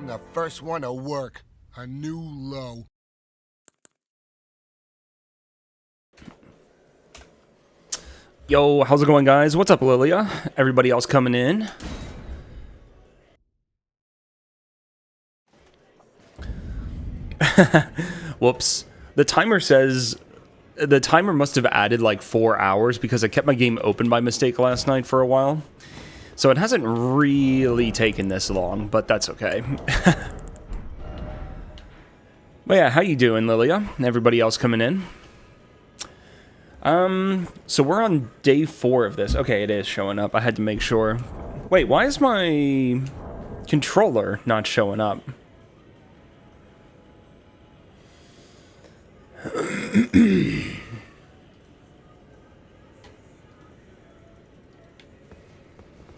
I'm the first one to work. A new low. Yo, how's it going, guys? What's up, Lilia? Everybody else coming in? Whoops. The timer says... The timer must have added like 4 hours because I kept my game open by mistake last night for a while. So it hasn't really taken this long, but that's okay. But yeah, how you doing, Lilia? Everybody else coming in? So we're on day 4 of this. Okay, it is showing up. I had to make sure. Wait, why is my controller not showing up?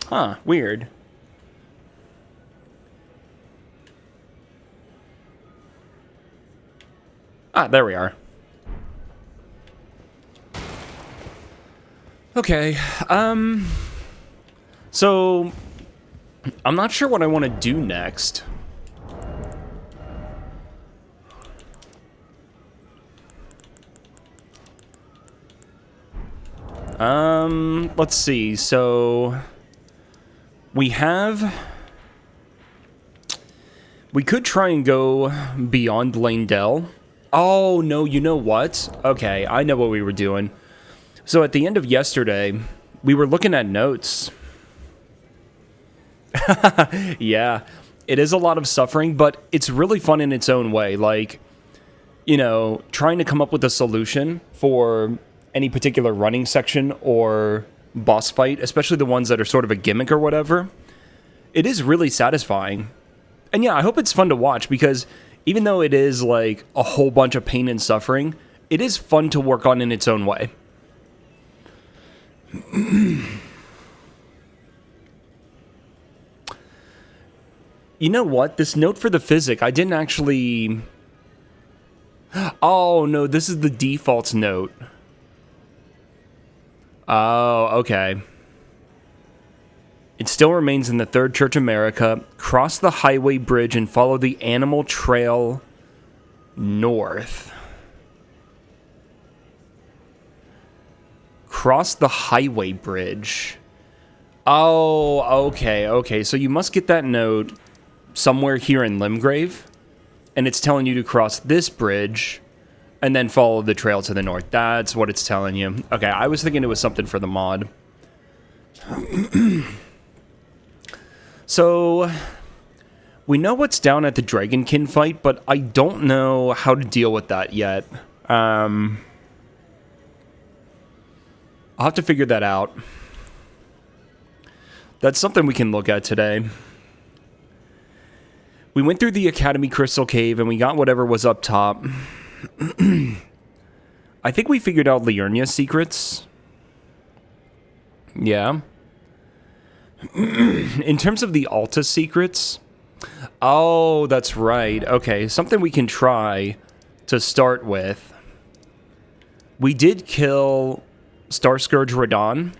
Huh, weird. Ah, there we are. Okay, so I'm not sure what I want to do next. Let's see, so we could try and go beyond Lanedell. Oh, no, you know what? Okay, I know what we were doing. So at the end of yesterday, we were looking at notes. Yeah, it is a lot of suffering, but it's really fun in its own way. Like, you know, trying to come up with a solution for any particular running section or boss fight, especially the ones that are sort of a gimmick or whatever. It is really satisfying. And yeah, I hope it's fun to watch because even though it is like a whole bunch of pain and suffering, it is fun to work on in its own way. You know what? This note for the physic, I didn't actually... Oh, no, this is the default note. Oh, okay. It still remains in the Third Church America. Cross the highway bridge and follow the animal trail north. Cross the highway bridge. Oh, okay. So you must get that note somewhere here in Limgrave. And it's telling you to cross this bridge and then follow the trail to the north. That's what it's telling you. Okay, I was thinking it was something for the mod. So, we know what's down at the Dragonkin fight, but I don't know how to deal with that yet. I'll have to figure that out. That's something we can look at today. We went through the Academy Crystal Cave and we got whatever was up top. I think we figured out Liurnia's secrets. Yeah. In terms of the Alta secrets... Oh, that's right. Okay, something we can try to start with. We did kill Starscourge Radahn.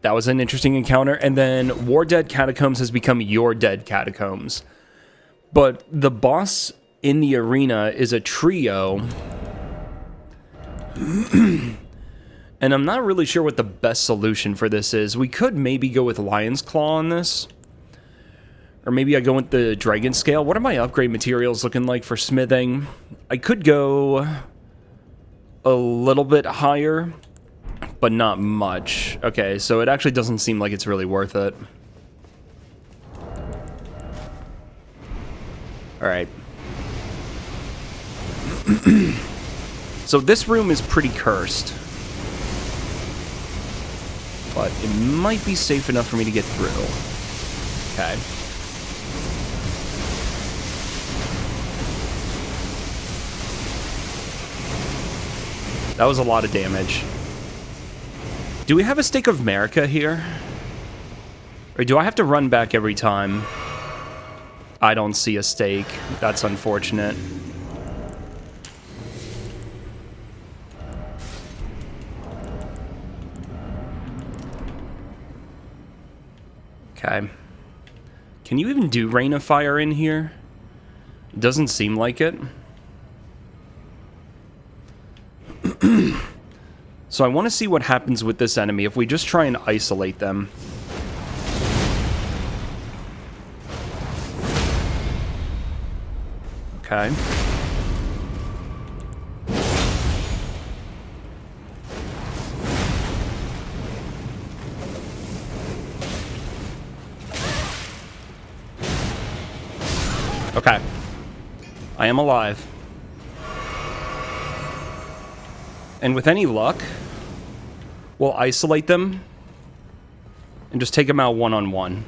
That was an interesting encounter. And then War Dead Catacombs has become Your Dead Catacombs. But the boss in the arena is a trio. And I'm not really sure what the best solution for this is. We could maybe go with Lion's Claw on this. Or maybe I go with the Dragon Scale. What are my upgrade materials looking like for smithing? I could go a little bit higher, but not much. Okay, so it actually doesn't seem like it's really worth it. Alright. So this room is pretty cursed. But it might be safe enough for me to get through. Okay. That was a lot of damage. Do we have a Stake of Marika here? Or do I have to run back every time? I don't see a stake. That's unfortunate. Okay. Can you even do Rain of Fire in here? It doesn't seem like it. So I want to see what happens with this enemy if we just try and isolate them. Okay. Okay. I am alive. And with any luck, we'll isolate them and just take them out one-on-one.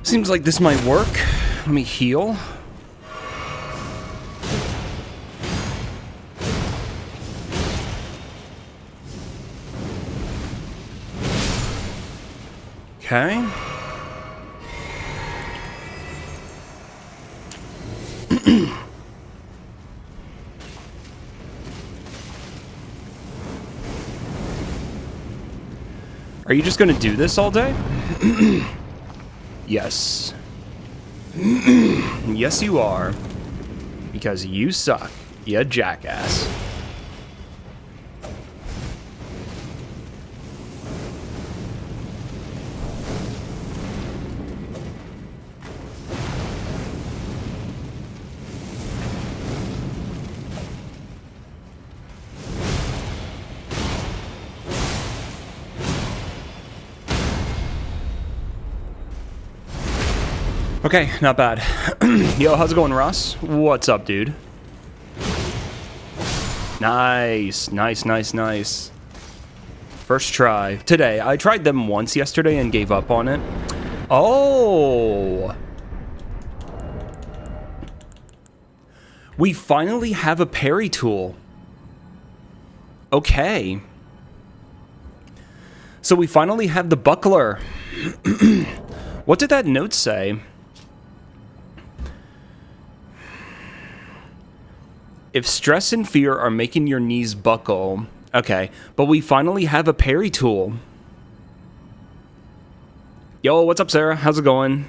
Seems like this might work. Let me heal. Okay. Are you just going to do this all day? Yes. Yes, you are. Because you suck, you jackass. Okay, not bad. Yo, how's it going, Ross? What's up, dude? Nice, nice, nice, nice. First try. Today. I tried them once yesterday and gave up on it. Oh! We finally have a parry tool. Okay. So we finally have the buckler. What did that note say? If stress and fear are making your knees buckle. Okay, but we finally have a parry tool. Yo, what's up, Sarah? How's it going?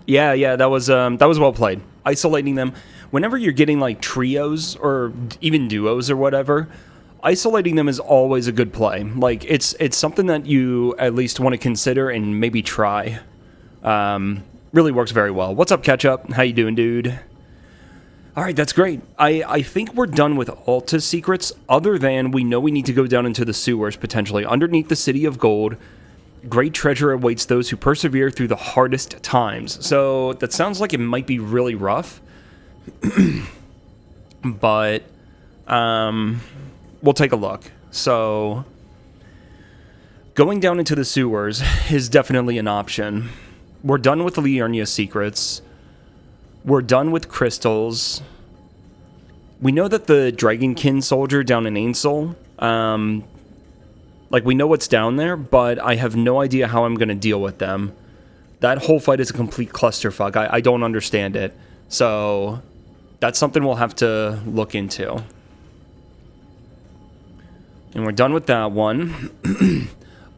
Yeah, that was well played. Isolating them. Whenever you're getting like trios or even duos or whatever, isolating them is always a good play. Like it's something that you at least want to consider and maybe try. Really works very well. What's up, Ketchup? How you doing, dude? All right, that's great. I think we're done with Alta's secrets, other than we know we need to go down into the sewers, potentially. Underneath the City of Gold, great treasure awaits those who persevere through the hardest times. So that sounds like it might be really rough. But we'll take a look. So going down into the sewers is definitely an option. We're done with the Liurnia secrets. We're done with crystals. We know that the Dragonkin soldier down in Ainsel, like we know what's down there, but I have no idea how I'm going to deal with them. That whole fight is a complete clusterfuck. I don't understand it. So that's something we'll have to look into. And we're done with that one.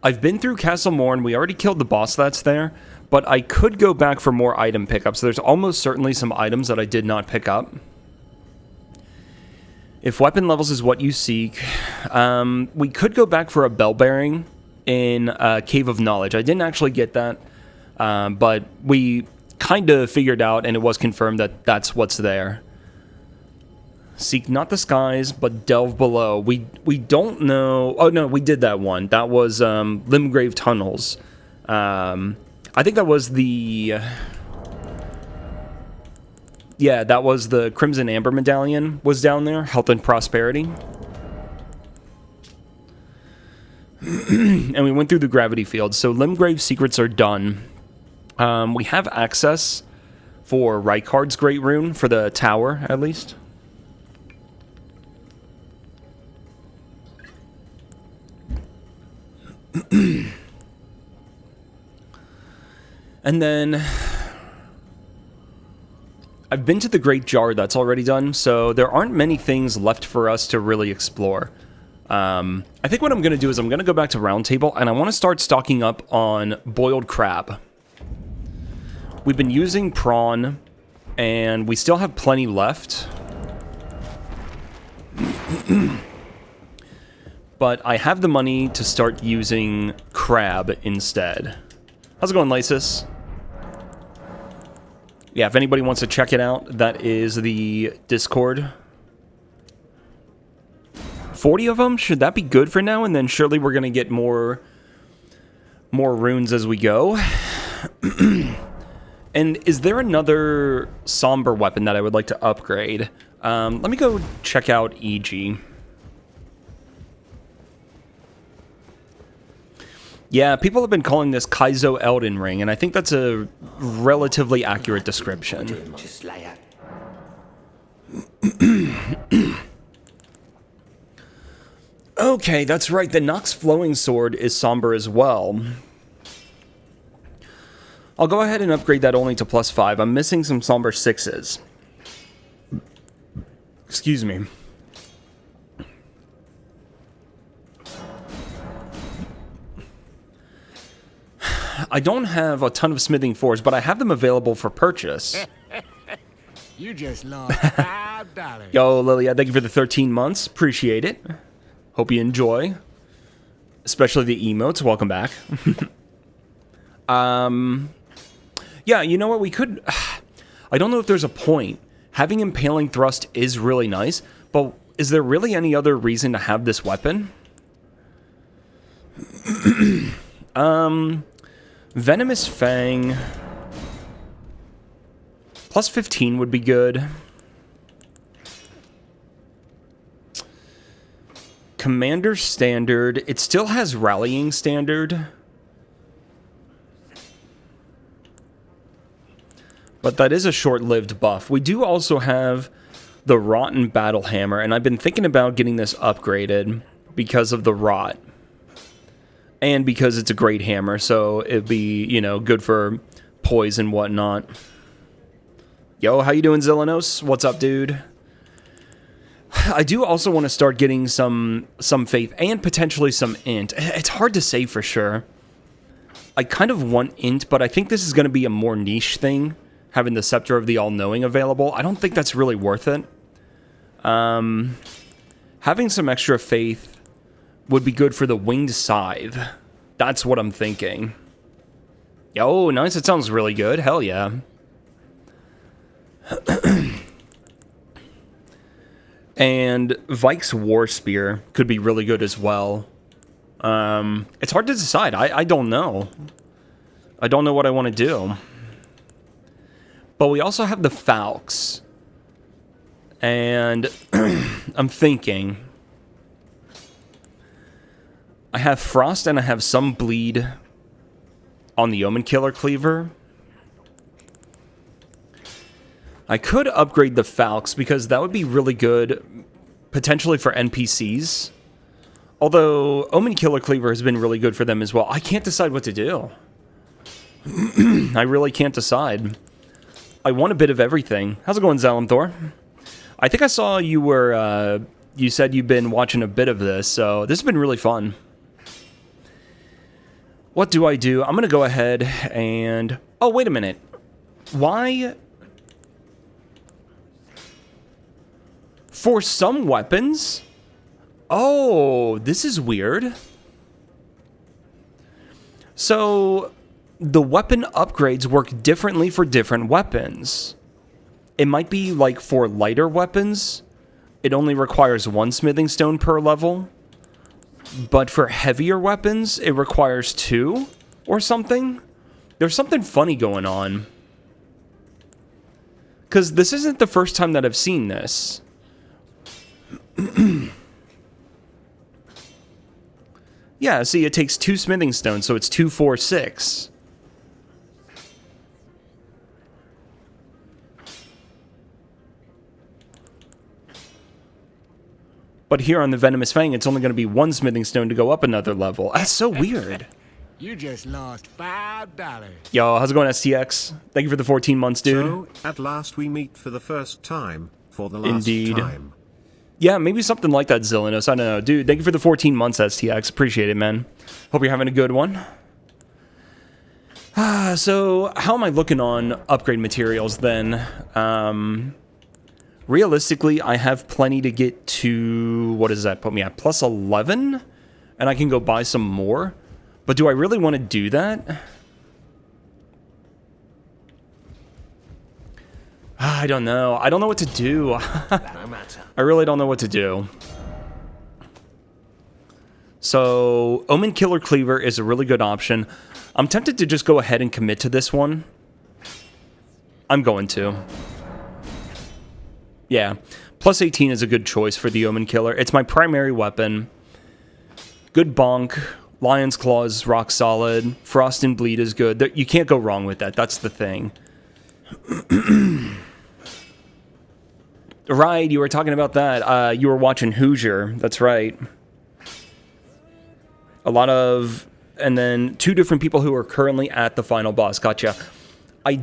I've been through Castle Morn. We already killed the boss that's there. But I could go back for more item pickups. There's almost certainly some items that I did not pick up. If weapon levels is what you seek, we could go back for a bell bearing in Cave of Knowledge. I didn't actually get that, but we kind of figured out, and it was confirmed that that's what's there. Seek not the skies, but delve below. We don't know. Oh no, we did that one. That was Limgrave Tunnels. I think that was the... Yeah, that was the Crimson Amber Medallion was down there. Health and Prosperity. And we went through the Gravity Field. So Limgrave secrets are done. We have access for Rykard's Great Rune, for the tower, at least. And then I've been to the Great Jar, that's already done, so there aren't many things left for us to really explore. I think what I'm going to do is I'm going to go back to Round Table, and I want to start stocking up on boiled crab. We've been using prawn, and we still have plenty left. But I have the money to start using crab instead. How's it going, Lysis? Yeah, if anybody wants to check it out, that is the Discord. 40 of them? Should that be good for now? And then surely we're going to get more runes as we go. And is there another somber weapon that I would like to upgrade? Let me go check out EG. Yeah, people have been calling this Kaizo Elden Ring, and I think that's a relatively accurate description. Okay, that's right, the Nox Flowing Sword is somber as well. I'll go ahead and upgrade that only to +5. I'm missing some somber 6s. Excuse me. I don't have a ton of smithing 4s, but I have them available for purchase. You just lost $5. Yo, Lilia, thank you for the 13 months. Appreciate it. Hope you enjoy. Especially the emotes. Welcome back. Yeah, you know what? We could... I don't know if there's a point. Having Impaling Thrust is really nice, but is there really any other reason to have this weapon? Venomous Fang. +15 would be good. Commander Standard. It still has Rallying Standard. But that is a short-lived buff. We do also have the Rotten Battle Hammer, and I've been thinking about getting this upgraded because of the rot. And because it's a great hammer, so it'd be, you know, good for poise and whatnot. Yo, how you doing, Zillanos? What's up, dude? I do also want to start getting some faith and potentially some int. It's hard to say for sure. I kind of want int, but I think this is going to be a more niche thing, having the Scepter of the All-Knowing available. I don't think that's really worth it. Having some extra faith would be good for the Winged Scythe. That's what I'm thinking. Yo, nice. It sounds really good. Hell yeah. And Vike's War Spear could be really good as well. It's hard to decide. I don't know. I don't know what I want to do. But we also have the Falx. And I'm thinking... I have Frost and I have some Bleed on the Omen Killer Cleaver. I could upgrade the Falx because that would be really good, potentially for NPCs. Although Omen Killer Cleaver has been really good for them as well. I can't decide what to do. I really can't decide. I want a bit of everything. How's it going, Zalamthor? I think I saw you were, you said you've been watching a bit of this, so this has been really fun. What do I do? I'm going to go ahead and... Oh, wait a minute. Why... For some weapons... Oh, this is weird. So, the weapon upgrades work differently for different weapons. It might be like for lighter weapons, it only requires 1 smithing stone per level. But for heavier weapons, it requires 2 or something. There's something funny going on. Because this isn't the first time that I've seen this. Yeah, see, it takes 2 smithing stones, so it's 2, 4, 6. But here on the Venomous Fang, it's only going to be 1 smithing stone to go up another level. That's so weird. You just lost $5. Yo, how's it going, STX? Thank you for the 14 months, dude. So, at last we meet for the first time, for the last Indeed. time. Yeah, maybe something like that, Zillinos. I don't know. Dude, thank you for the 14 months, STX. Appreciate it, man. Hope you're having a good one. So, how am I looking on upgrade materials then? Realistically, I have plenty to get to... What does that put me at? Plus 11? And I can go buy some more? But do I really want to do that? I don't know. I don't know what to do. I really don't know what to do. So, Omen Killer Cleaver is a really good option. I'm tempted to just go ahead and commit to this one. I'm going to. Yeah. Plus 18 is a good choice for the Omen Killer. It's my primary weapon. Good bonk. Lion's Claw is rock solid. Frost and Bleed is good. You can't go wrong with that. That's the thing. Right, you were talking about that. You were watching Hoosier. That's right. A lot of... And then 2 different people who are currently at the final boss. Gotcha. I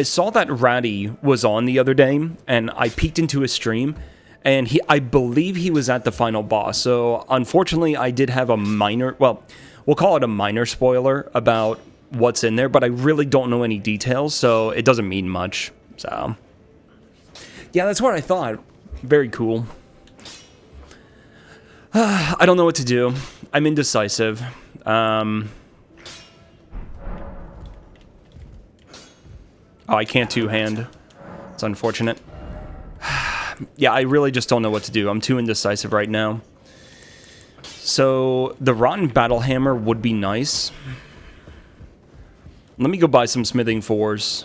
saw that Ratty was on the other day, and I peeked into his stream, and I believe he was at the final boss. So, unfortunately, I did have a minor... Well, we'll call it a minor spoiler about what's in there, but I really don't know any details, so it doesn't mean much. So... Yeah, that's what I thought. Very cool. I don't know what to do. I'm indecisive. Oh, I can't two-hand. It's unfortunate. Yeah, I really just don't know what to do. I'm too indecisive right now. So, the Rotten Battle Hammer would be nice. Let me go buy some smithing 4s.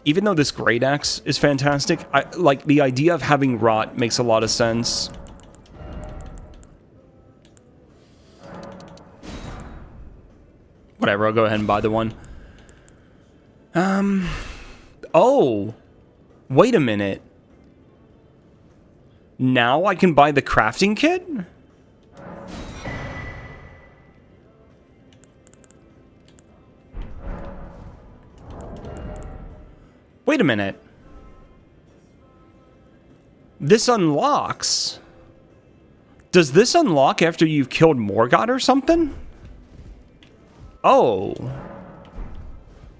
Even though this Great Axe is fantastic, like, the idea of having Rot makes a lot of sense. Whatever, I'll go ahead and buy the one. Oh! Wait a minute. Now I can buy the crafting kit? Wait a minute. This unlocks... Does this unlock after you've killed Morgott or something? Oh.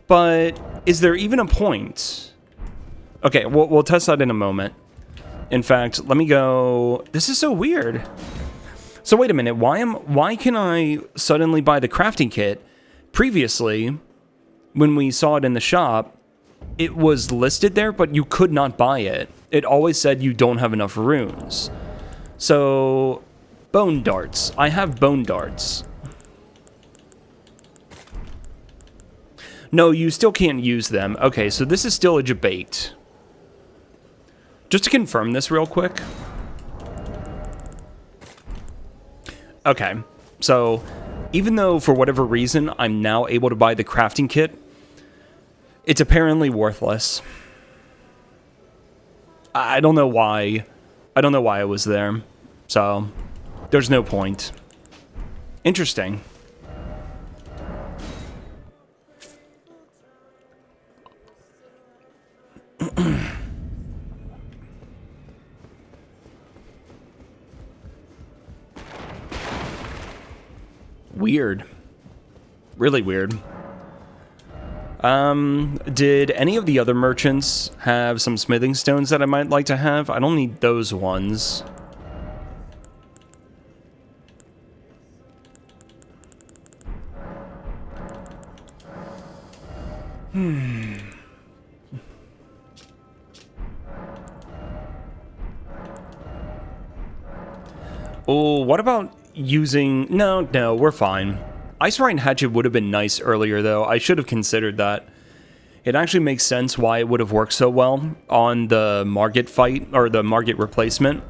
But is there even a point? Okay, we'll test that in a moment. In fact, let me go... This is so weird. So wait a minute, why can I suddenly buy the crafting kit? Previously, when we saw it in the shop, it was listed there, but you could not buy it. It always said you don't have enough runes. So, bone darts. I have bone darts. No, you still can't use them. Okay, so this is still a debate. Just to confirm this real quick. Okay, so even though for whatever reason I'm now able to buy the crafting kit, it's apparently worthless. I don't know why. I don't know why it was there. So, there's no point. Interesting. Weird. Really weird. Did any of the other merchants have some smithing stones that I might like to have? I don't need those ones. Oh, what about using... No, we're fine. Ice Rite Hatchet would have been nice earlier, though. I should have considered that. It actually makes sense why it would have worked so well on the Margit fight, or the Margit replacement.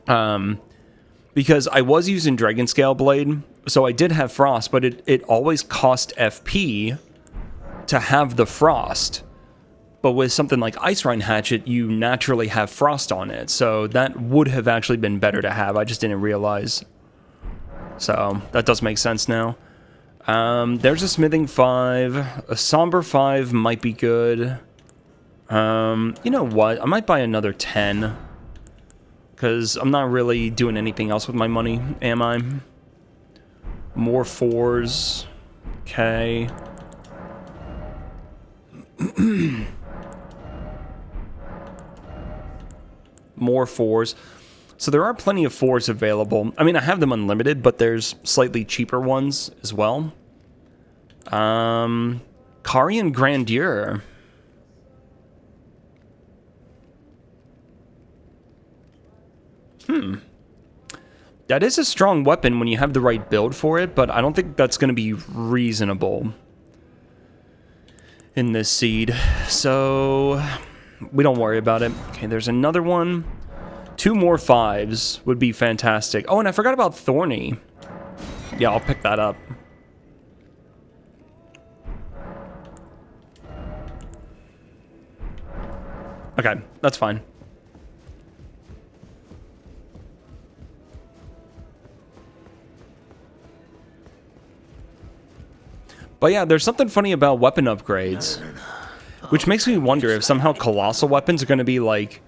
Because I was using Dragon Scale Blade, so I did have Frost, but it always cost FP to have the Frost. But with something like Ice Rhine Hatchet, you naturally have frost on it. So that would have actually been better to have. I just didn't realize. So that does make sense now. There's a Smithing 5. A Somber 5 might be good. You know what? I might buy another 10. Because I'm not really doing anything else with my money, am I? More 4s. Okay. More 4s. So there are plenty of 4s available. I mean, I have them unlimited, but there's slightly cheaper ones as well. Carian Grandeur. That is a strong weapon when you have the right build for it, but I don't think that's going to be reasonable in this seed. So we don't worry about it. Okay, there's another one. 2 more 5s would be fantastic. Oh, and I forgot about Thorny. Yeah, I'll pick that up. Okay, that's fine. But yeah, there's something funny about weapon upgrades, which makes me wonder if somehow colossal weapons are going to be like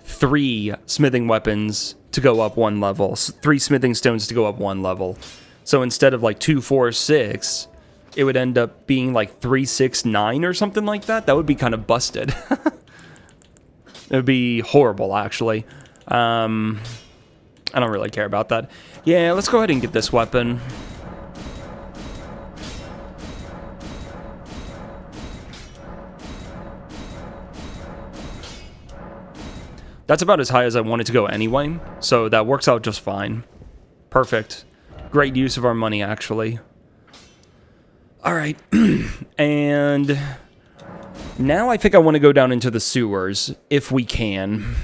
3 smithing weapons to go up 1 level, 3 smithing stones to go up 1 level. So instead of like 2, 4, 6, it would end up being like 3, 6, 9 or something like that. That would be kind of busted. It would be horrible, actually. I don't really care about that. Yeah, let's go ahead and get this weapon. That's about as high as I wanted to go anyway, so that works out just fine. Perfect. Great use of our money, actually. Alright, and now I think I want to go down into the sewers, if we can.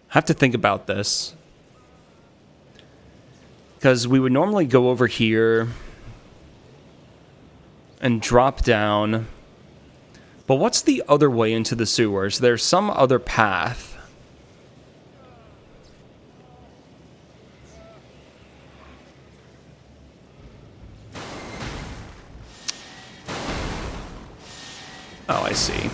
Have to think about this. Because we would normally go over here and drop down. But what's the other way into the sewers? There's some other path. Oh, I see.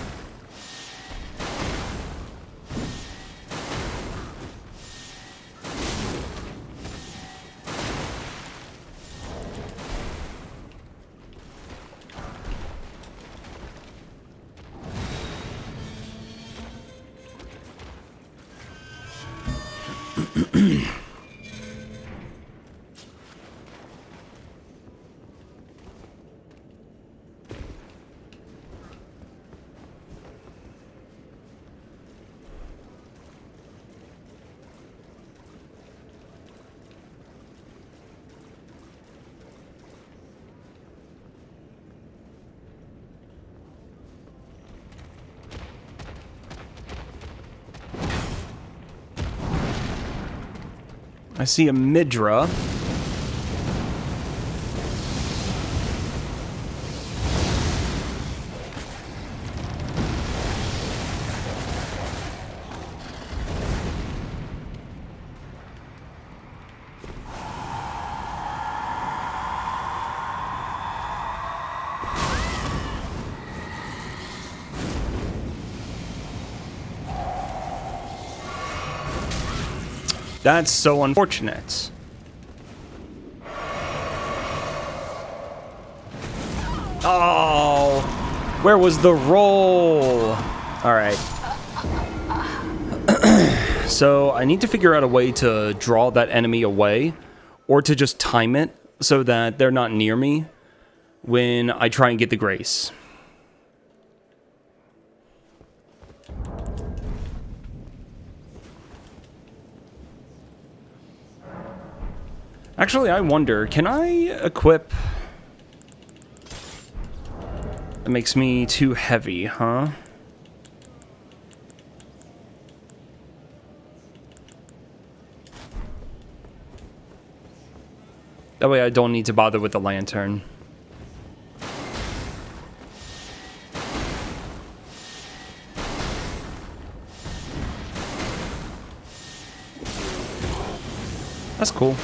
I see a Midra. That's so unfortunate. Oh, where was the roll? All right. So I need to figure out a way to draw that enemy away, or to just time it so that they're not near me when I try and get the grace. Actually, I wonder, can I equip... That makes me too heavy, huh? That way I don't need to bother with the lantern. That's cool.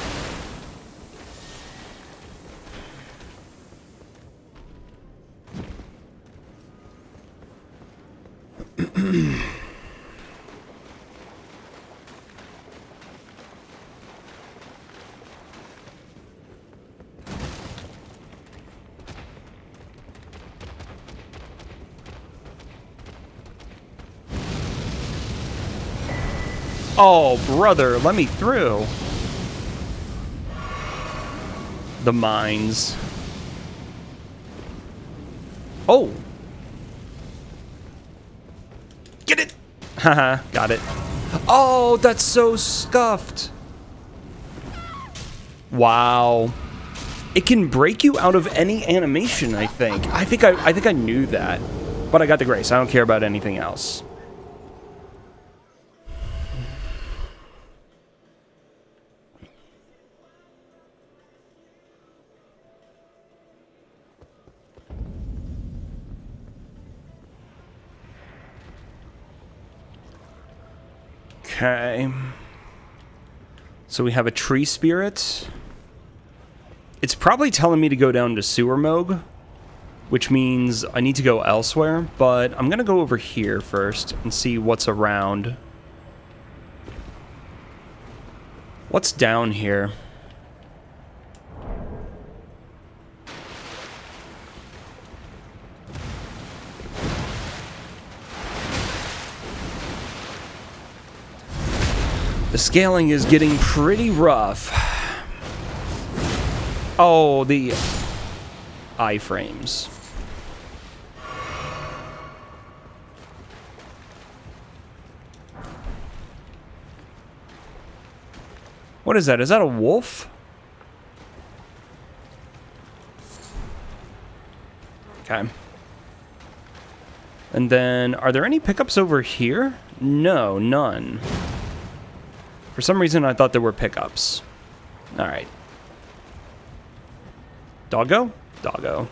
Oh, brother, let me through. The mines. Oh. Get it. Haha, got it. Oh, that's so scuffed. Wow. It can break you out of any animation, I think. I think I knew that. But I got the grace. I don't care about anything else. Okay. So we have a tree spirit. It's probably telling me to go down to Sewer Moog, which means I need to go elsewhere, but I'm going to go over here first and see what's around. What's down here? The scaling is getting pretty rough. Oh, the iframes. What is that? Is that a wolf? Okay. And then, are there any pickups over here? No, none. For some reason, I thought there were pickups. All right. Doggo? Doggo.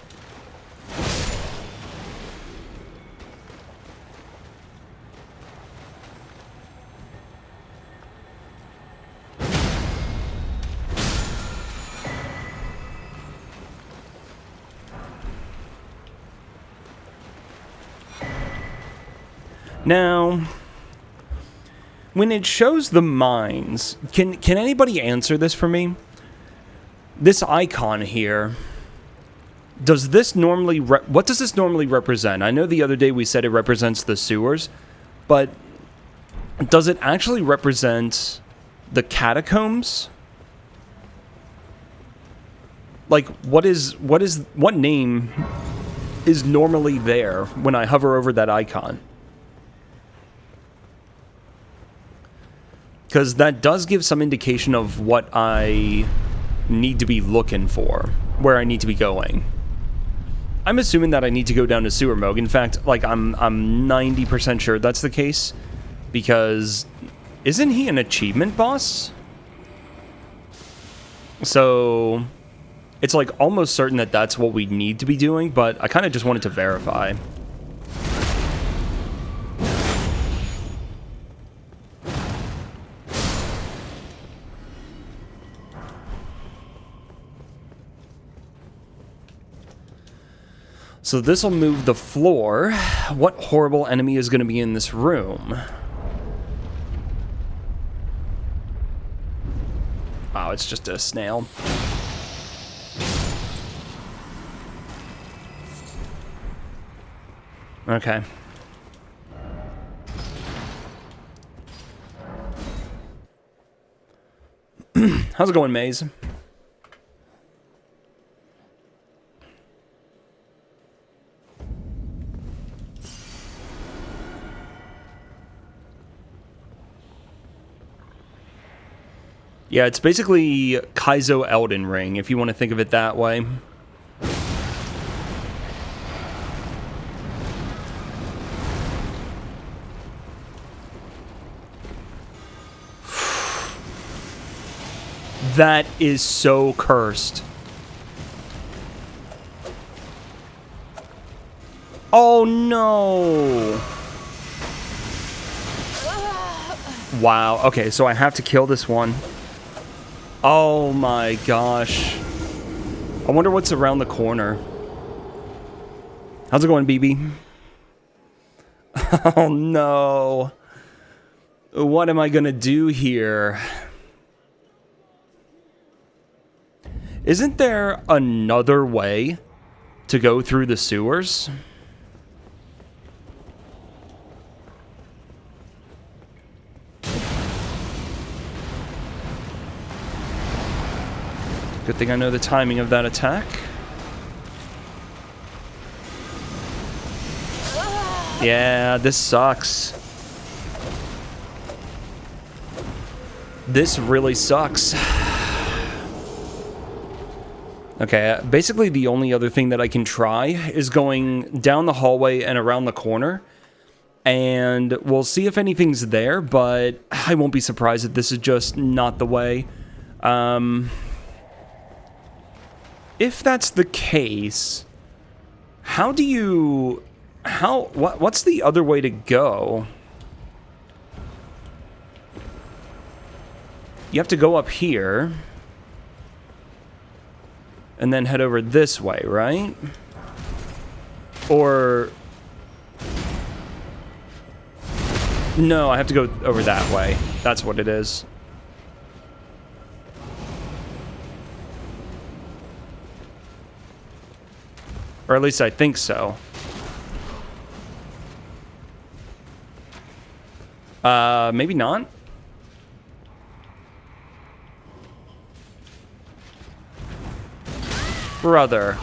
Now, when it shows the mines, can anybody answer this for me? This icon here, does this normally what does this normally represent? I know the other day we said it represents the sewers, but does it actually represent the catacombs? Like, what name is normally there when I hover over that icon? Because that does give some indication of what I need to be looking for, where I need to be going. I'm assuming that I need to go down to Sewer Moog. In fact, like, I'm 90% sure that's the case, because isn't he an achievement boss? So it's like almost certain that that's what we need to be doing, but I kind of just wanted to verify. So this will move the floor. What horrible enemy is going to be in this room? Wow, it's just a snail. Okay. How's it going, Maze? Yeah, it's basically Kaizo Elden Ring, if you want to think of it that way. That is so cursed. Oh no! Wow, okay, so I have to kill this one. Oh my gosh. I wonder what's around the corner. How's it going, BB? Oh no. What am I gonna do here? Isn't there another way to go through the sewers? Good thing I know the timing of that attack. Yeah, this sucks. This really sucks. Okay, basically the only other thing that I can try is going down the hallway and around the corner. And we'll see if anything's there, but I won't be surprised if this is just not the way. If that's the case, how do you... what's the other way to go? You have to go up here. And then head over this way, right? Or... No, I have to go over that way. That's what it is. Or at least I think so. Maybe not? Brother.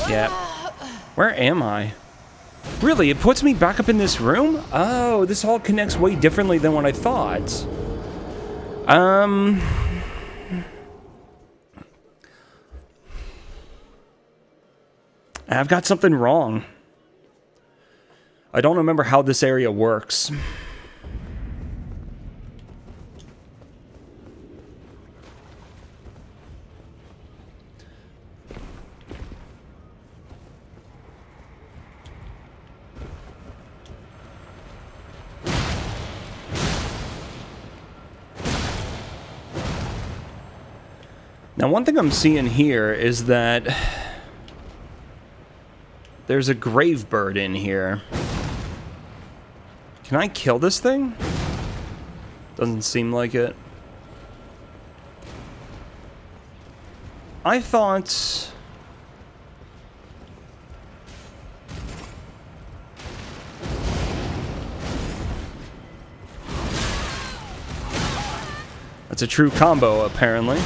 Yeah. Where am I? Really? It puts me back up in this room? Oh, this all connects way differently than what I thought. I've got something wrong. I don't remember how this area works. Now, one thing I'm seeing here is that there's a grave bird in here. Can I kill this thing? Doesn't seem like it. I thought... That's a true combo, apparently.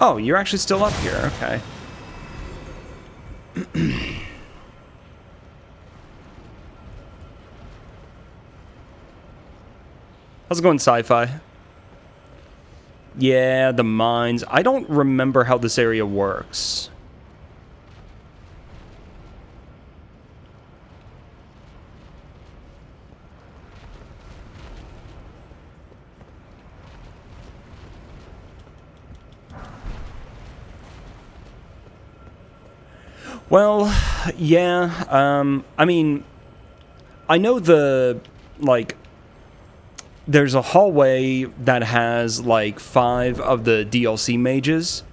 Oh, you're actually still up here. Okay. How's it going, Sci-Fi? Yeah, the mines. I don't remember how this area works. Well, yeah, I mean, I know there's a hallway that has, 5 of the DLC mages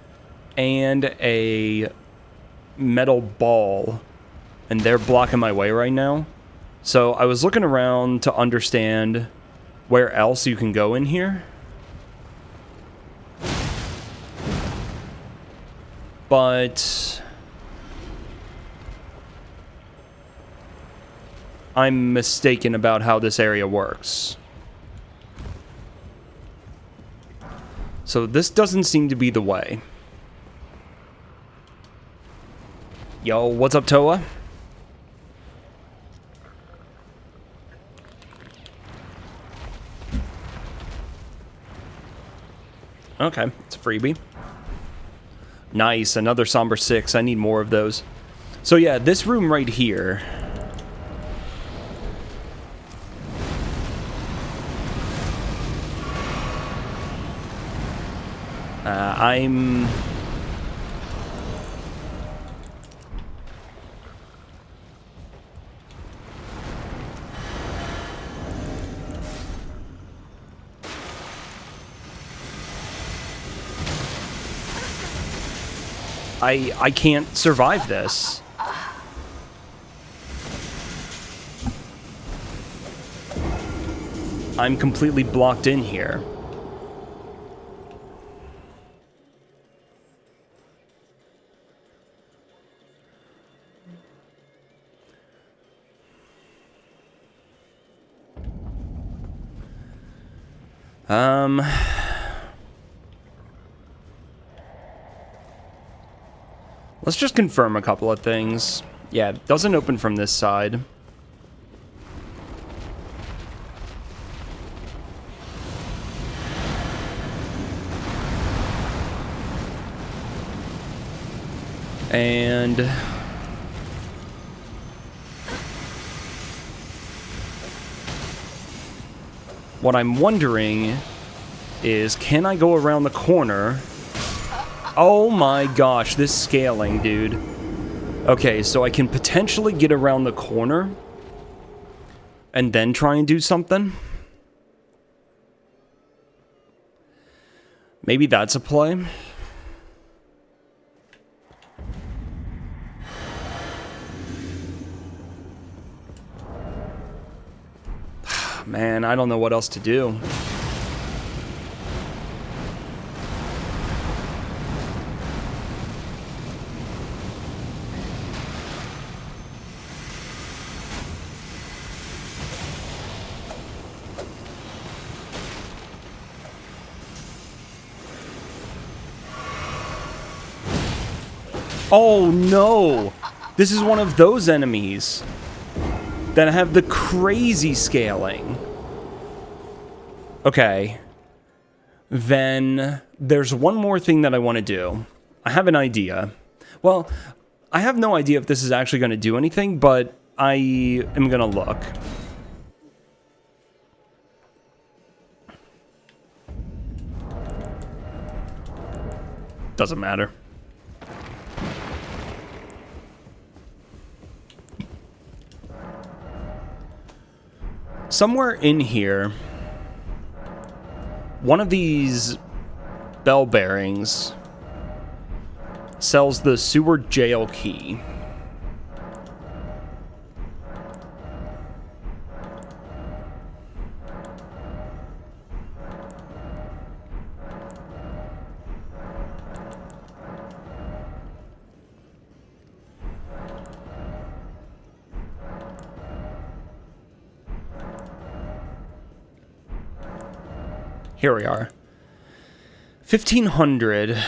and a metal ball, and they're blocking my way right now. So I was looking around to understand where else you can go in here. But... I'm mistaken about how this area works. So this doesn't seem to be the way. Yo, what's up, Toa? Okay, it's a freebie. Nice, another Somber 6. I need more of those. So yeah, this room right here. I'm... I can't survive this. I'm completely blocked in here. Let's just confirm a couple of things. Yeah, it doesn't open from this side. And... what I'm wondering is, can I go around the corner? Oh my gosh, this scaling, dude. Okay, so I can potentially get around the corner and then try and do something. Maybe that's a play. Man, I don't know what else to do. Oh no! This is one of those enemies that have the crazy scaling. Okay. Then there's one more thing that I want to do. I have an idea. Well, I have no idea if this is actually going to do anything, but I am going to look. Doesn't matter. Somewhere in here, one of these bell bearings sells the sewer jail key. Here we are. 1500.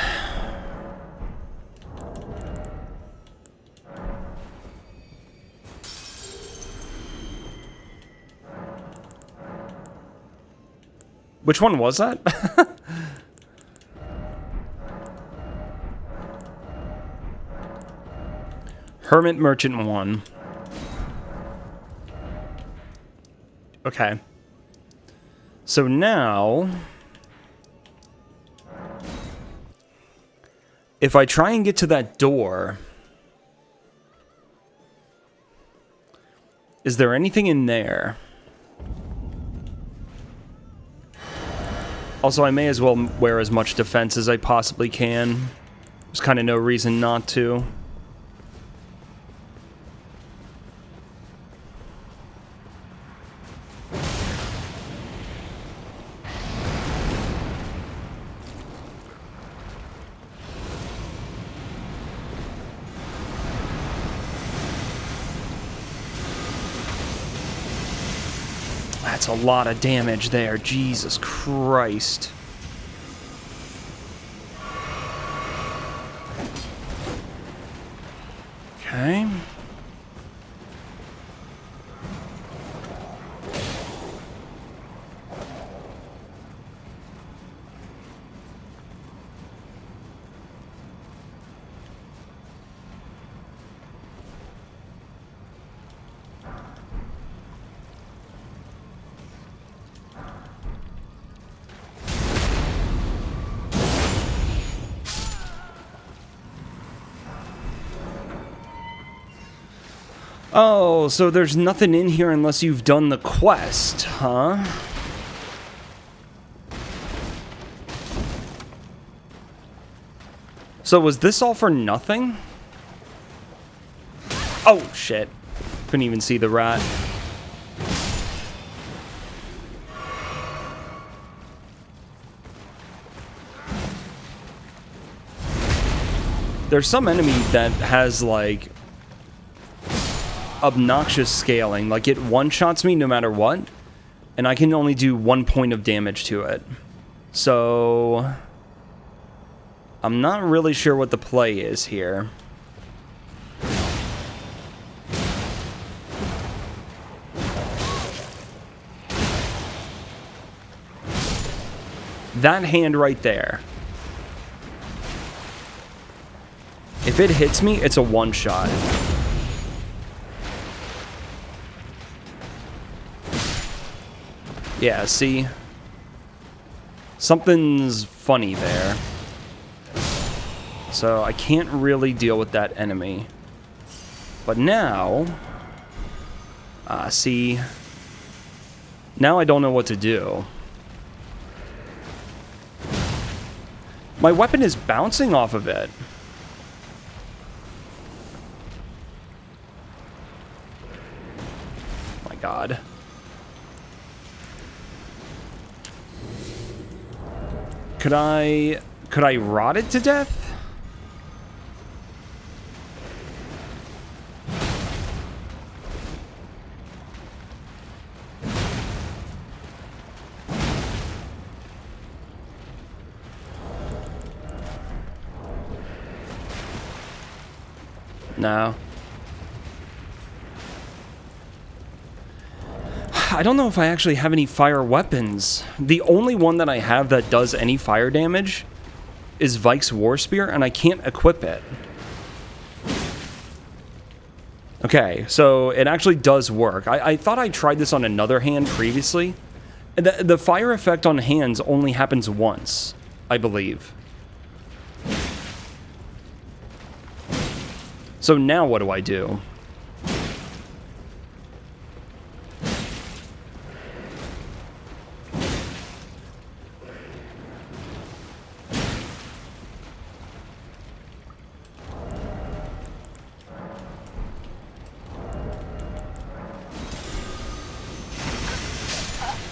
Which one was that? Hermit Merchant 1. Okay. So now, if I try and get to that door, is there anything in there? Also, I may as well wear as much defense as I possibly can. There's kind of no reason not to. That's a lot of damage there. Jesus Christ. Okay. Oh, so there's nothing in here unless you've done the quest, huh? So was this all for nothing? Oh, shit. Couldn't even see the rat. There's some enemy that has, like, obnoxious scaling. Like, it one-shots me no matter what, and I can only do 1 point of damage to it. So I'm not really sure what the play is here. That hand right there. If it hits me, it's a one-shot. Yeah, see? Something's funny there. So I can't really deal with that enemy. But now... see? Now I don't know what to do. My weapon is bouncing off of it. Oh my god. Could I rot it to death? No. I don't know if I actually have any fire weapons. The only one that I have that does any fire damage is Vike's War Spear, and I can't equip it. Okay, so it actually does work. I thought I tried this on another hand previously. The fire effect on hands only happens once, I believe. So now what do I do?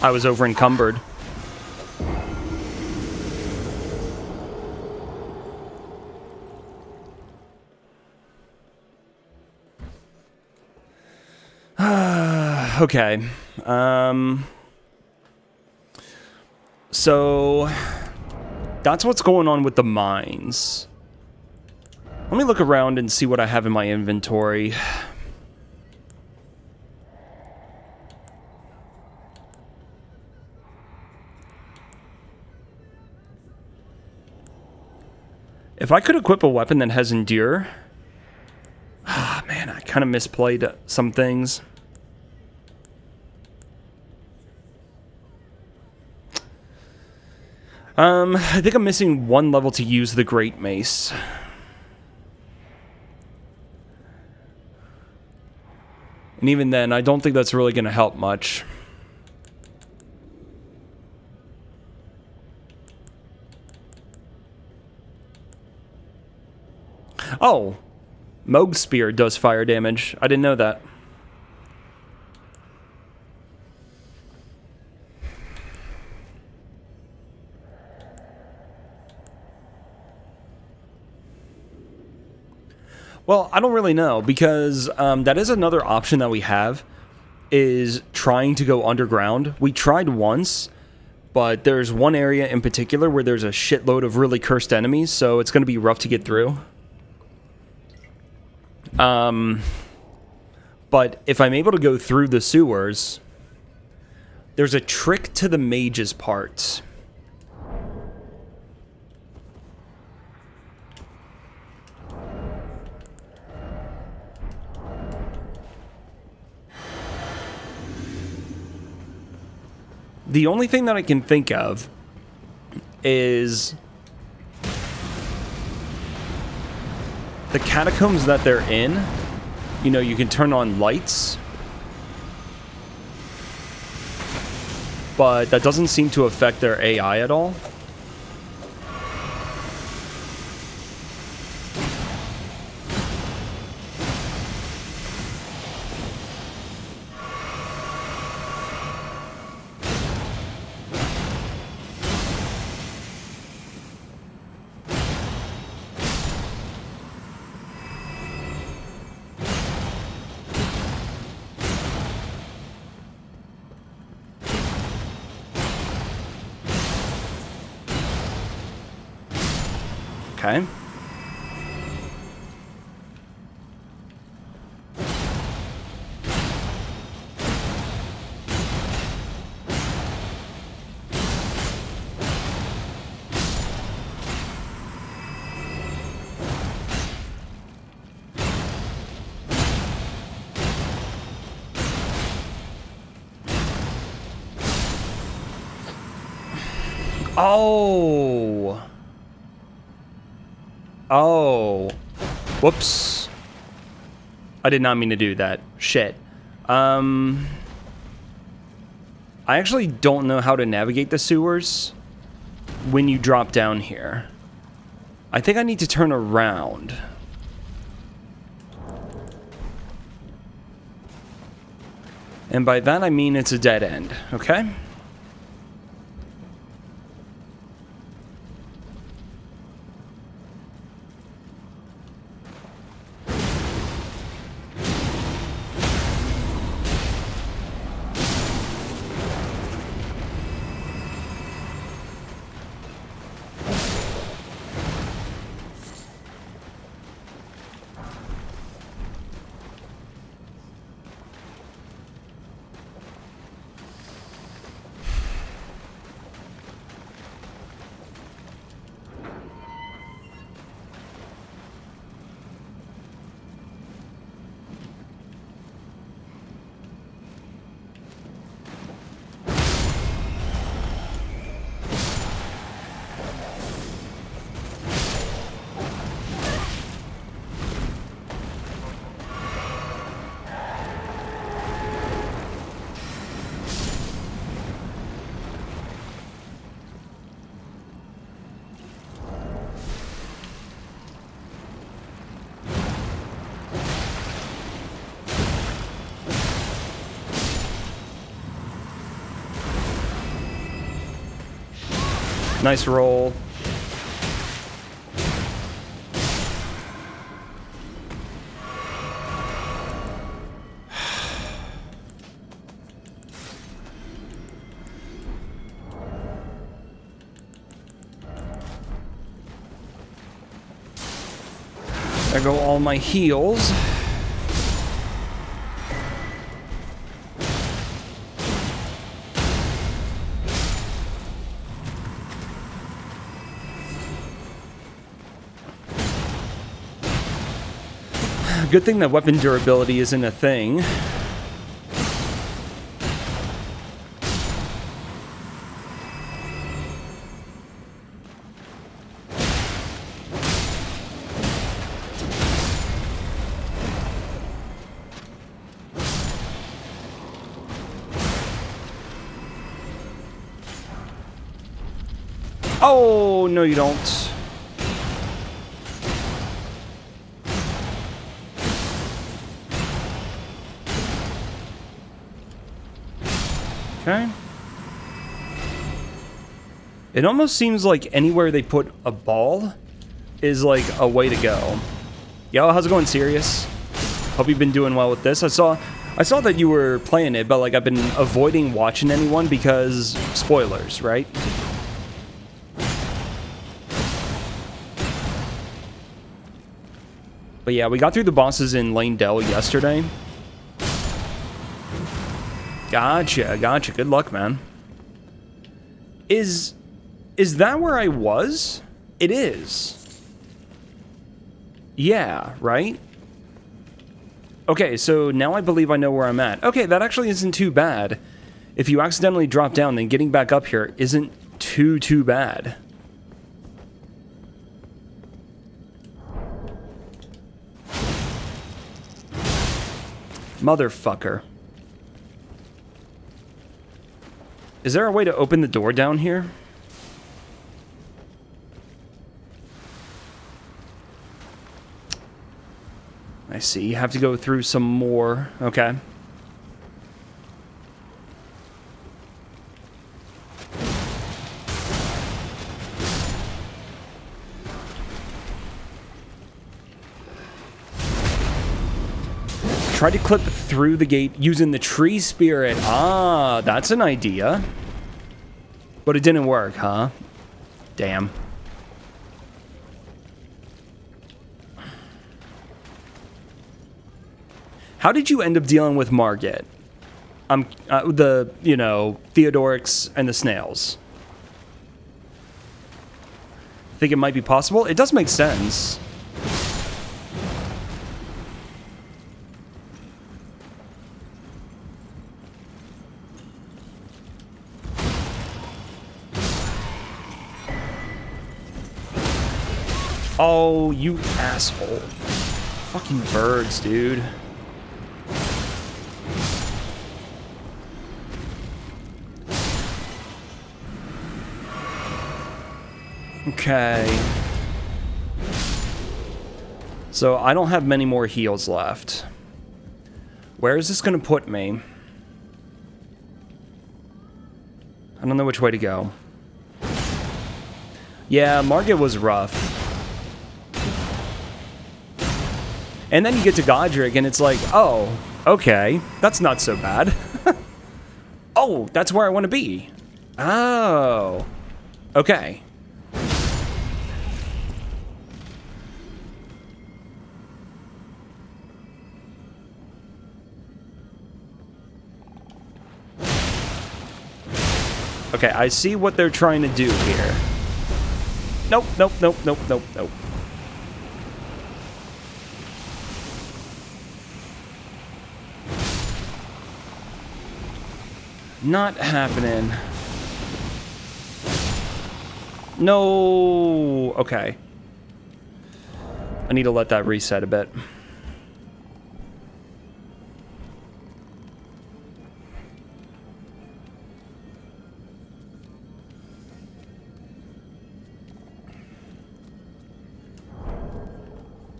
I was over encumbered. Okay. So that's what's going on with the mines. Let me look around and see what I have in my inventory. If I could equip a weapon that has Endure... Ah, man, I kind of misplayed some things. I think I'm missing one level to use the Great Mace. And even then, I don't think that's really going to help much. Oh, Moog Spear does fire damage. I didn't know that. Well, I don't really know, because that is another option that we have, is trying to go underground. We tried once, but there's one area in particular where there's a shitload of really cursed enemies, so it's going to be rough to get through. But if I'm able to go through the sewers, there's a trick to the mage's parts. The only thing that I can think of is the catacombs that they're in. You know, you can turn on lights, but that doesn't seem to affect their AI at all. Okay. Oh. Oh. Whoops. I did not mean to do that. Shit. I actually don't know how to navigate the sewers when you drop down here. I think I need to turn around. And by that I mean it's a dead end, okay? Nice roll. There go all my heals. Good thing that weapon durability isn't a thing. Oh, no you don't. Okay. It almost seems like anywhere they put a ball is like a way to go. Yo, how's it going, Sirius? Hope you've been doing well with this. I saw that you were playing it, but like I've been avoiding watching anyone because spoilers, right? But yeah, we got through the bosses in Lane Dell yesterday. Gotcha, gotcha. Good luck, man. Is that where I was? It is. Yeah, right? Okay, so now I believe I know where I'm at. Okay, that actually isn't too bad. If you accidentally drop down, then getting back up here isn't too bad. Motherfucker. Is there a way to open the door down here? I see. You have to go through some more. Okay. Try to clip through the gate using the tree spirit. Ah, that's an idea. But it didn't work, huh? Damn. How did you end up dealing with Margit? Theodorix and the snails. Think it might be possible? It does make sense. Oh, you asshole. Fucking birds, dude. Okay. So I don't have many more heals left. Where is this going to put me? I don't know which way to go. Yeah, Margit was rough. And then you get to Godric, and it's like, oh, okay, that's not so bad. Oh, that's where I want to be. Oh, okay. Okay, I see what they're trying to do here. Nope, nope, nope, nope, nope, nope. Not happening. No. Okay. I need to let that reset a bit.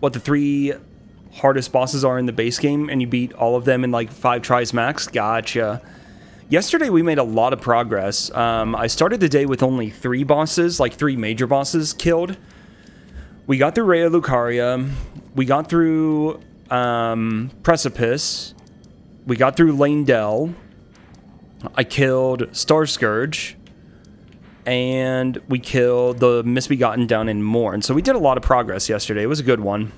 What the 3 hardest bosses are in the base game, and you beat all of them in like 5 tries max? Gotcha. Yesterday we made a lot of progress. I started the day with only 3 bosses, like 3 major bosses killed. We got through Raya Lucaria. We got through Precipice. We got through Lane Dell. I killed Star Scourge. And we killed the Misbegotten down in Morn. So we did a lot of progress yesterday. It was a good one.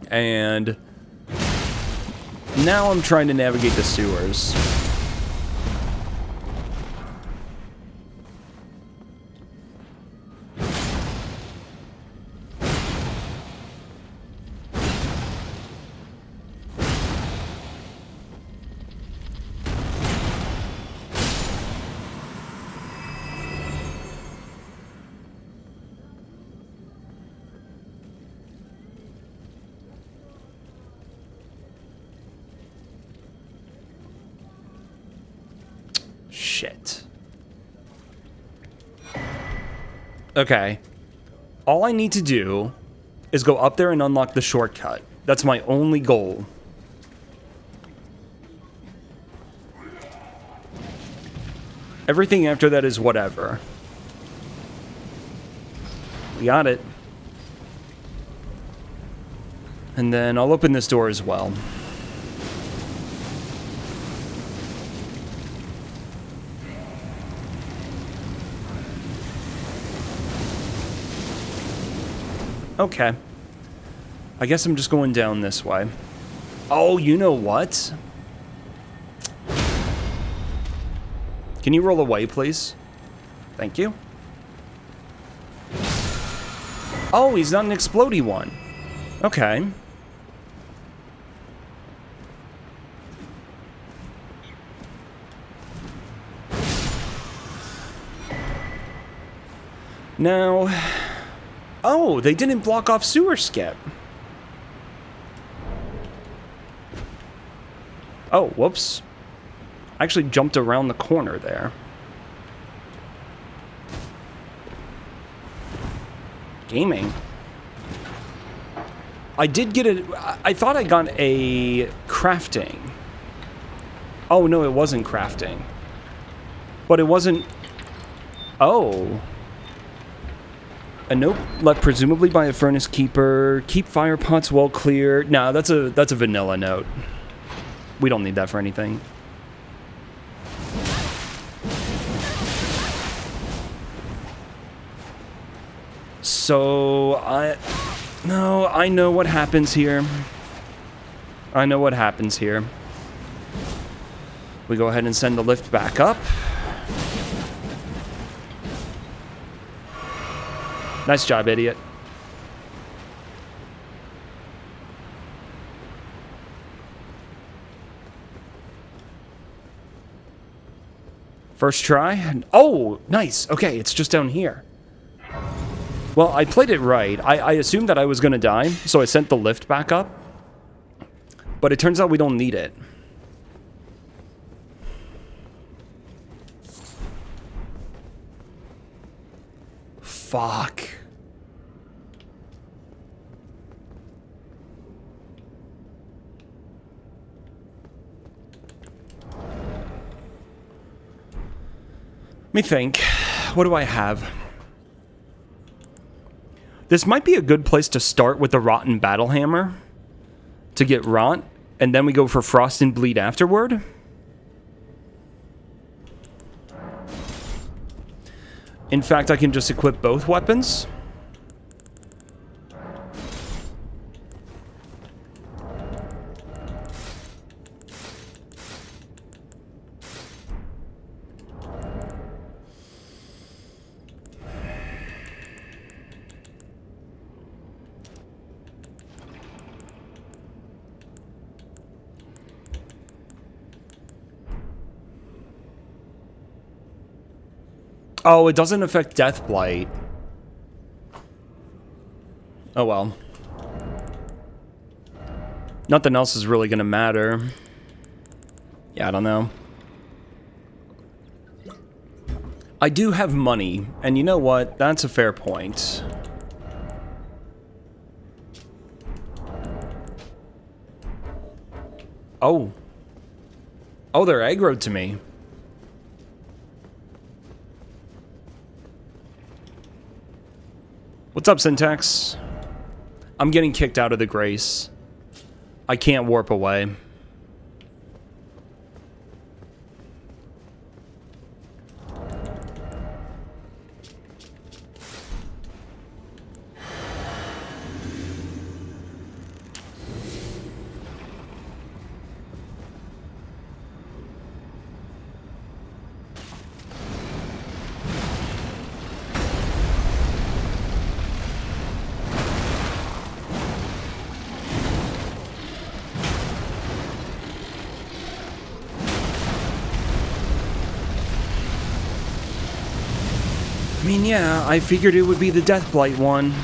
And now I'm trying to navigate the sewers. Shit. Okay. All I need to do is go up there and unlock the shortcut. That's my only goal. Everything after that is whatever. We got it. And then I'll open this door as well. Okay. I guess I'm just going down this way. Oh, you know what? Can you roll away, please? Thank you. Oh, he's not an explodey one. Okay. Now... Oh, they didn't block off sewer skip. Oh, whoops. I actually jumped around the corner there. Gaming. I did get I thought I got a crafting. Oh, no, it wasn't crafting. But it wasn't... Oh. A note left presumably by a furnace keeper. Keep fire pots well clear. No, that's a vanilla note. We don't need that for anything. So, I know what happens here. I know what happens here. We go ahead and send the lift back up. Nice job, idiot. First try. Oh, nice. Okay, it's just down here. Well, I played it right. I assumed that I was going to die, so I sent the lift back up. But it turns out we don't need it. Fuck. Let me think. What do I have? This might be a good place to start with the Rotten Battle Hammer to get rot, and then we go for Frost and Bleed afterward. In fact, I can just equip both weapons. Oh, it doesn't affect Death Blight. Oh well. Nothing else is really gonna matter. Yeah, I don't know. I do have money, and you know what? That's a fair point. Oh. Oh, they're aggroed to me. What's up, Syntax? I'm getting kicked out of the Grace. I can't warp away. I mean, yeah, I figured it would be the Deathblight one.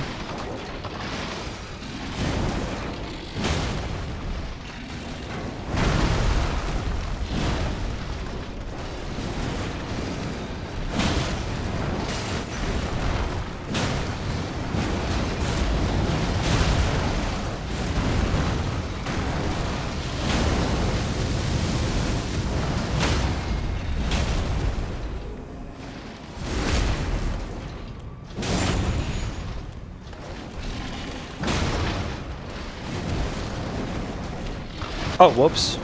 Oh, whoops.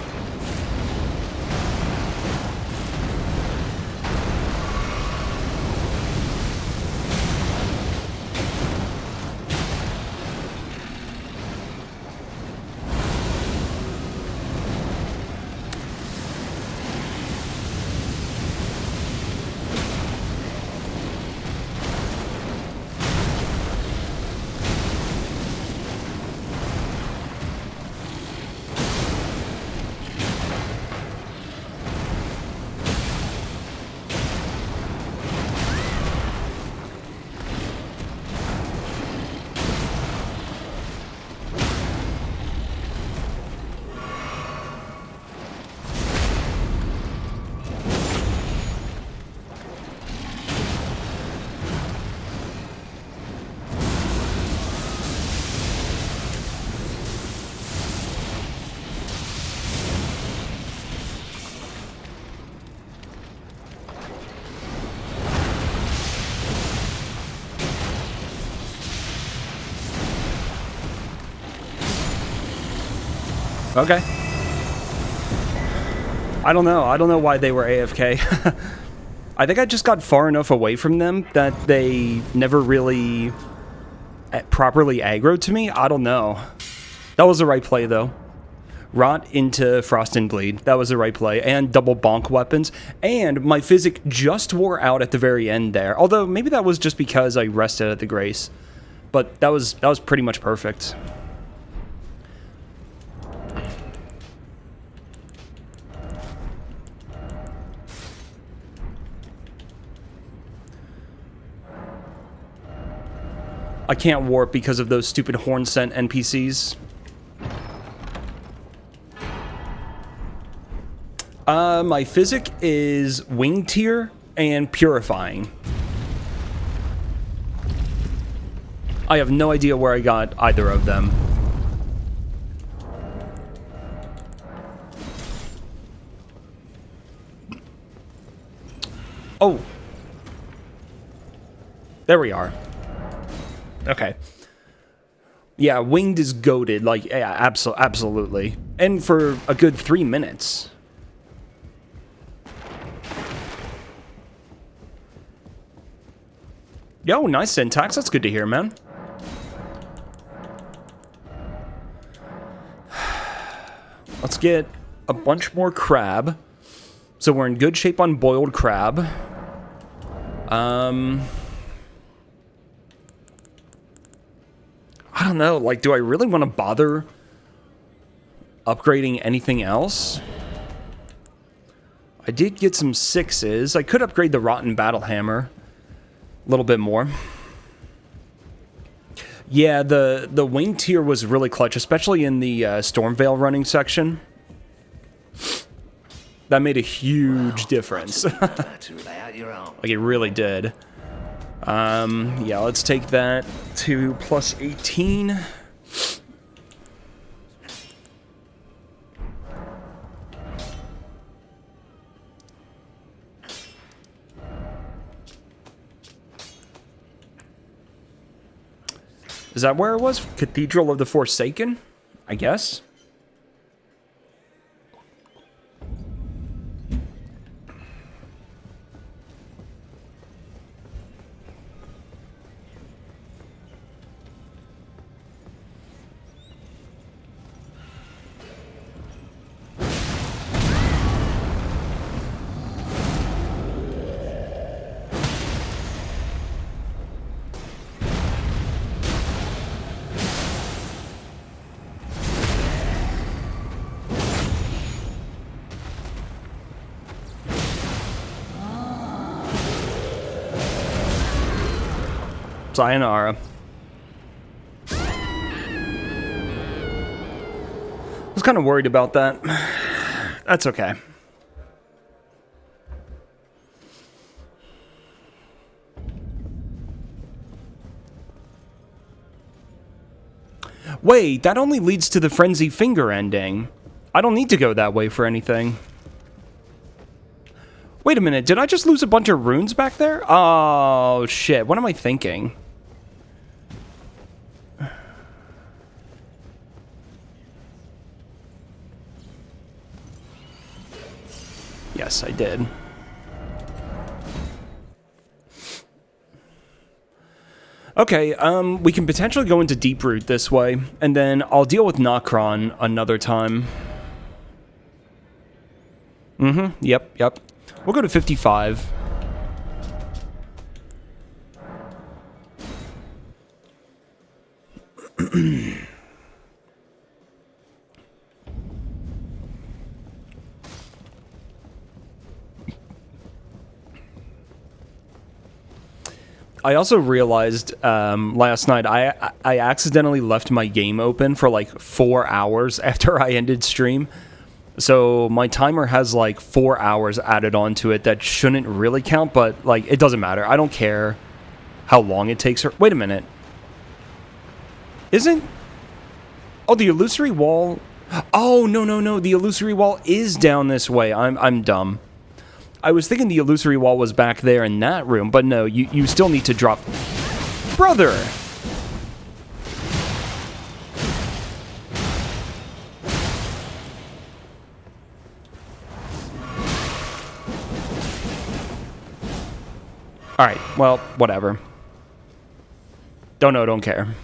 Okay. I don't know. I don't know why they were AFK. I think I just got far enough away from them that they never really properly aggroed to me. I don't know. That was the right play, though. Rot into Frost and Bleed. That was the right play. And double bonk weapons. And my physic just wore out at the very end there. Although, maybe that was just because I rested at the Grace. But that was pretty much perfect. I can't warp because of those stupid horn scent NPCs. My physic is Wing Tier and Purifying. I have no idea where I got either of them. Oh. There we are. Okay. Yeah, Winged is goated. Like, yeah, absolutely. And for a good 3 minutes. Yo, nice syntax. That's good to hear, man. Let's get a bunch more crab. So we're in good shape on boiled crab. I don't know. Like, do I really want to bother upgrading anything else? I did get some 6s. I could upgrade the Rotten Battle Hammer a little bit more. Yeah, the Wing Tier was really clutch, especially in the Stormveil running section. That made a huge difference. Like, it really did. Yeah, let's take that to plus 18. Is that where it was? Cathedral of the Forsaken? I guess. Sayonara. I was kind of worried about that. That's okay. Wait, that only leads to the Frenzy Finger ending. I don't need to go that way for anything. Wait a minute, did I just lose a bunch of runes back there? Oh, shit. What am I thinking? Yes, I did. Okay, we can potentially go into Deeproot this way, and then I'll deal with Nokron another time. Yep. We'll go to 55. I also realized last night I accidentally left my game open for like 4 hours after I ended stream. So my timer has like 4 hours added onto it that shouldn't really count, but like it doesn't matter. I don't care how long it takes her. Wait a minute. Isn't... Oh, the illusory wall... Oh, no. The illusory wall is down this way. I'm dumb. I was thinking the illusory wall was back there in that room, but no, you still need to drop... Brother! Alright, well, whatever. Don't know, don't care.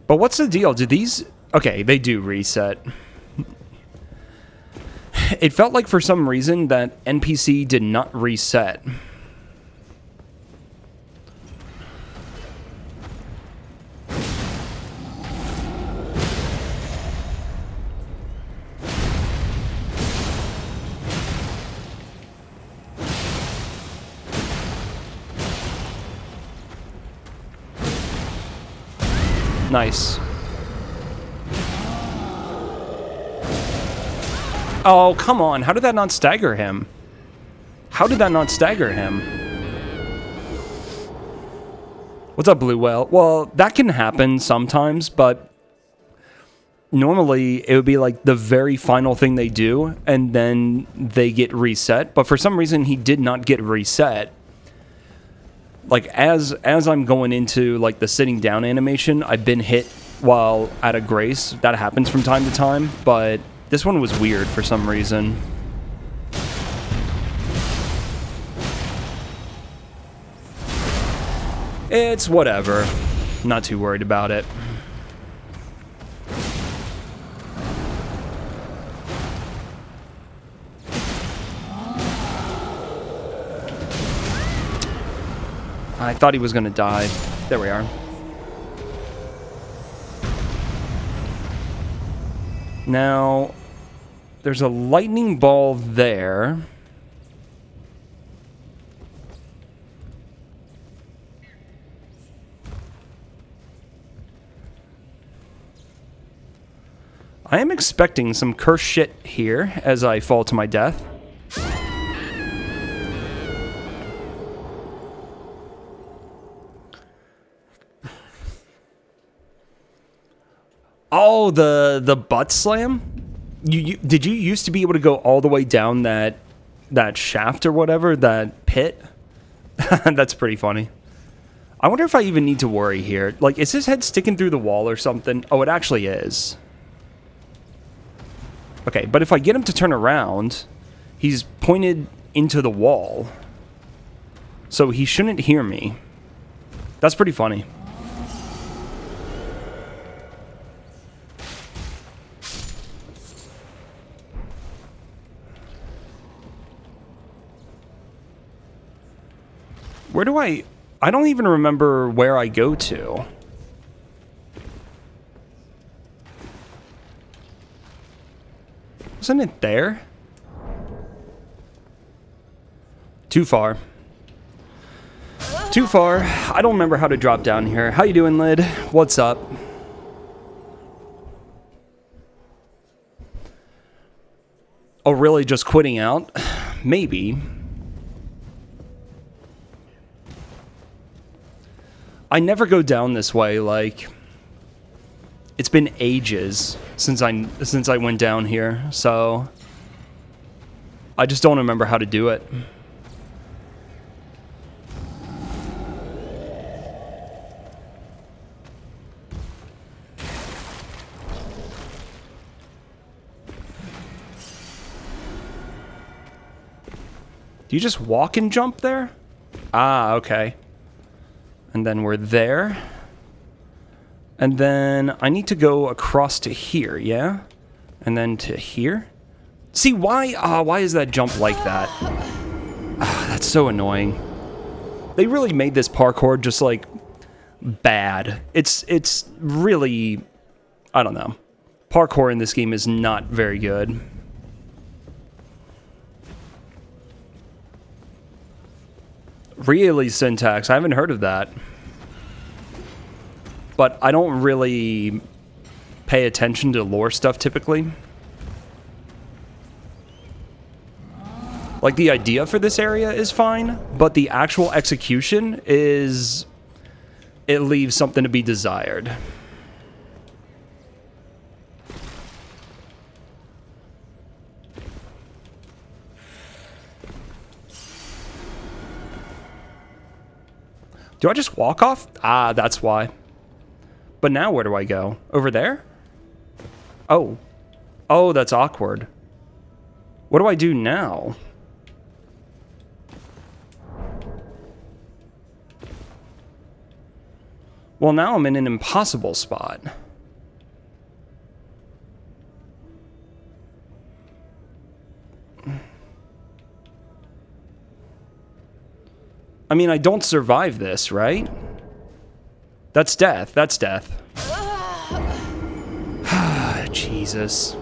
But what's the deal? Do these... Okay, they do reset. It felt like for some reason that NPC did not reset. Nice. Oh, come on. How did that not stagger him? How did that not stagger him? What's up, Blue Whale? Well, that can happen sometimes, but normally it would be like the very final thing they do, and then they get reset. But for some reason, he did not get reset. Like, as I'm going into, like, the sitting down animation, I've been hit while at a grace. That happens from time to time, but this one was weird for some reason. It's whatever. Not too worried about it. I thought he was going to die. There we are. Now, there's a lightning ball there. I am expecting some cursed shit here as I fall to my death. Oh, the butt slam? Did you used to be able to go all the way down that shaft or whatever, that pit? That's pretty funny. I wonder if I even need to worry here. Like, is his head sticking through the wall or something? Oh, it actually is. Okay, but if I get him to turn around, he's pointed into the wall. So he shouldn't hear me. That's pretty funny. Where do I don't even remember where I go to. Wasn't it there? Too far. Too far. I don't remember how to drop down here. How you doing, Lid? What's up? Oh, really? Just quitting out? Maybe. I never go down this way, like, it's been ages since I went down here, so I just don't remember how to do it. Do you just walk and jump there? Ah, okay. And then we're there. And then I need to go across to here, yeah? And then to here? See, why is that jump like that? That's so annoying. They really made this parkour just, like, bad. It's really, I don't know. Parkour in this game is not very good. Really, Syntax? I haven't heard of that. But I don't really pay attention to lore stuff typically. Like, the idea for this area is fine, but the actual execution is... it leaves something to be desired. Do I just walk off? Ah, that's why. But now where do I go? Over there? Oh. Oh, that's awkward. What do I do now? Well, now I'm in an impossible spot. I mean, I don't survive this, right? That's death. That's death. Jesus.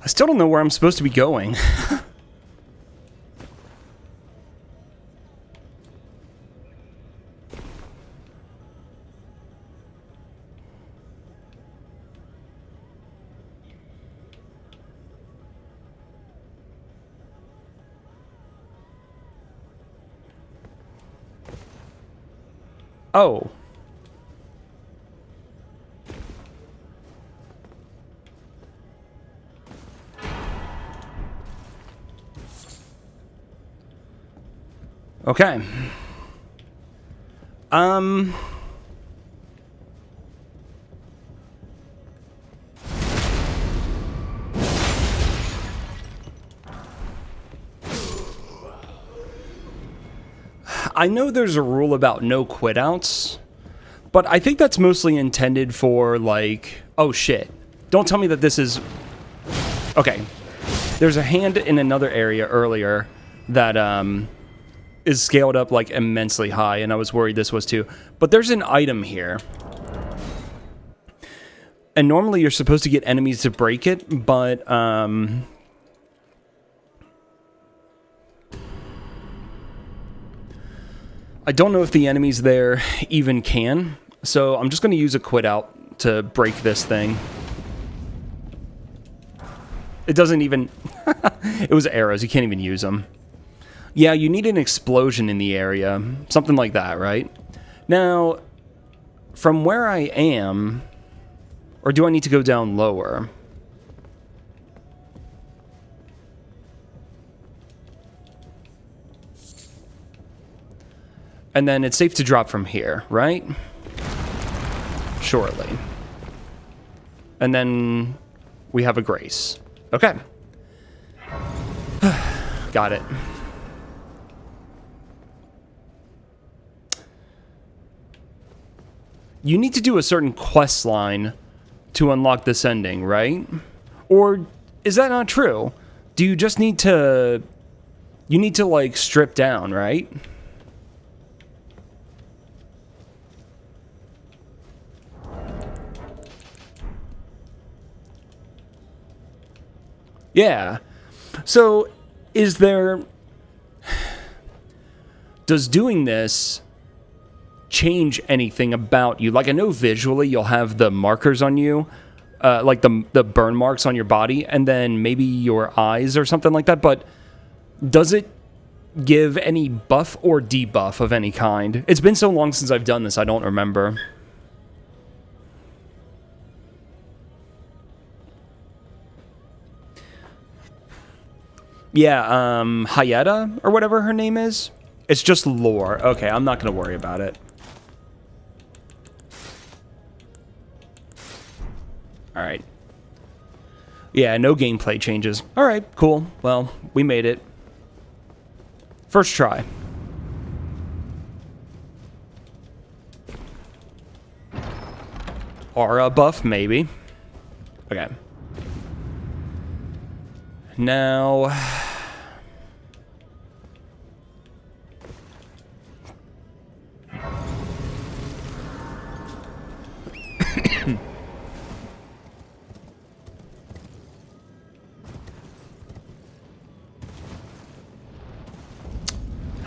I still don't know where I'm supposed to be going. Oh. Okay. I know there's a rule about no quit outs, but I think that's mostly intended for, like, oh shit. Don't tell me that this is... Okay. There's a hand in another area earlier that, is scaled up, like, immensely high, and I was worried this was too. But there's an item here. And normally you're supposed to get enemies to break it, but, I don't know if the enemies there even can. So I'm just going to use a quit out to break this thing. It doesn't even... It was arrows. You can't even use them. Yeah, you need an explosion in the area. Something like that, right? Now, from where I am... Or do I need to go down lower? And then it's safe to drop from here, right? Surely. And then we have a grace. Okay. Got it. You need to do a certain quest line to unlock this ending, right? Or is that not true? Do you just need to... You need to, like, strip down, right? Yeah. So, is there... Does doing this change anything about you? Like, I know visually you'll have the markers on you, like the burn marks on your body, and then maybe your eyes or something like that, but does it give any buff or debuff of any kind? It's been so long since I've done this, I don't remember. Yeah, Hayata, or whatever her name is. It's just lore. Okay, I'm not going to worry about it. Alright. Yeah, no gameplay changes. Alright, cool. Well, we made it. First try. Aura buff, maybe. Okay. Now...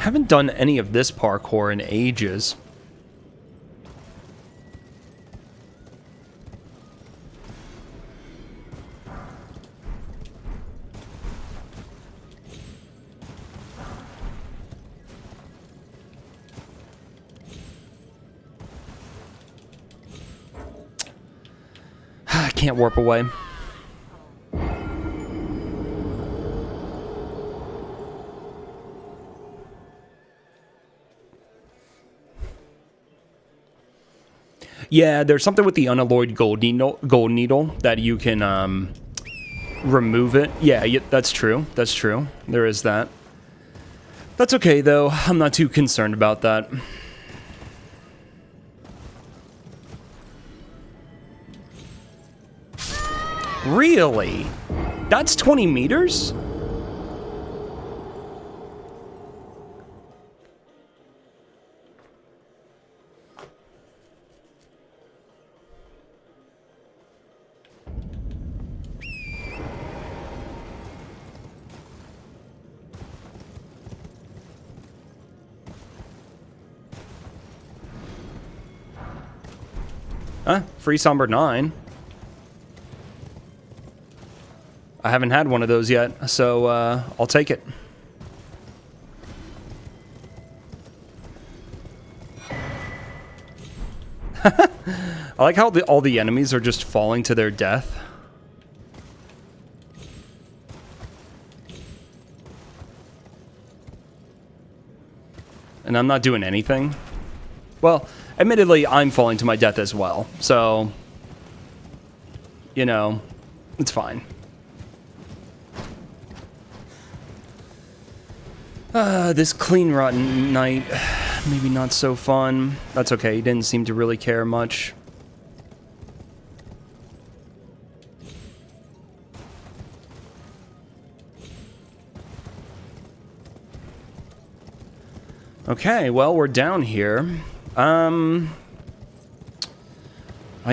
Haven't done any of this parkour in ages. I can't warp away. Yeah, there's something with the unalloyed gold needle that you can remove it. Yeah, that's true. That's true. There is that. That's okay, though. I'm not too concerned about that. Really? That's 20 meters? Free Somber 9. I haven't had one of those yet, so I'll take it. I like how all the enemies are just falling to their death. And I'm not doing anything. Well, admittedly, I'm falling to my death as well, so, you know, it's fine. This Clean Rotten Knight, maybe not so fun. That's okay, he didn't seem to really care much. Okay, well, we're down here. I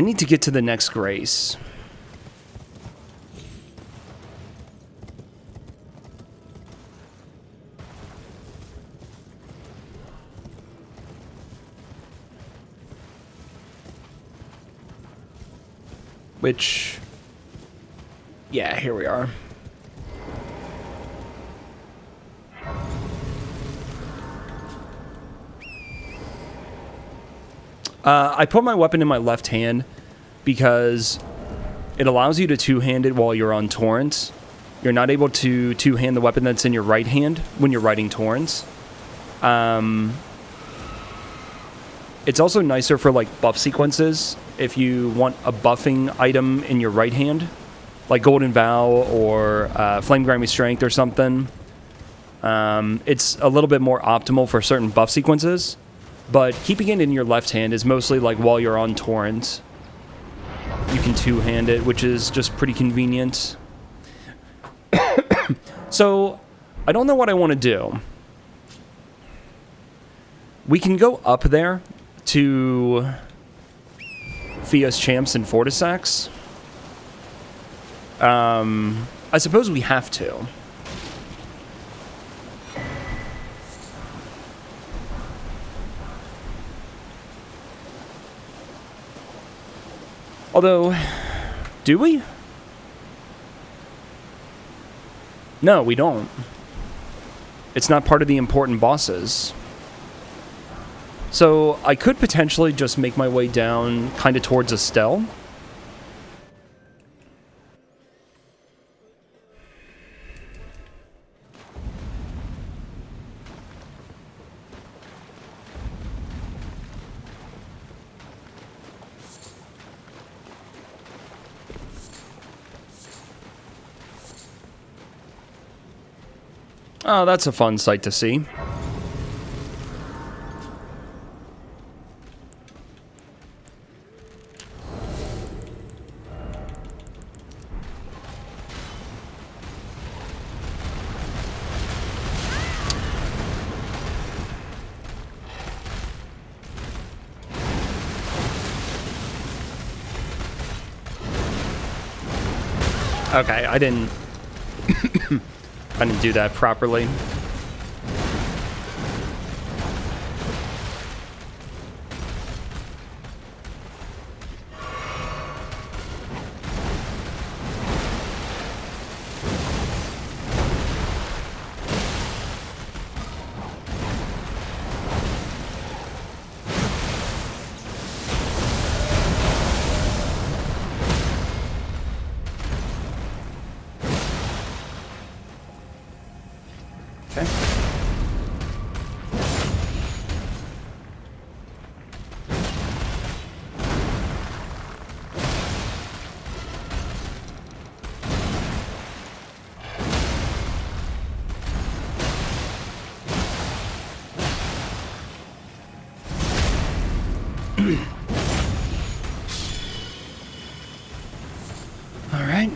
need to get to the next Grace. Which... yeah, here we are. I put my weapon in my left hand because it allows you to two-hand it while you're on Torrents. You're not able to two-hand the weapon that's in your right hand when you're riding Torrents. It's also nicer for, like, buff sequences if you want a buffing item in your right hand, like Golden Vow or Flame Grimy Strength or something. It's a little bit more optimal for certain buff sequences. But keeping it in your left hand is mostly like while you're on Torrent. You can two-hand it, which is just pretty convenient. So, I don't know what I want to do. We can go up there to Fia's Champs and Fortisax. I suppose we have to. Although, do we? No, we don't. It's not part of the important bosses. So, I could potentially just make my way down kind of towards Estelle. Oh, that's a fun sight to see. Okay, I didn't do that properly. All right.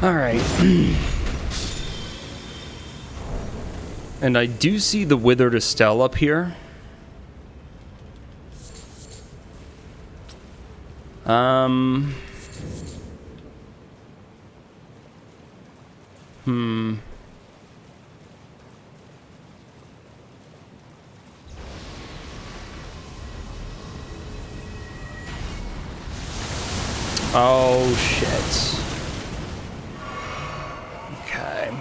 All right. And I do see the Withered Estelle up here. Oh, shit. Okay.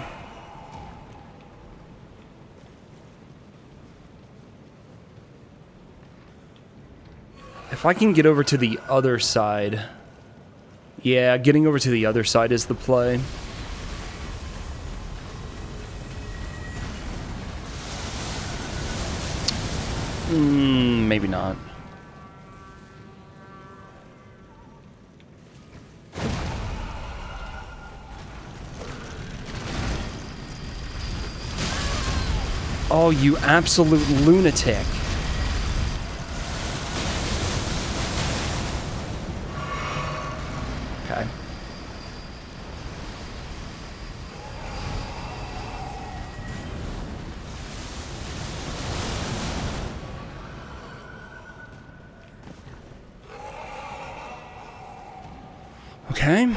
If I can get over to the other side... Yeah, getting over to the other side is the play. Maybe not. Oh, you absolute lunatic. Okay. Okay.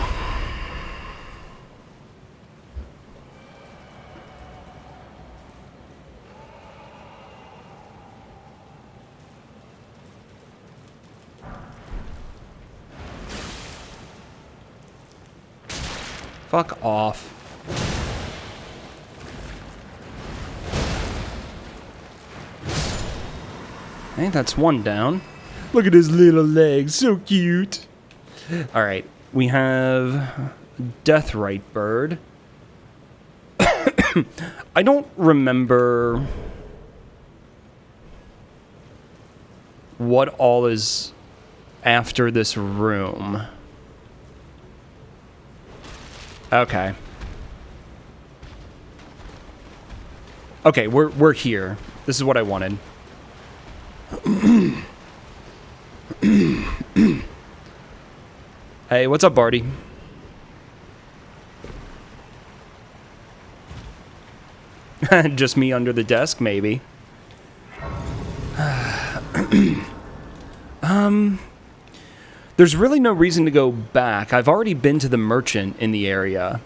Fuck off. Hey, that's one down. Look at his little legs, so cute. All right, we have Deathrite Bird. I don't remember what all is after this room. Okay. Okay, we're here. This is what I wanted. Hey, what's up, Barty? Just me under the desk, maybe. There's really no reason to go back. I've already been to the merchant in the area.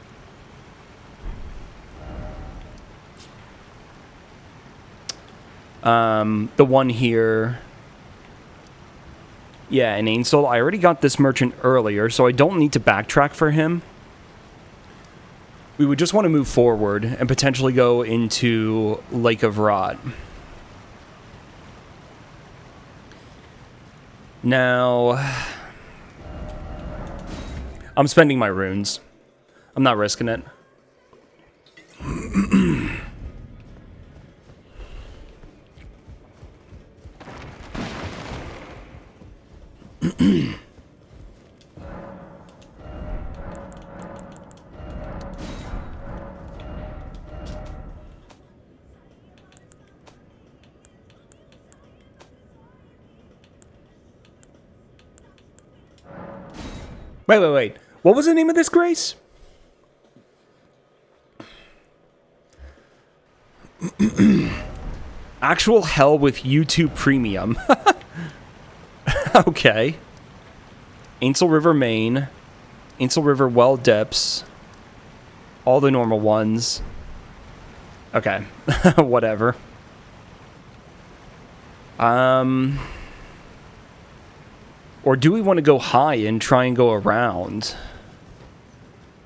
The one here. Yeah, in Ainsel. I already got this merchant earlier, so I don't need to backtrack for him. We would just want to move forward and potentially go into Lake of Rot. Now, I'm spending my runes. I'm not risking it. Wait. What was the name of this, Grace? Actual hell with YouTube Premium. Okay. Ainsel River main, Ainsel River well depths, all the normal ones. Okay, whatever. Or do we want to go high and try and go around?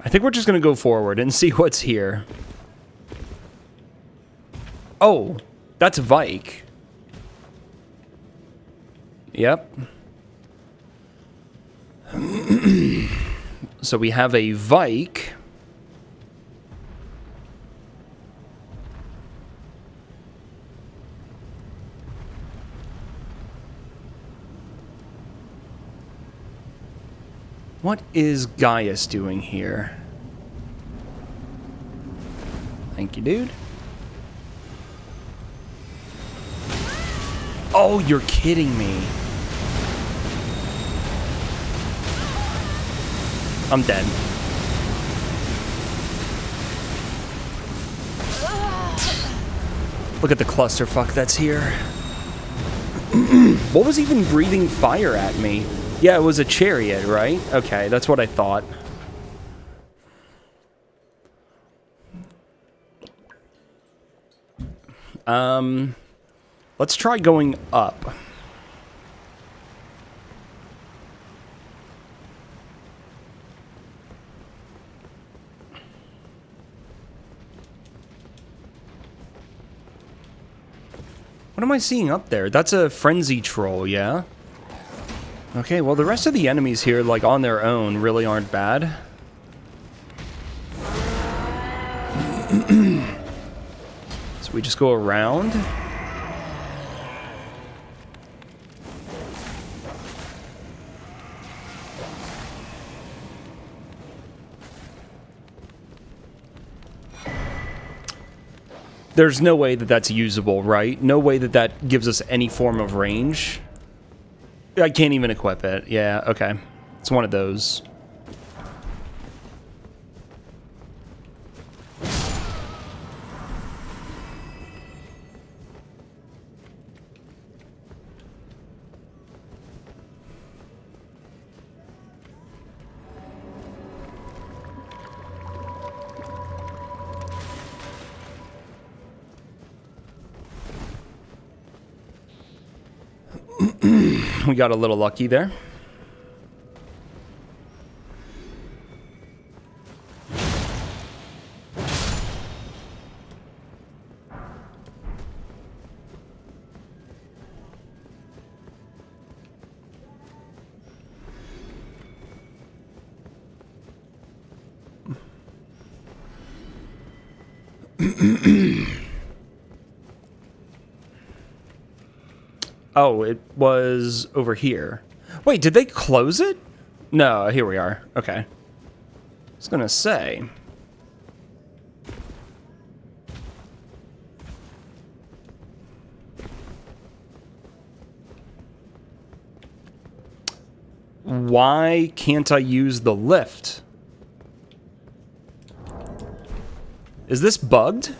I think we're just going to go forward and see what's here. Oh, that's Vike. Yep. So we have a Vike. What is Gaius doing here? Thank you, dude. Oh, you're kidding me. I'm dead. Look at the clusterfuck that's here. What was even breathing fire at me? Yeah, it was a chariot, right? Okay, that's what I thought. Let's try going up. What am I seeing up there? That's a frenzy troll, yeah? Okay, well the rest of the enemies here, like on their own, really aren't bad. So we just go around. There's no way that that's usable, right? No way that that gives us any form of range. I can't even equip it. Yeah, okay. It's one of those. We got a little lucky there. Oh, it was over here. Wait, did they close it? No, here we are. Okay. I was gonna say. Why can't I use the lift? Is this bugged?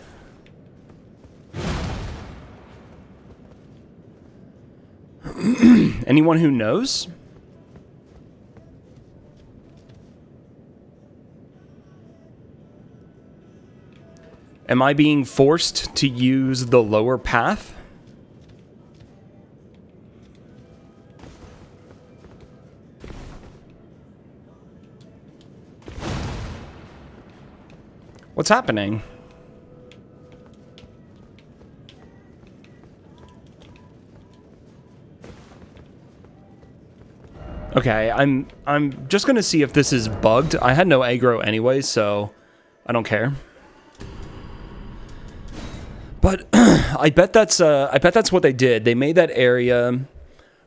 Anyone who knows? Am I being forced to use the lower path? What's happening? Okay, I'm just gonna see if this is bugged. I had no aggro anyway, so I don't care. But I bet that's what they did. They made that area,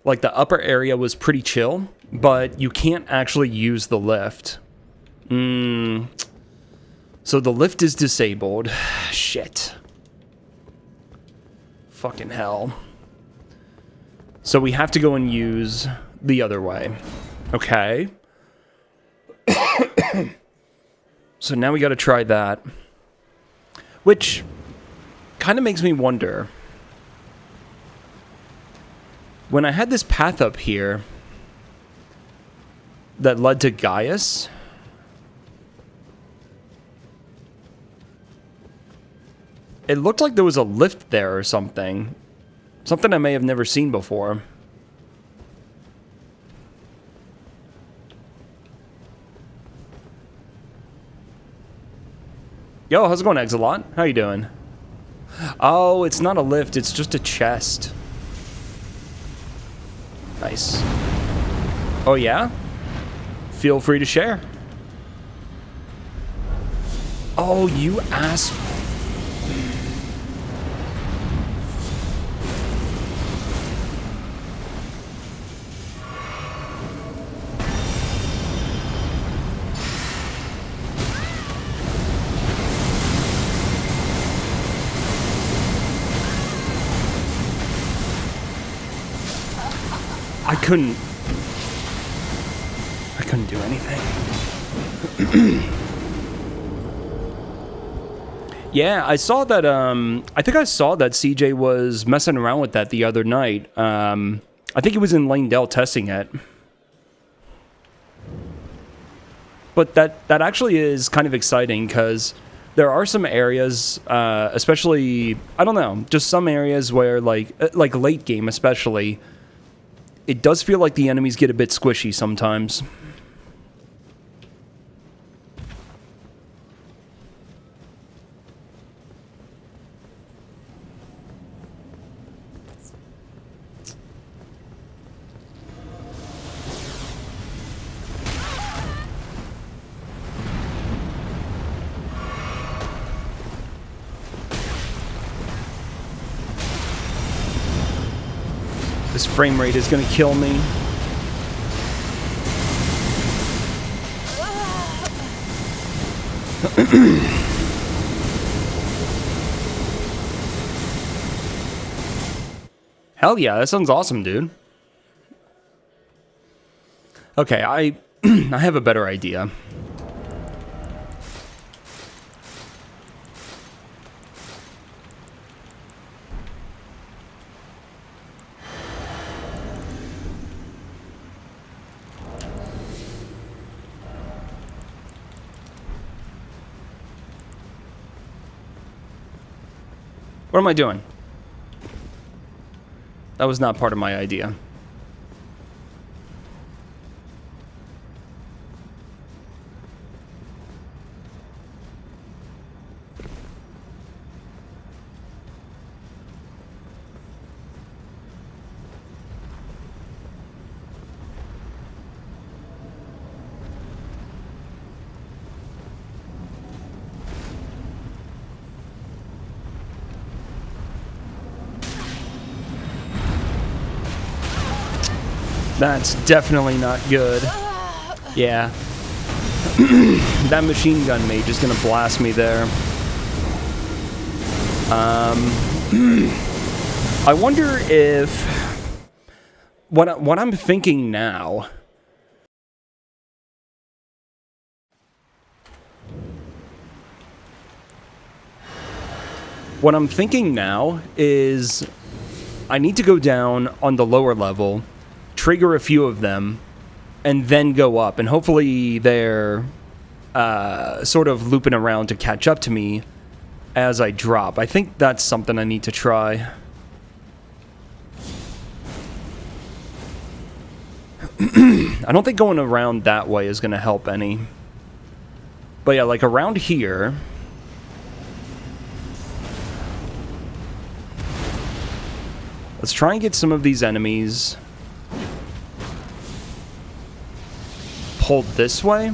like the upper area was pretty chill, but you can't actually use the lift. So the lift is disabled. Shit. Fucking hell. So we have to go and use the other way. Okay. So now we gotta try that. Which kind of makes me wonder. When I had this path up here, that led to Gaius. It looked like there was a lift there or something. Something I may have never seen before. Yo, how's it going, Exilot? How you doing? Oh, it's not a lift, it's just a chest. Nice. Oh, yeah? Feel free to share. Oh, you ass... I couldn't do anything. Yeah, I saw that, I think I saw that CJ was messing around with that the other night. I think he was in Lanedale testing it. But that actually is kind of exciting, because there are some areas, especially, I don't know, just some areas where, like late game especially, it does feel like the enemies get a bit squishy sometimes. This frame rate is gonna kill me. Hell yeah, that sounds awesome, dude. Okay, I have a better idea. What am I doing? That was not part of my idea. That's definitely not good. Yeah. That machine gun mage is gonna blast me there. I wonder if... What I'm thinking now... What I'm thinking now is... I need to go down on the lower level, trigger a few of them, and then go up. And hopefully they're sort of looping around to catch up to me as I drop. I think that's something I need to try. I don't think going around that way is going to help any. But yeah, like around here... Let's try and get some of these enemies pulled this way.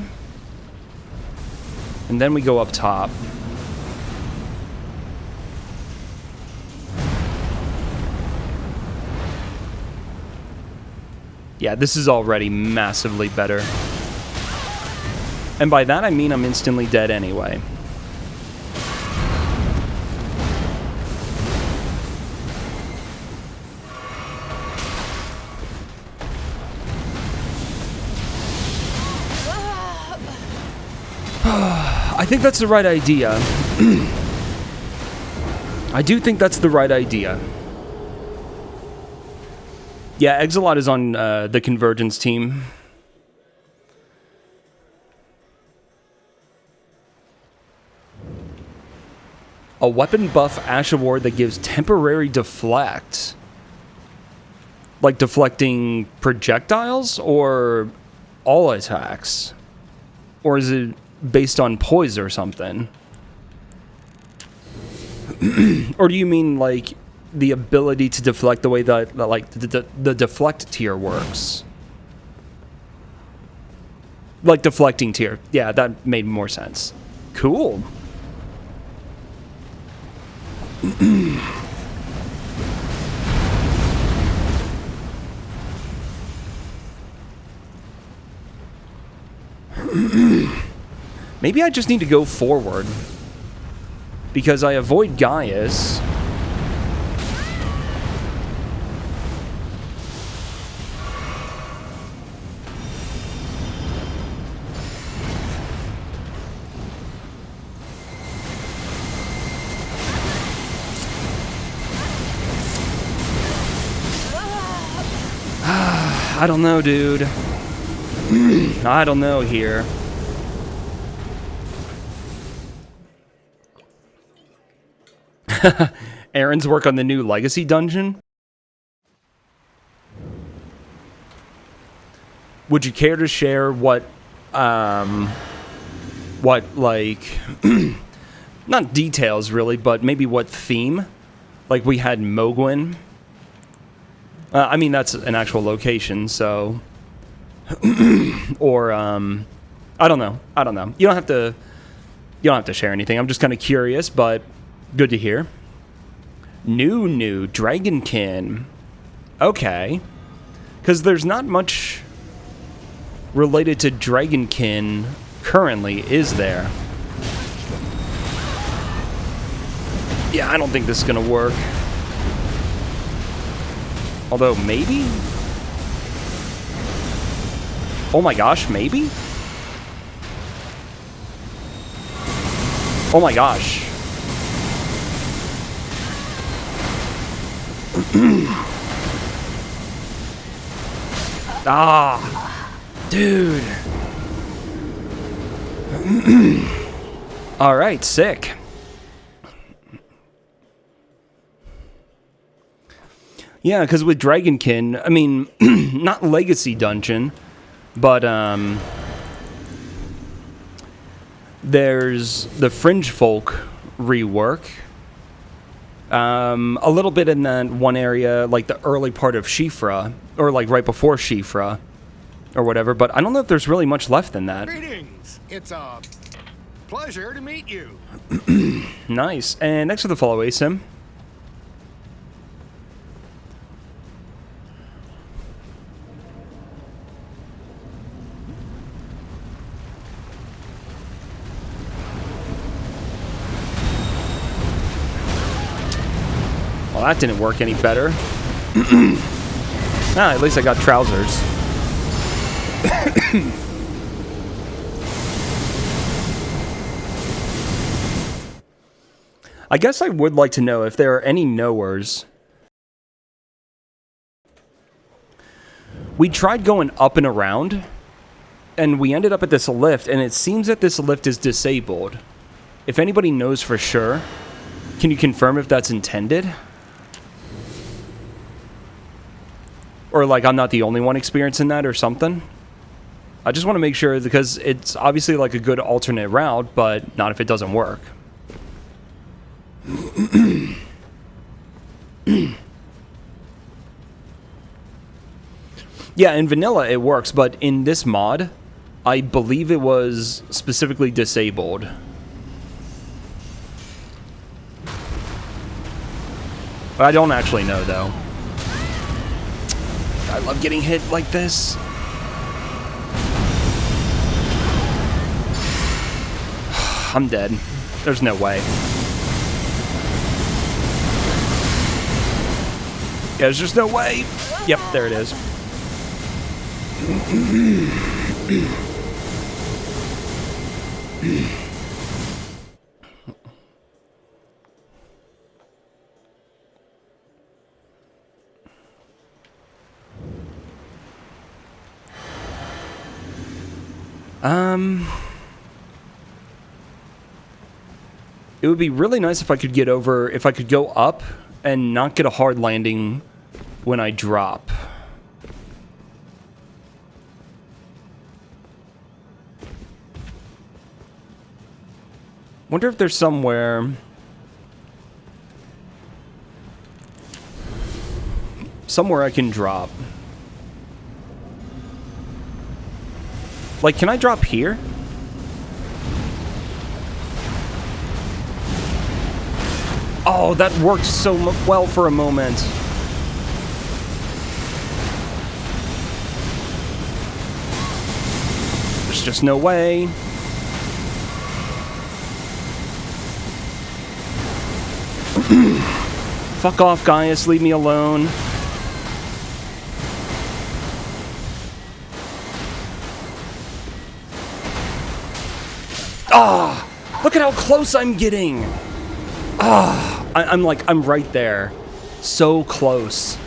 And then we go up top. Yeah, this is already massively better. And by that I mean I'm instantly dead anyway. I think that's the right idea. I do think that's the right idea. Yeah, Exilot is on the Convergence team. A weapon buff Ash Award that gives temporary deflect. Like deflecting projectiles or all attacks? Or is it based on poise or something? Or do you mean like the ability to deflect the way that like the deflect tier works? Like deflecting tier. Yeah, that made more sense. Cool. Maybe I just need to go forward. Because I avoid Gaius. I don't know, dude. I don't know here. Aaron's work on the new Legacy dungeon? Would you care to share what like, not details really, but maybe what theme? Like we had Mogwin. I mean, that's an actual location, so... or, I don't know. I don't know. You don't have to share anything. I'm just kind of curious, but good to hear. New Dragonkin. Okay. Because there's not much related to Dragonkin currently, is there? Yeah, I don't think this is going to work. Although, maybe? Oh my gosh, maybe? Oh my gosh. Ah, dude. All right, sick. Yeah, because with Dragonkin, I mean, not Legacy Dungeon, but there's the Fringe Folk rework. A little bit in that one area, like the early part of Shifra, or like right before Shifra, or whatever, but I don't know if there's really much left in that. Greetings. It's a pleasure to meet you. Nice. And next to the follow ASIM. Well, that didn't work any better. At least I got trousers. I guess I would like to know if there are any knowers. We tried going up and around, and we ended up at this lift, and it seems that this lift is disabled. If anybody knows for sure, can you confirm if that's intended? Or like I'm not the only one experiencing that or something. I just want to make sure because it's obviously like a good alternate route, but not if it doesn't work. Yeah, in vanilla it works, but in this mod, I believe it was specifically disabled. But I don't actually know though. I love getting hit like this. I'm dead. There's no way. Yeah, there's just no way. Yep, there it is. It would be really nice if I could get over, if I could go up and not get a hard landing when I drop. Wonder if there's somewhere I can drop. Like, can I drop here? Oh, that worked so well for a moment. There's just no way. Fuck off, Gaius. Leave me alone. Ah! Look at how close I'm getting! Ah! I'm right there. So close.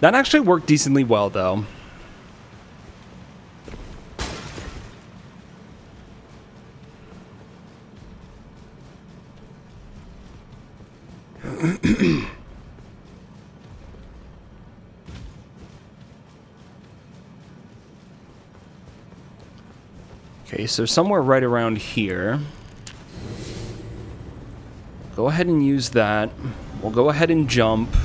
That actually worked decently well, though. Okay, so somewhere right around here. Go ahead and use that. We'll go ahead and jump.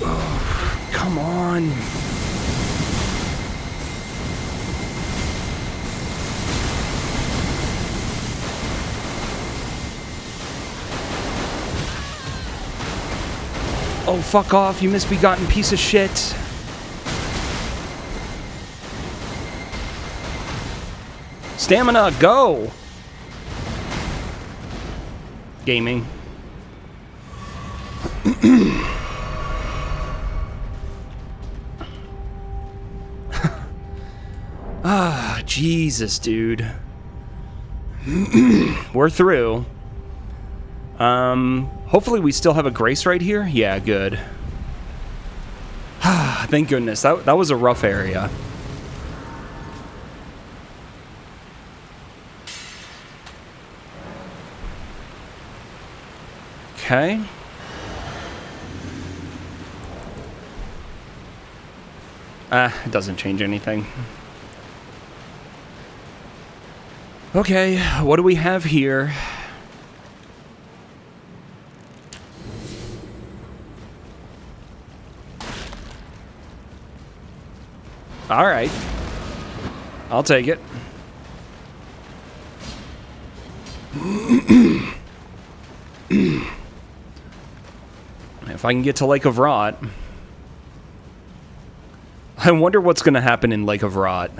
Oh, come on. Oh, fuck off, you misbegotten piece of shit. Stamina, go! Gaming. Ah, Jesus, dude. We're through. Hopefully we still have a grace right here. Yeah, good. Thank goodness. That was a rough area. Okay. It doesn't change anything. Okay, what do we have here? All right. I'll take it. If I can get to Lake of Rot. I wonder what's going to happen in Lake of Rot.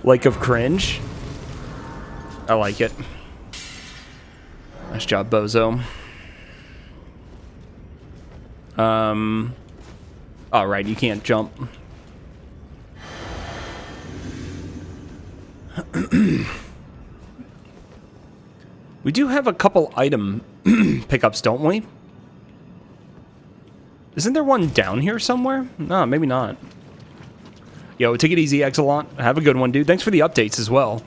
Lake of Cringe. I like it. Nice job, Bozo. Alright, you can't jump. We do have a couple item pickups, don't we? Isn't there one down here somewhere? No, maybe not. Yo, take it easy, Exelon. Have a good one, dude. Thanks for the updates as well.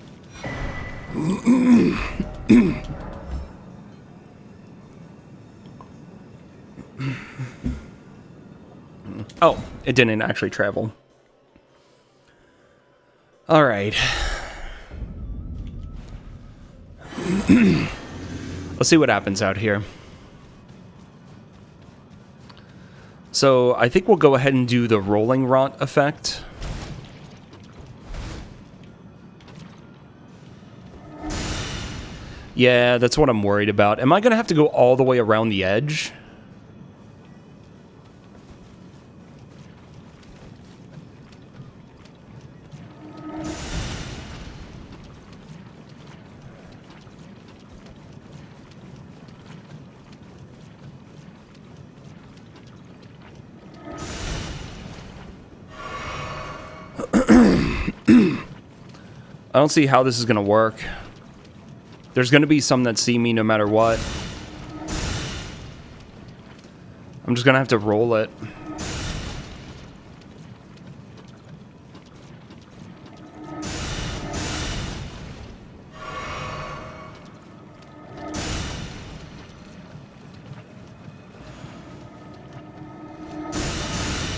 Oh, it didn't actually travel. All right. Let's see what happens out here. So I think we'll go ahead and do the rolling rot effect. Yeah, that's what I'm worried about. Am I going to have to go all the way around the edge? I don't see how this is going to work. There's going to be some that see me no matter what. I'm just going to have to roll it.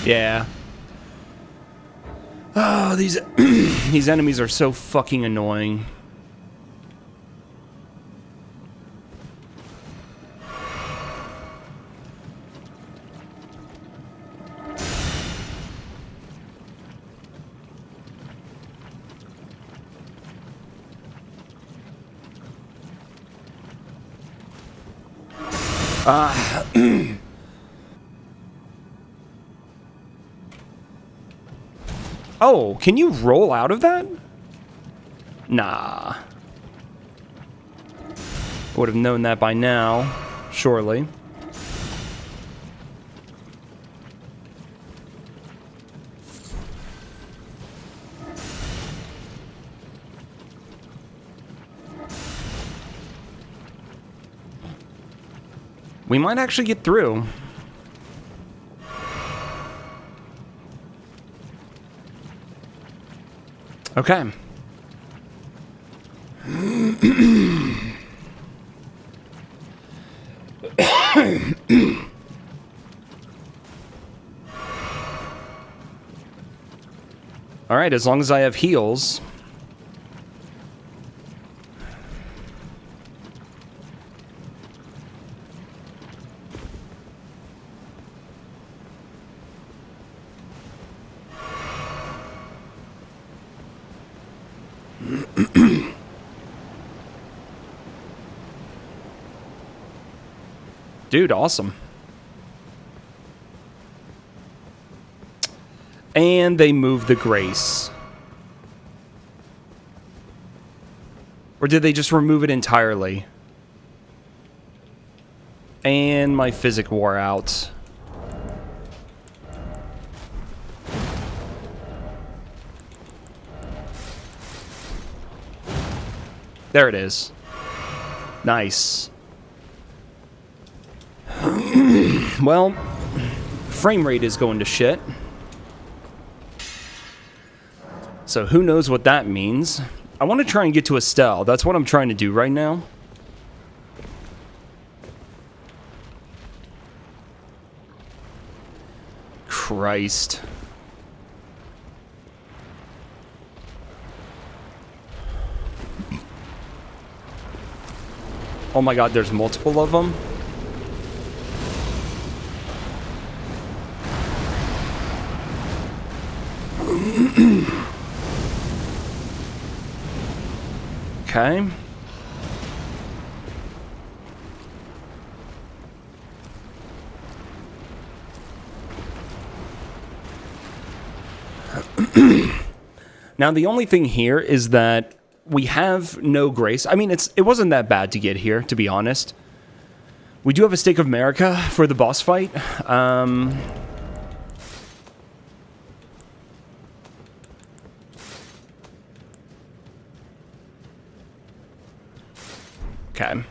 Yeah. Oh, these these enemies are so fucking annoying. Oh, can you roll out of that? Nah. I would have known that by now, surely. We might actually get through. Okay. All right, as long as I have heals. Dude, awesome. And they moved the grace. Or did they just remove it entirely? And my physic wore out. There it is. Nice. Well, frame rate is going to shit. So who knows what that means. I want to try and get to Estelle. That's what I'm trying to do right now. Christ. Oh my god, there's multiple of them? Okay. Now, the only thing here is that we have no grace. I mean, it wasn't that bad to get here, to be honest. We do have a Stake of America for the boss fight. Okay.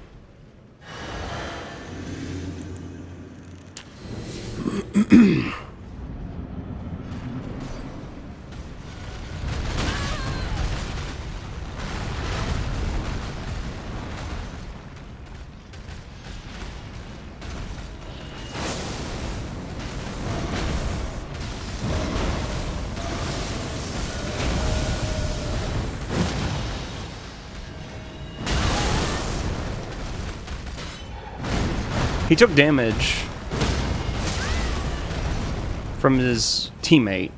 He took damage from his teammate.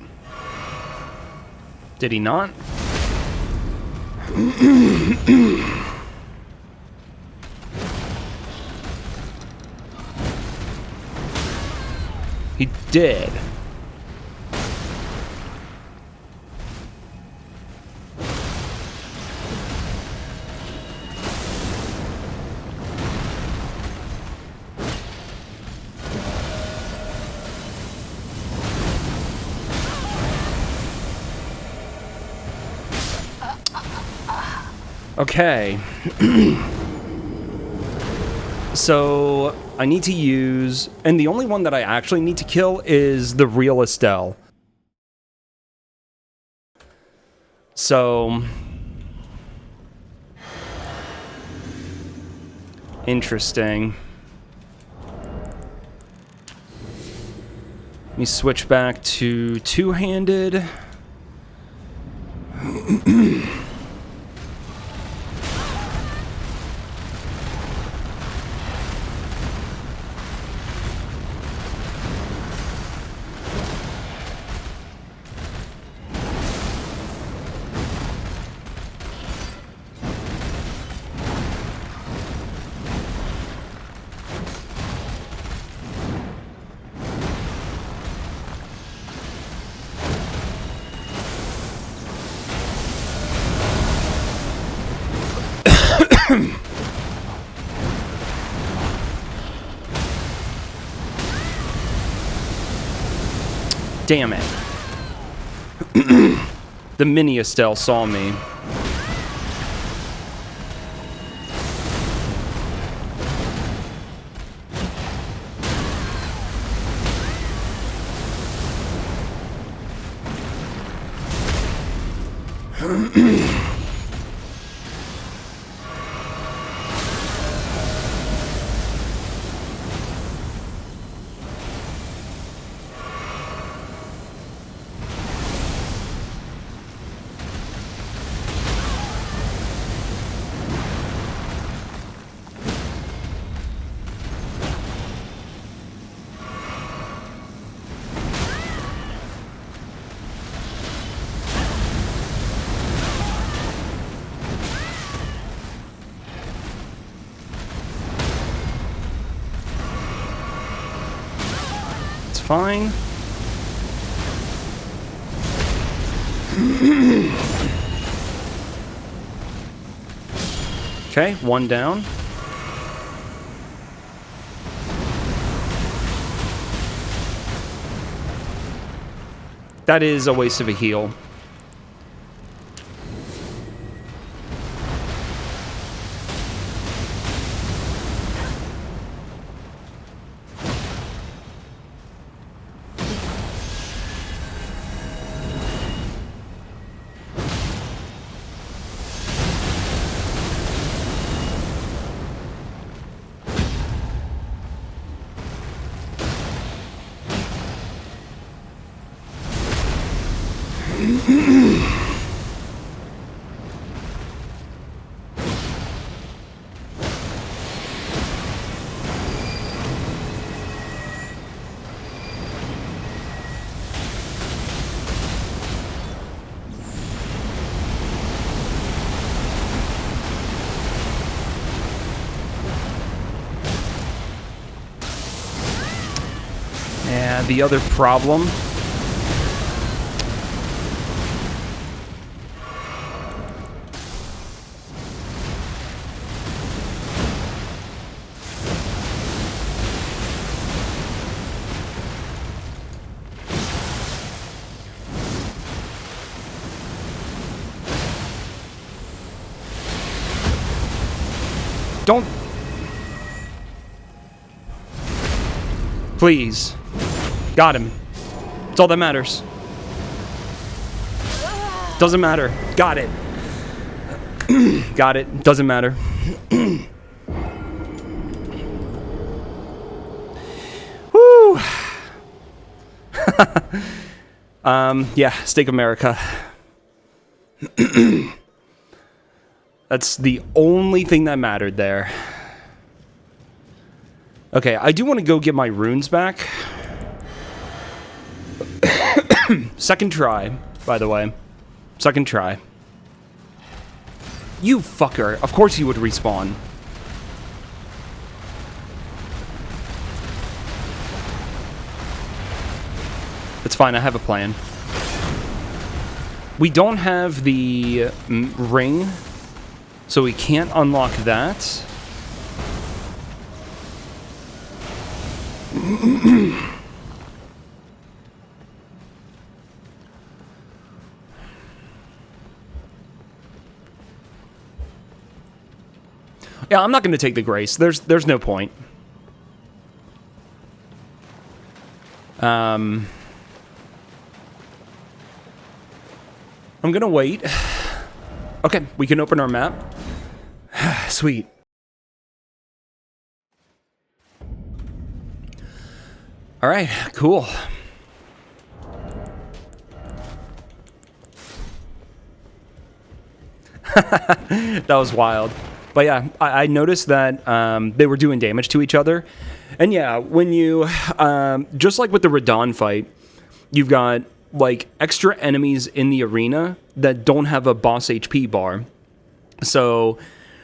Did he not? He did. Okay. So I need to use, and the only one that I actually need to kill is the real Estelle. So interesting. Let me switch back to two-handed. Damn it. The mini Estelle saw me. Fine. Okay, one down. That is a waste of a heal. Yeah, the other problem. Don't. Please. Got him. That's all that matters. Doesn't matter. Got it. Got it. Doesn't matter. Woo. Yeah, Steak America. That's the only thing that mattered there. Okay, I do want to go get my runes back. Second try, by the way. Second try. You fucker. Of course you would respawn. It's fine, I have a plan. We don't have the ring, so we can't unlock that. Yeah, I'm not going to take the grace. There's no point. I'm going to wait. Okay, we can open our map. Sweet. All right, cool. That was wild. But yeah, I noticed that they were doing damage to each other. And yeah, when you, just like with the Radahn fight, you've got like extra enemies in the arena that don't have a boss HP bar. So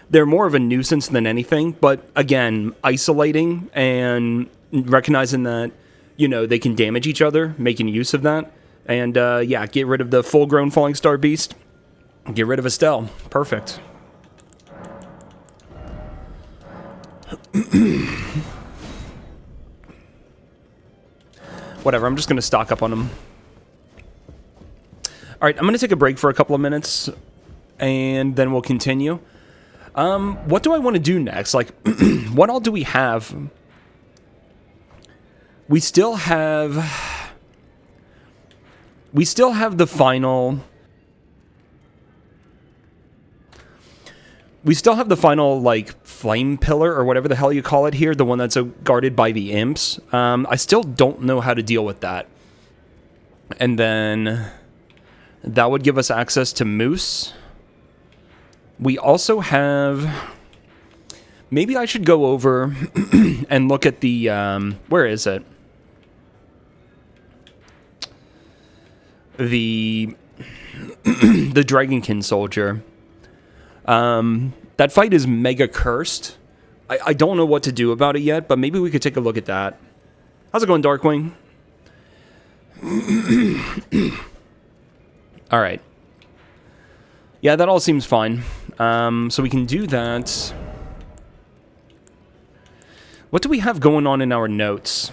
they're more of a nuisance than anything. But again, isolating and recognizing that, you know, they can damage each other, making use of that. And yeah, get rid of the full-grown Falling Star Beast. Get rid of Estelle. Perfect. Whatever, I'm just going to stock up on them. Alright, I'm going to take a break for a couple of minutes, and then we'll continue. What do I want to do next? Like, what all do we have? We still have the final... We still have the final, like, flame pillar, or whatever the hell you call it here, the one that's guarded by the imps. I still don't know how to deal with that. And then that would give us access to Moose. We also have... Maybe I should go over and look at the... where is it? The Dragonkin soldier. That fight is mega cursed. I don't know what to do about it yet, but maybe we could take a look at that. How's it going, Darkwing? Alright. Yeah, that all seems fine. So we can do that. What do we have going on in our notes?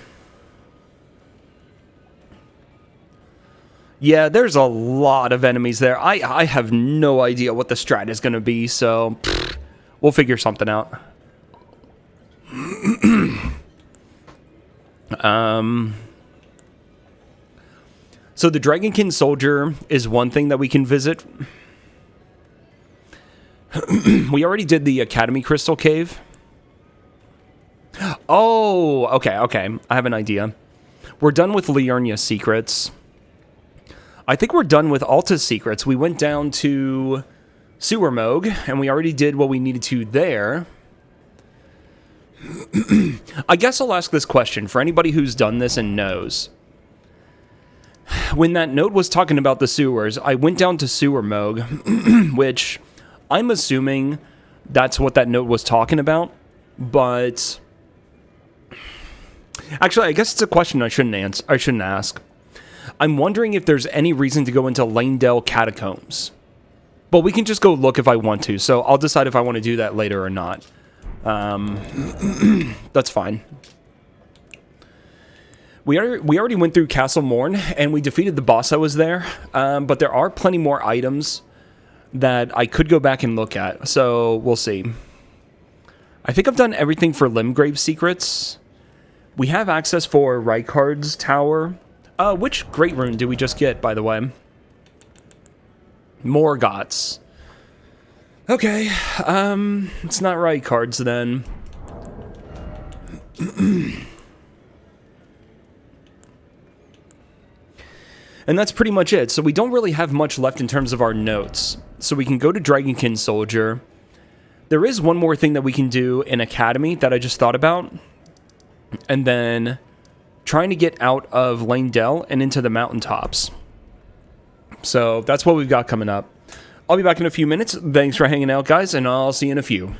Yeah, there's a lot of enemies there. I have no idea what the strat is going to be, so we'll figure something out. So the Dragonkin soldier is one thing that we can visit. We already did the Academy Crystal Cave. Oh, okay. I have an idea. We're done with Liurnia's secrets. I think we're done with Alta's secrets. We went down to Sewer Moog, and we already did what we needed to there. I guess I'll ask this question for anybody who's done this and knows. When that note was talking about the sewers, I went down to Sewer Moog, which I'm assuming that's what that note was talking about, but... Actually, I guess it's a question I shouldn't ask. I'm wondering if there's any reason to go into Lanedale Catacombs. But we can just go look if I want to, so I'll decide if I want to do that later or not. That's fine. We already went through Castle Morn, and we defeated the boss that was there, but there are plenty more items that I could go back and look at, so we'll see. I think I've done everything for Limgrave secrets. We have access for Rykard's Tower. Which Great Rune did we just get, by the way? Morgott's. Okay, it's not Rykard's then. And that's pretty much it. So we don't really have much left in terms of our notes. So we can go to Dragonkin Soldier. There is one more thing that we can do in Academy that I just thought about. And then trying to get out of Lanedale and into the mountaintops. So that's what we've got coming up. I'll be back in a few minutes. Thanks for hanging out, guys, and I'll see you in a few.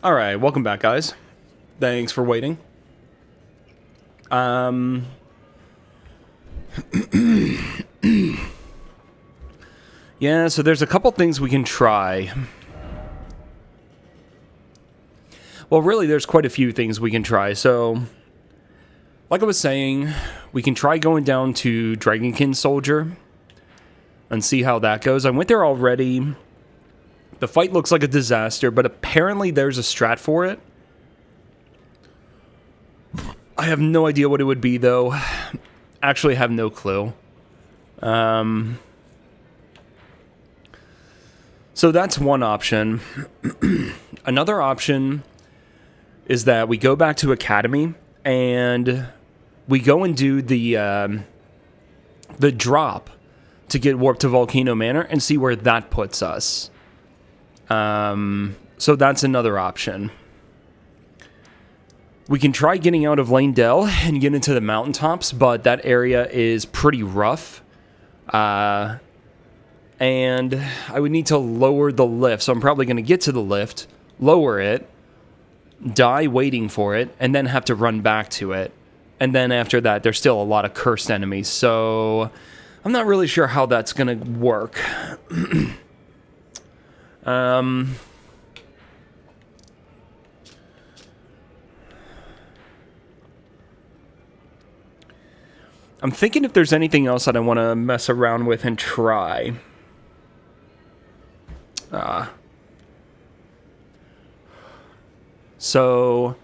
All right, welcome back, guys. Thanks for waiting. Yeah, so there's a couple things we can try. Well, really, there's quite a few things we can try. So, like I was saying, we can try going down to Dragonkin Soldier and see how that goes. I went there already. The fight looks like a disaster, but apparently there's a strat for it. I have no idea what it would be, though. Actually, have no clue. So that's one option. Another option is that we go back to Academy and we go and do the drop to get Warp to Volcano Manor and see where that puts us. So that's another option. We can try getting out of Lane Dell and get into the mountaintops, but that area is pretty rough. And I would need to lower the lift, so I'm probably going to get to the lift, lower it, die waiting for it, and then have to run back to it. And then after that, there's still a lot of cursed enemies, so I'm not really sure how that's going to work. I'm thinking if there's anything else that I want to mess around with and try. So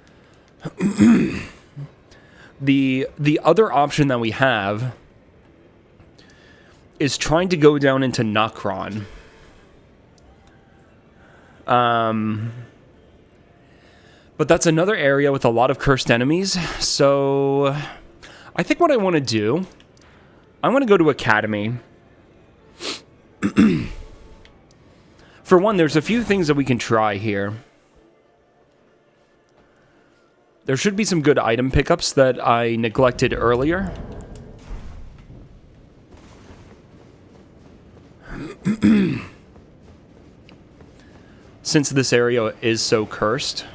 the other option that we have is trying to go down into Nokron. But that's another area with a lot of cursed enemies. So I think what I want to do, I want to go to Academy. For one, there's a few things that we can try here. There should be some good item pickups that I neglected earlier. Since this area is so cursed.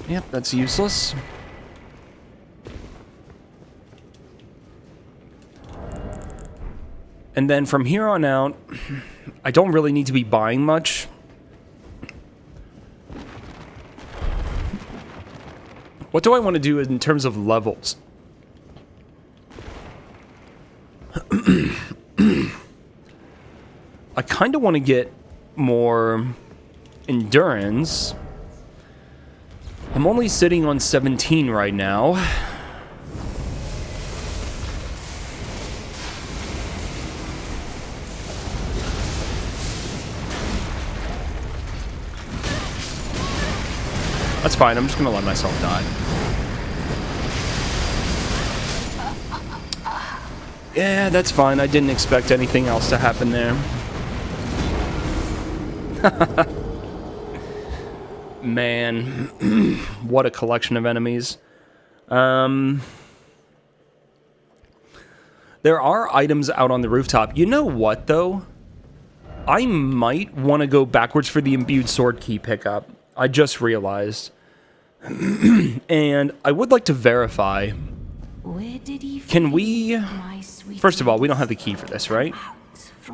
Yep, that's useless. And then from here on out, I don't really need to be buying much. What do I want to do in terms of levels? I kind of want to get more endurance. I'm only sitting on 17 right now. That's fine, I'm just gonna let myself die. Yeah, that's fine. I didn't expect anything else to happen there. Man, what a collection of enemies. There are items out on the rooftop. You know what, though? I might want to go backwards for the imbued sword key pickup. I just realized. And I would like to verify. Can we... First of all, we don't have the key for this, right?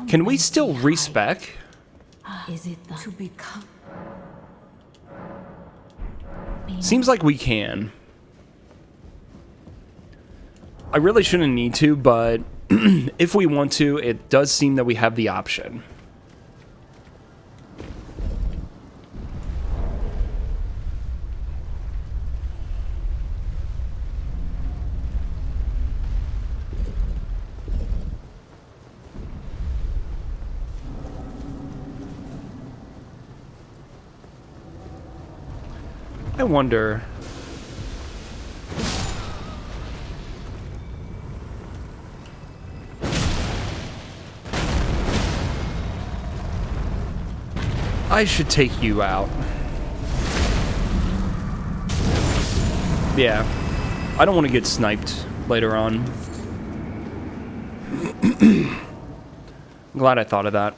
Can we still respec? Is it to become? Seems like we can. I really shouldn't need to, but if we want to, it does seem that we have the option. I wonder... I should take you out. Yeah. I don't want to get sniped later on. I'm glad I thought of that.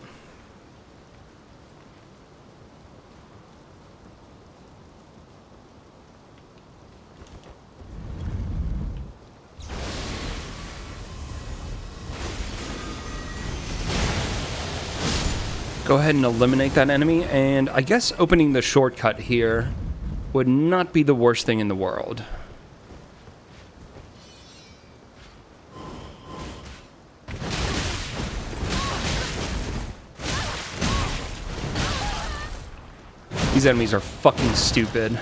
Go ahead and eliminate that enemy, and I guess opening the shortcut here would not be the worst thing in the world. These enemies are fucking stupid.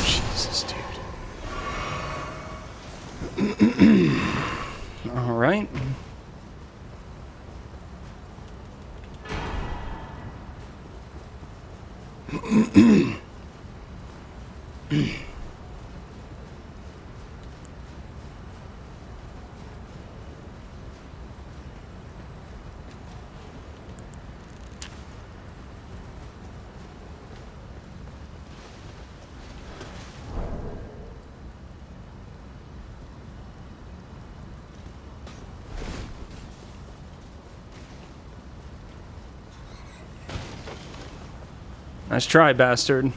Jesus, dude. All right. Nice try, bastard.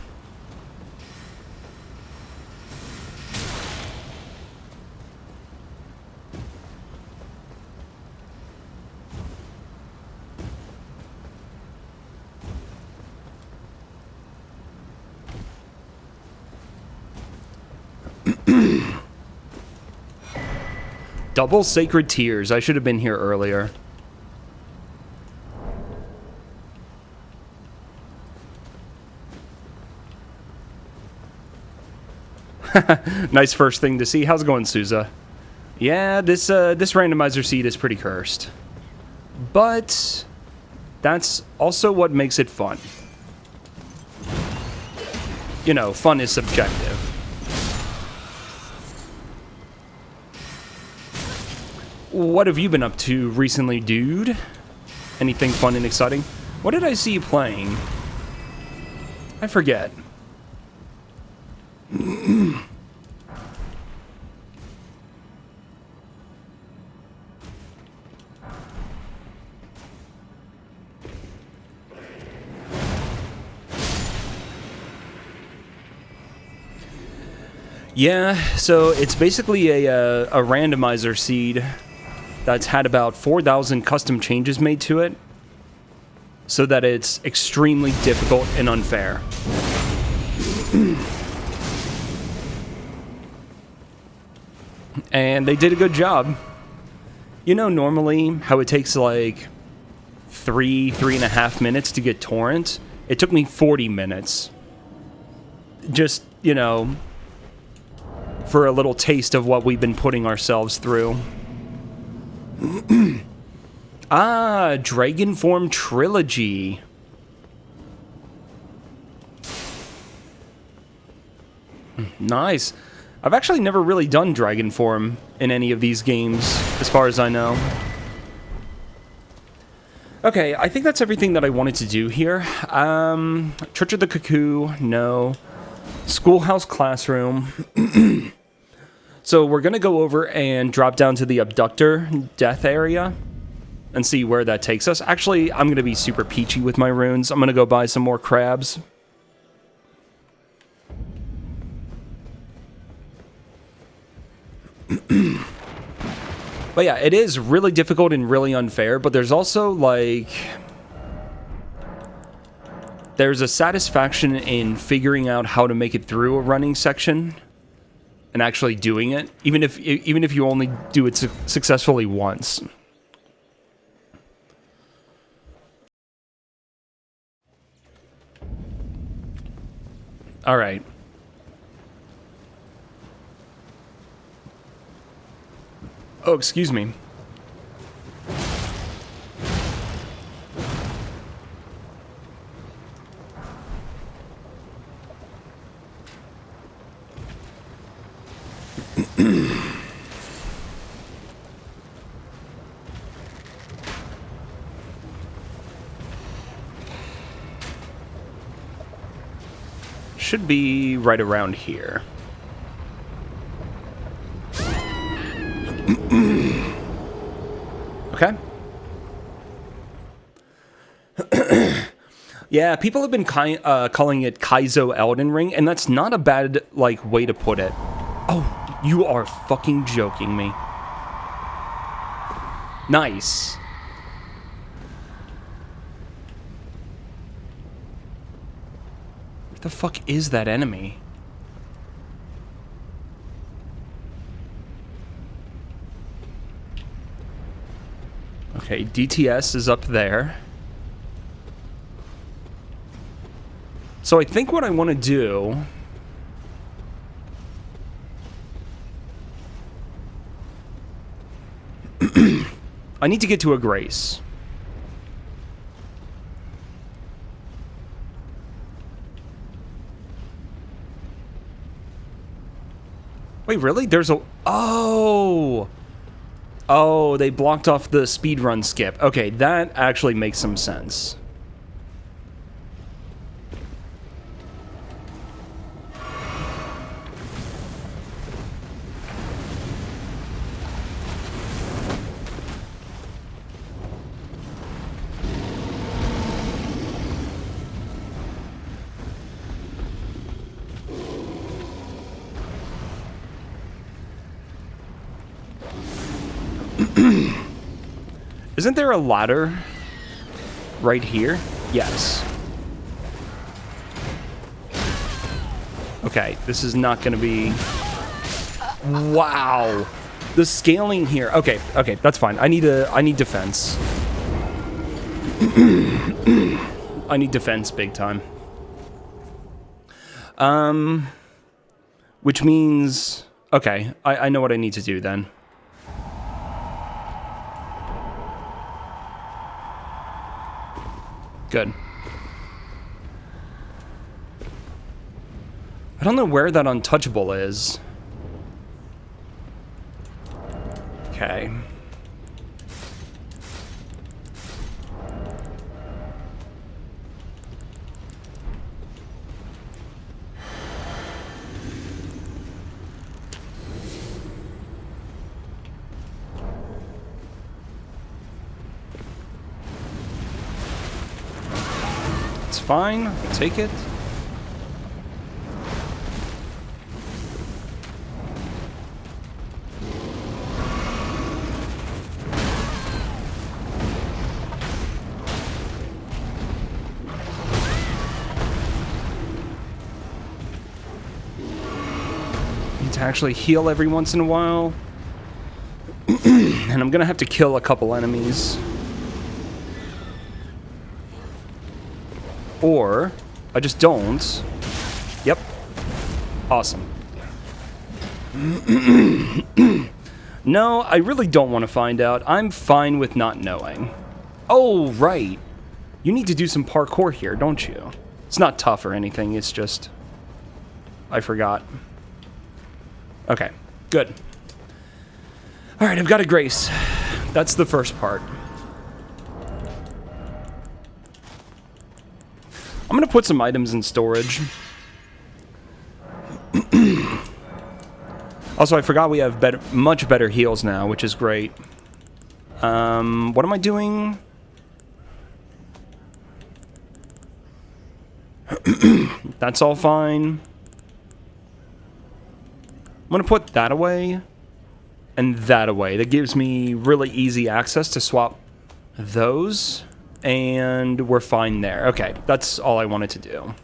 Double Sacred Tears. I should have been here earlier. Nice first thing to see. How's it going, Souza? Yeah, this randomizer seed is pretty cursed. But that's also what makes it fun. You know, fun is subjective. What have you been up to recently, dude? Anything fun and exciting? What did I see you playing? I forget. Yeah, so it's basically a randomizer seed that's had about 4,000 custom changes made to it, so that it's extremely difficult and unfair. And they did a good job. You know, normally how it takes like 3.5 minutes to get torrent? It took me 40 minutes. Just, you know, for a little taste of what we've been putting ourselves through. Ah, Dragonform Trilogy. Nice. I've actually never really done Dragonform in any of these games, as far as I know. Okay, I think that's everything that I wanted to do here. Church of the Cuckoo, no. Schoolhouse Classroom. So we're going to go over and drop down to the Abductor death area and see where that takes us. Actually, I'm going to be super peachy with my runes. I'm going to go buy some more crabs. But yeah, it is really difficult and really unfair, but there's also, like, there's a satisfaction in figuring out how to make it through a running section and actually doing it, even if you only do it successfully once. All right. Oh, excuse me. Should be right around here. Okay. Yeah, people have been calling it Kaizo Elden Ring, and that's not a bad, like, way to put it. Oh, you are fucking joking me. Nice. What the fuck is that enemy? Okay, DTS is up there. So I think what I want to do... I need to get to a Grace. Wait, really? There's a... Oh! Oh, they blocked off the speedrun skip. Okay, that actually makes some sense. Isn't there a ladder right here? Yes. Okay, this is not going to be... Wow. The scaling here. Okay, okay, that's fine. I need defense. I need defense big time. Which means... Okay, I know what I need to do then. Good. I don't know where that untouchable is. Okay. It's fine. I'll take it. Need to actually heal every once in a while. And I'm gonna have to kill a couple enemies. Or, I just don't. Yep. Awesome. No, I really don't want to find out. I'm fine with not knowing. Oh, right. You need to do some parkour here, don't you? It's not tough or anything, it's just... I forgot. Okay, good. Alright, I've got a Grace. That's the first part. I'm gonna put some items in storage. Also, I forgot we have much better heals now, which is great. What am I doing? That's all fine. I'm gonna put that away and that away. That gives me really easy access to swap those. And we're fine there. Okay, that's all I wanted to do.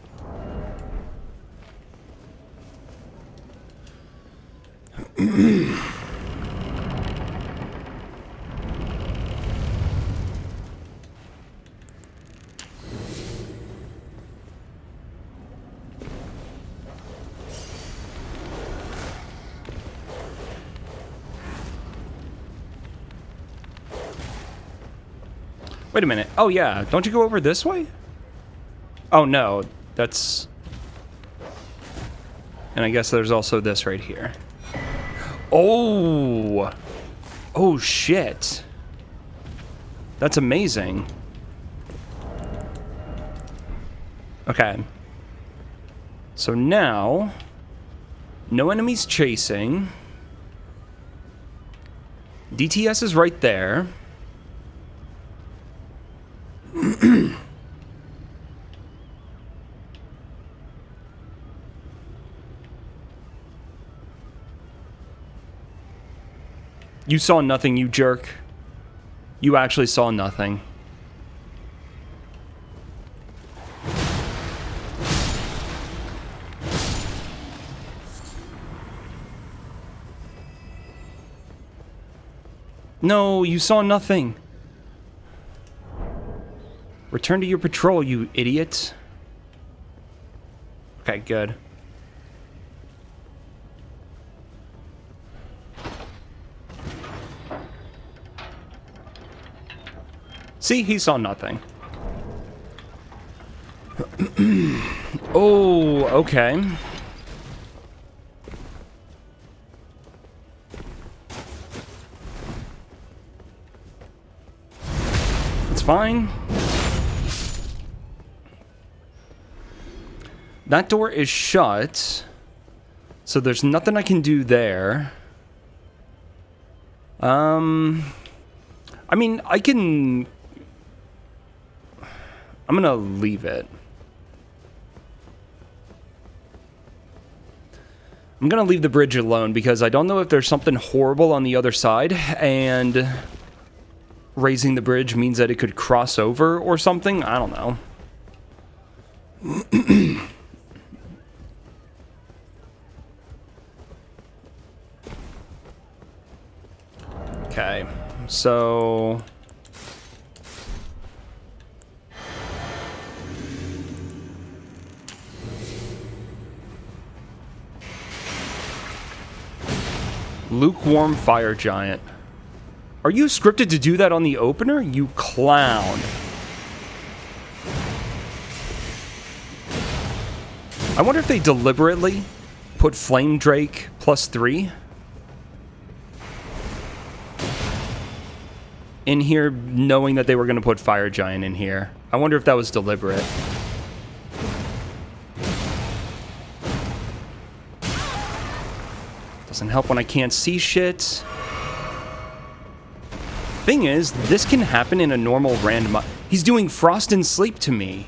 Wait a minute. Oh, yeah. Don't you go over this way? Oh, no. That's... And I guess there's also this right here. Oh! Oh, shit. That's amazing. Okay. So now... No enemies chasing. DTS is right there. You saw nothing, you jerk. You actually saw nothing. No, you saw nothing. Return to your patrol, you idiot. Okay, good. See, he saw nothing. Oh, okay. It's fine. That door is shut, so there's nothing I can do there. I mean, I can... I'm gonna leave it. I'm gonna leave the bridge alone because I don't know if there's something horrible on the other side, and raising the bridge means that it could cross over or something. I don't know. Okay, so... Lukewarm Fire Giant. Are you scripted to do that on the opener? You clown. I wonder if they deliberately put Flame Drake +3 in here, knowing that they were going to put Fire Giant in here. I wonder if that was deliberate. Doesn't help when I can't see shit. Thing is, this can happen in a normal random... He's doing Frost and Sleep to me.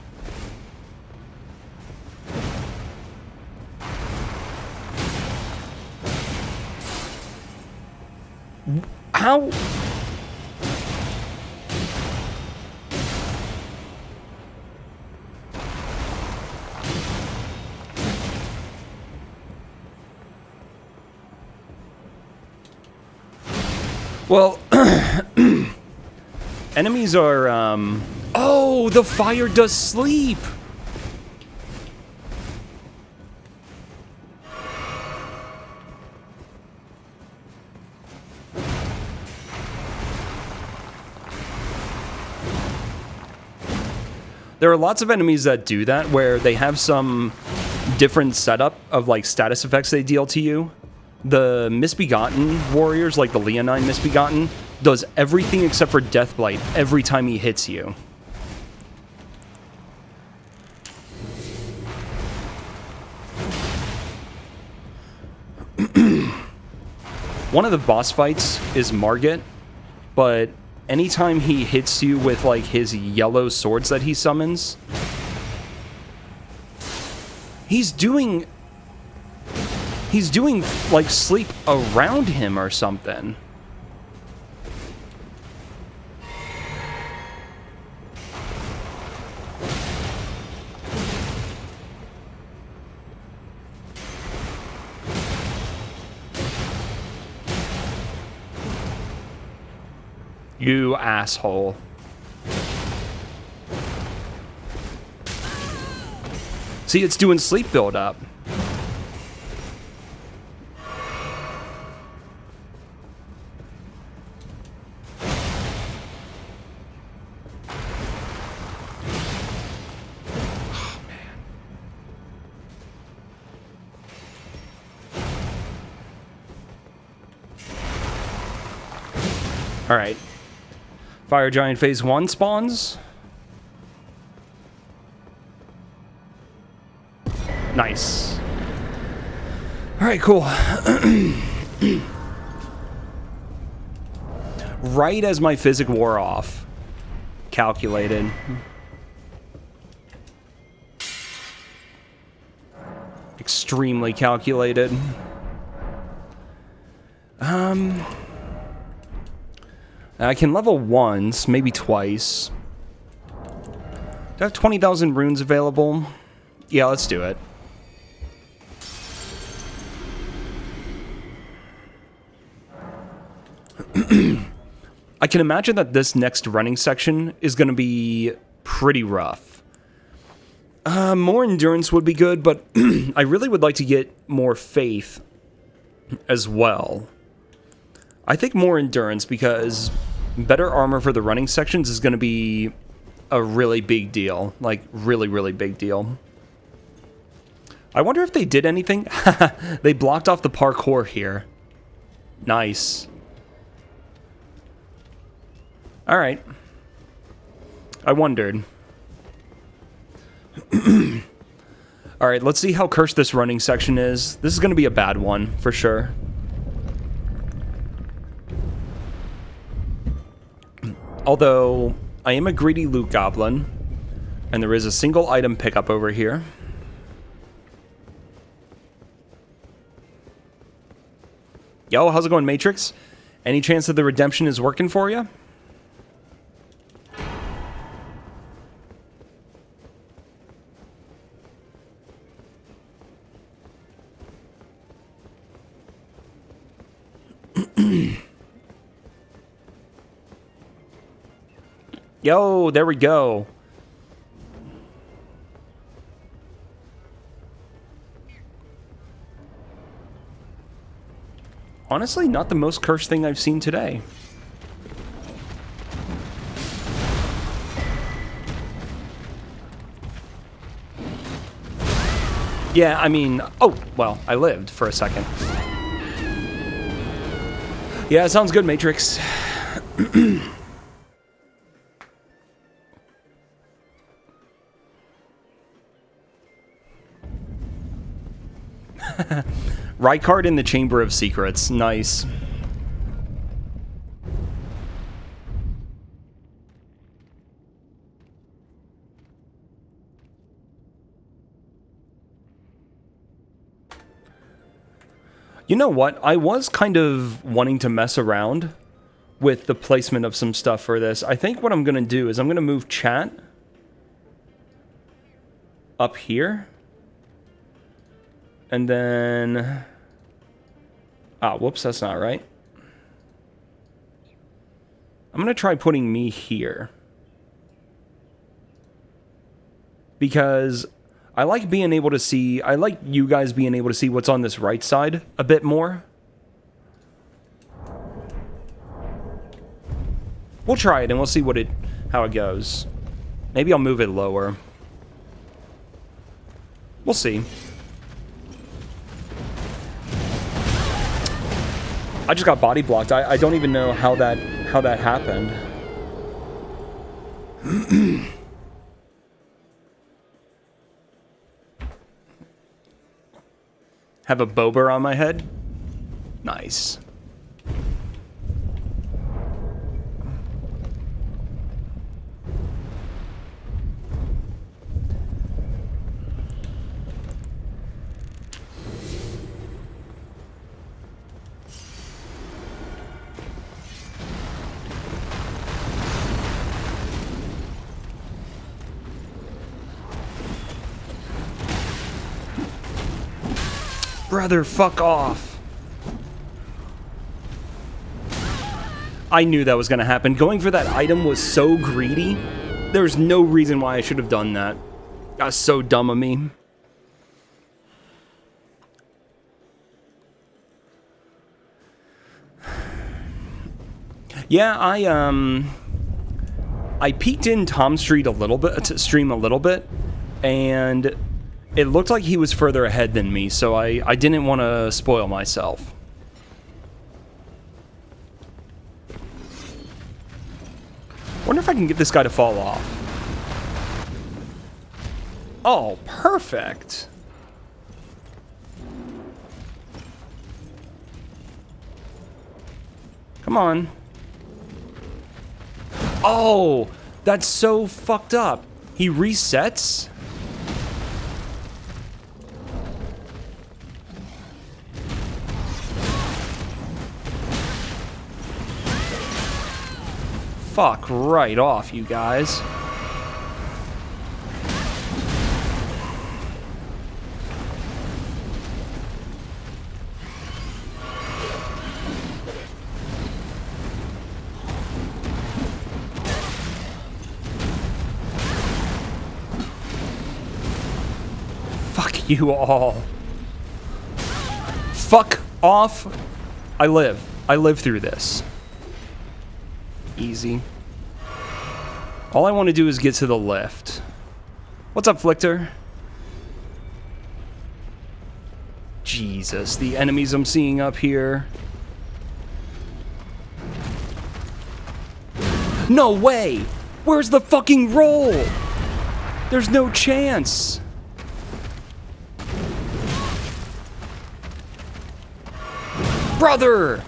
How... Well, enemies are, Oh, the fire does sleep! There are lots of enemies that do that, where they have some different setup of, like, status effects they deal to you. The Misbegotten warriors, like the Leonine Misbegotten, does everything except for Deathblight every time he hits you. One of the boss fights is Margit, but anytime he hits you with, like, his yellow swords that he summons, he's doing, like, sleep around him or something. You asshole. See, it's doing sleep build up. All right. Fire Giant Phase 1 spawns. Nice. All right, cool. Right as my physic wore off. Calculated. Extremely calculated. I can level once, maybe twice. Do I have 20,000 runes available? Yeah, let's do it. I can imagine that this next running section is going to be pretty rough. More endurance would be good, but I really would like to get more faith as well. I think more endurance because better armor for the running sections is going to be a really big deal. Like, really, really big deal. I wonder if they did anything. They blocked off the parkour here. Nice. Alright. I wondered. Alright, let's see how cursed this running section is. This is going to be a bad one, for sure. Although, I am a greedy loot goblin, and there is a single item pickup over here. Yo, how's it going, Matrix? Any chance that the redemption is working for you? Yo, there we go. Honestly, not the most cursed thing I've seen today. Yeah, I mean... Oh, well, I lived for a second. Yeah, it sounds good, Matrix. Rykard in the Chamber of Secrets. Nice. You know what? I was kind of wanting to mess around with the placement of some stuff for this. I think what I'm going to do is I'm going to move chat up here. And then... Ah, whoops, that's not right. I'm going to try putting me here. Because I like being able to see... I like you guys being able to see what's on this right side a bit more. We'll try it and we'll see how it goes. Maybe I'll move it lower. We'll see. I just got body blocked. I don't even know how that happened. Have a bober on my head? Nice. Brother, fuck off. I knew that was going to happen. Going for that item was so greedy. There's no reason why I should have done that. That was so dumb of me. Yeah, I peeked in Tom Street a little bit, to stream a little bit, and it looked like he was further ahead than me, so I didn't want to spoil myself. Wonder if I can get this guy to fall off. Oh, perfect. Come on. Oh, that's so fucked up. He resets? Fuck right off, you guys. Fuck you all. Fuck off. I live. I live through this. Easy. All I want to do is get to the lift. What's up, Flichter? Jesus, the enemies I'm seeing up here. No way! Where's the fucking roll? There's no chance. Brother!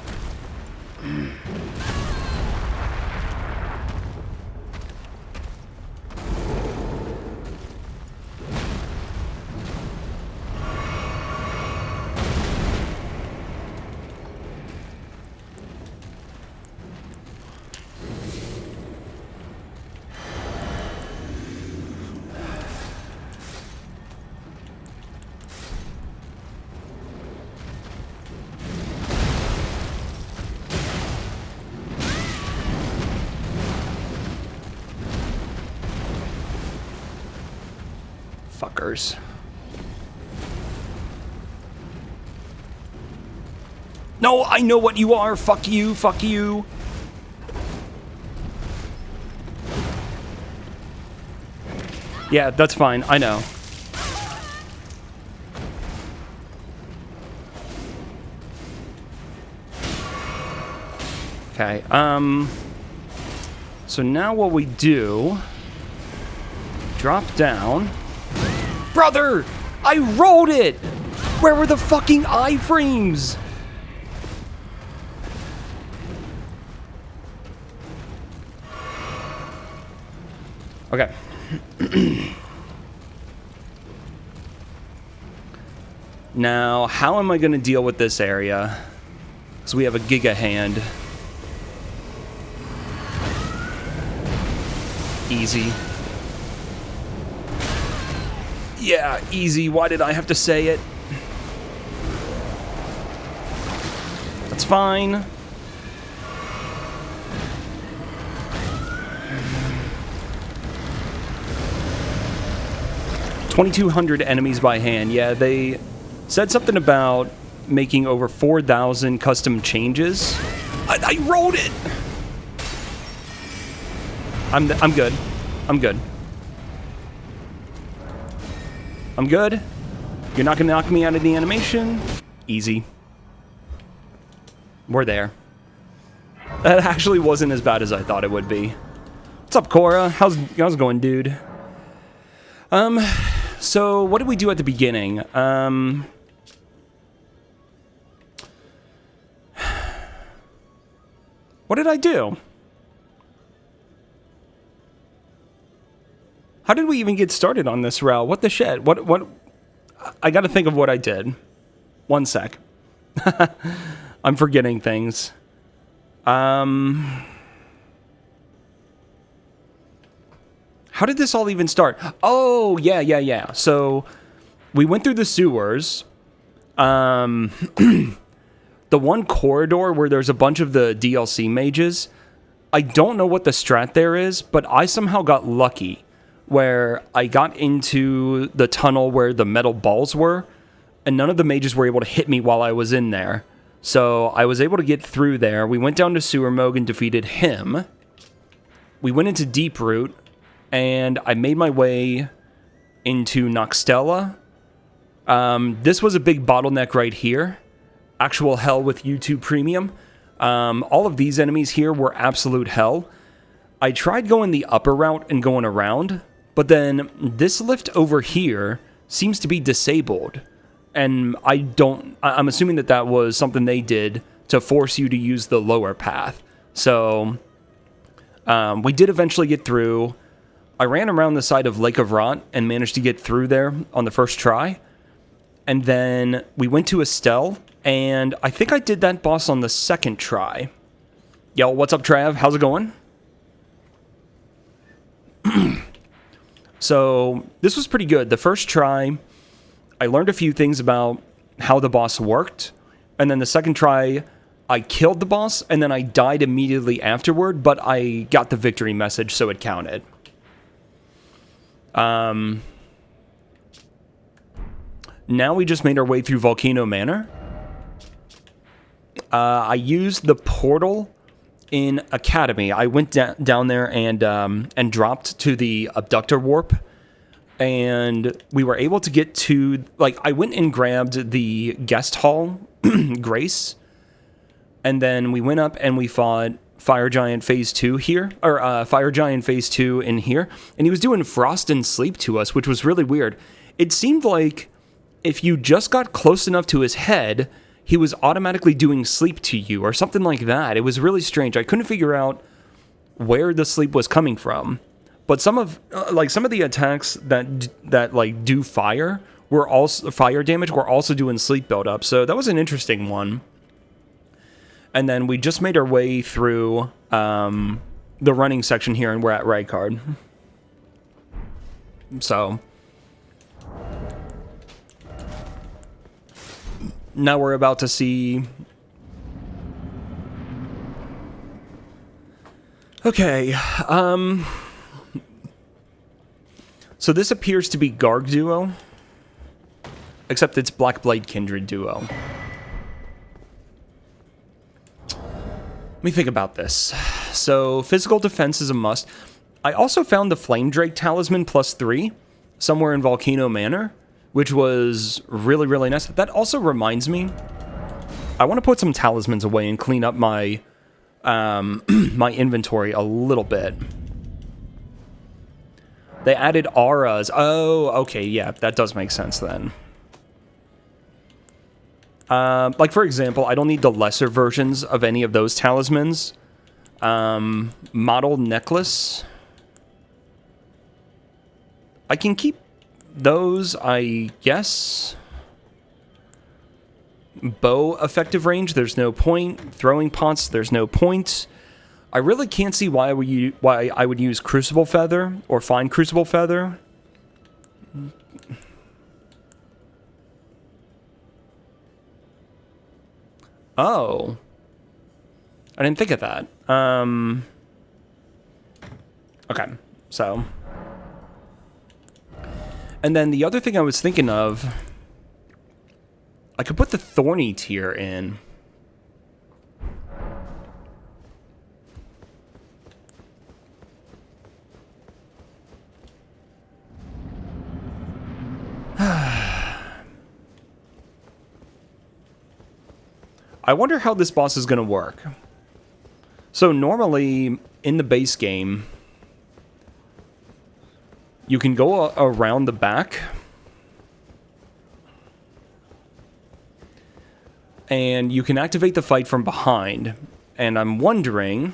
Fuckers. No, I know what you are. Fuck you. Fuck you. Yeah, that's fine. I know. Okay, so now what we do, drop down. Brother, I rolled it! Where were the fucking iframes? Okay. Now, how am I going to deal with this area? So we have a Giga Hand. Easy. Yeah, easy. Why did I have to say it? That's fine. $2,200 enemies by hand. Yeah, they said something about making over 4,000 custom changes. I wrote it. I'm good. I'm good. I'm good. You're not gonna knock me out of the animation. Easy. We're there. That actually wasn't as bad as I thought it would be. What's up, Cora? How's it going, dude? So what did we do at the beginning? What did I do? How did we even get started on this route? What the shit? What? I gotta think of what I did. One sec. I'm forgetting things. How did this all even start? Oh, yeah. So, we went through the sewers. the one corridor where there's a bunch of the DLC mages, I don't know what the strat there is, but I somehow got lucky where I got into the tunnel where the metal balls were, and none of the mages were able to hit me while I was in there. So I was able to get through there. We went down to Sewer Moog and defeated him. We went into Deeproot, and I made my way into Noxtella. This was a big bottleneck right here. Actual hell with YouTube Premium. All of these enemies here were absolute hell. I tried going the upper route and going around, but then this lift over here seems to be disabled. And I'm assuming that that was something they did to force you to use the lower path. So, we did eventually get through. I ran around the side of Lake of Rot and managed to get through there on the first try. And then we went to Estelle, and I think I did that boss on the second try. Yo, what's up, Trav? How's it going? So, this was pretty good. The first try, I learned a few things about how the boss worked. And then the second try, I killed the boss, and then I died immediately afterward, but I got the victory message, so it counted. Now we just made our way through Volcano Manor. I used the portal in Academy. I went down there and dropped to the abductor warp, and we were able to get to, like, I went and grabbed the guest hall, Grace, and then we went up and we fought Fire Giant Phase 2 here, or Fire Giant Phase 2 in here, and he was doing Frost and Sleep to us, which was really weird. It seemed like if you just got close enough to his head, he was automatically doing sleep to you, or something like that. It was really strange. I couldn't figure out where the sleep was coming from. But some of the attacks that like do fire were also fire damage were also doing sleep buildup. So that was an interesting one. And then we just made our way through the running section here, and we're at Rykard. So now we're about to see. Okay, so this appears to be Garg Duo, except it's Blackblade Kindred Duo. Let me think about this. So, physical defense is a must. I also found the Flame Drake Talisman +3 somewhere in Volcano Manor, which was really, really nice. That also reminds me, I want to put some talismans away and clean up my my inventory a little bit. They added auras. Oh, okay, yeah, that does make sense then. Like, for example, I don't need the lesser versions of any of those talismans. Model necklace. I can keep those, I guess. Bow effective range, there's no point. Throwing pots, there's no point. I really can't see why I would use Crucible Feather or Fine Crucible Feather. Oh. I didn't think of that. Okay, so. And then the other thing I was thinking of, I could put the Thorny tier in. I wonder how this boss is going to work. So normally, in the base game, you can go around the back, and you can activate the fight from behind. And I'm wondering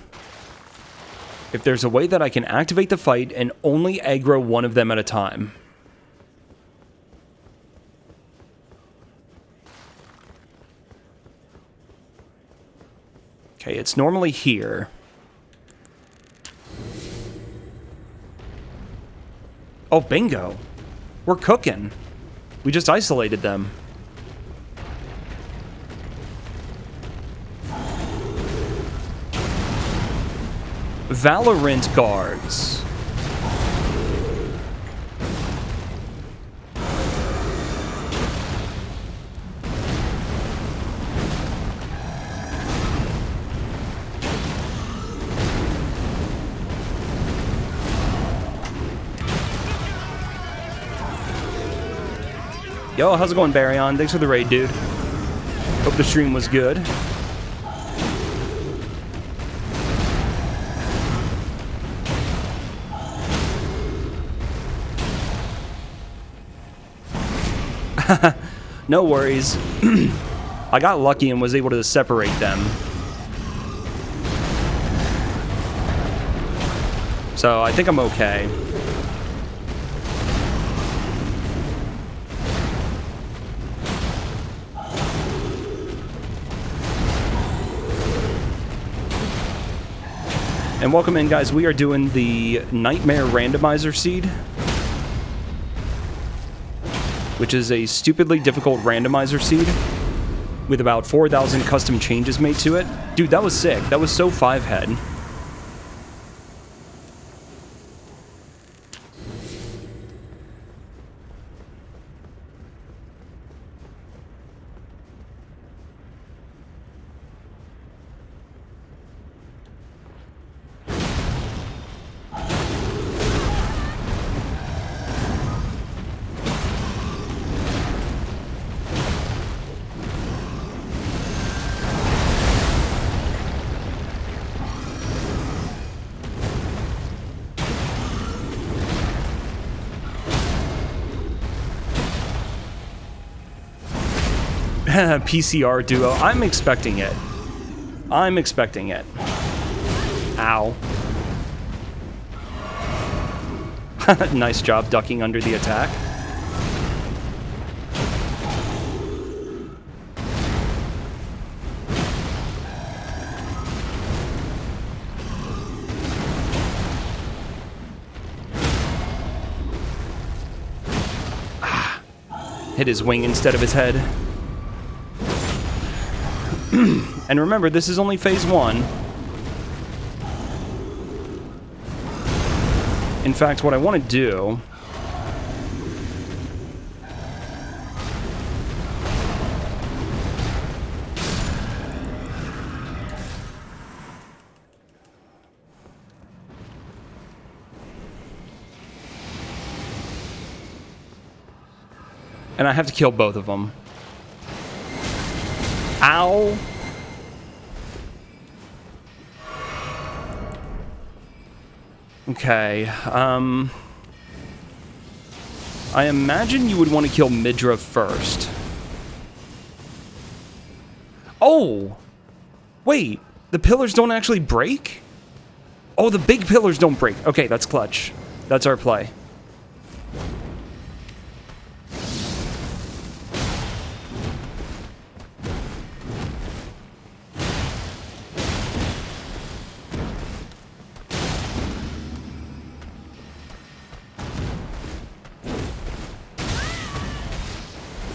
if there's a way that I can activate the fight and only aggro one of them at a time. Okay, it's normally here. Oh, bingo. We're cooking. We just isolated them. Valorant guards. Yo, how's it going, Baryon? Thanks for the raid, dude. Hope the stream was good. No worries. I got lucky and was able to separate them. So I think I'm okay. And welcome in, guys. We are doing the Nightmare Randomizer Seed, which is a stupidly difficult randomizer seed with about 4,000 custom changes made to it. Dude, that was sick. That was so 5-head. PCR duo. I'm expecting it. I'm expecting it. Ow. Nice job ducking under the attack. Hit his wing instead of his head. And remember, this is only phase 1. In fact, what I want to do... And I have to kill both of them. Ow! Okay, I imagine you would want to kill Midra first. Oh! Wait, the pillars don't actually break? Oh, the big pillars don't break. Okay, that's clutch. That's our play.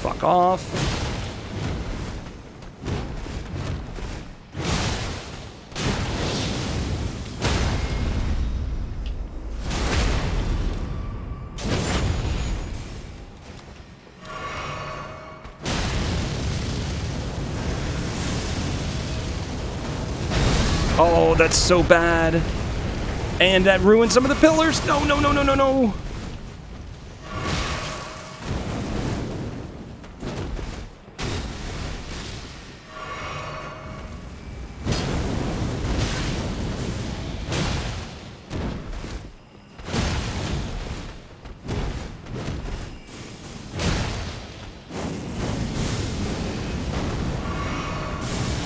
Fuck off. Oh, that's so bad. And that ruined some of the pillars. No, no, no, no, no, no.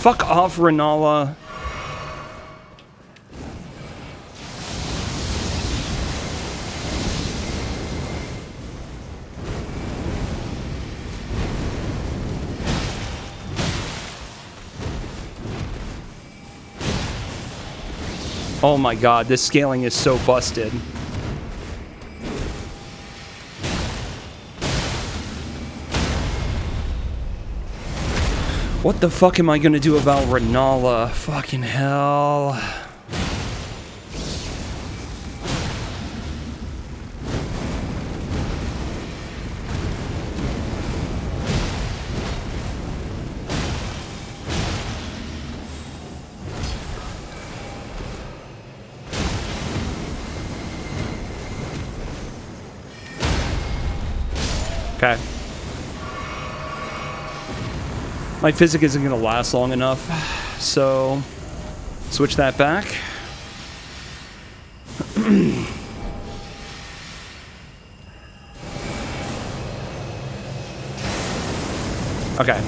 Fuck off, Renala. Oh my god, this scaling is so busted. What the fuck am I gonna do about Renala? Fucking hell. Okay. My physic isn't going to last long enough, so switch that back. Okay.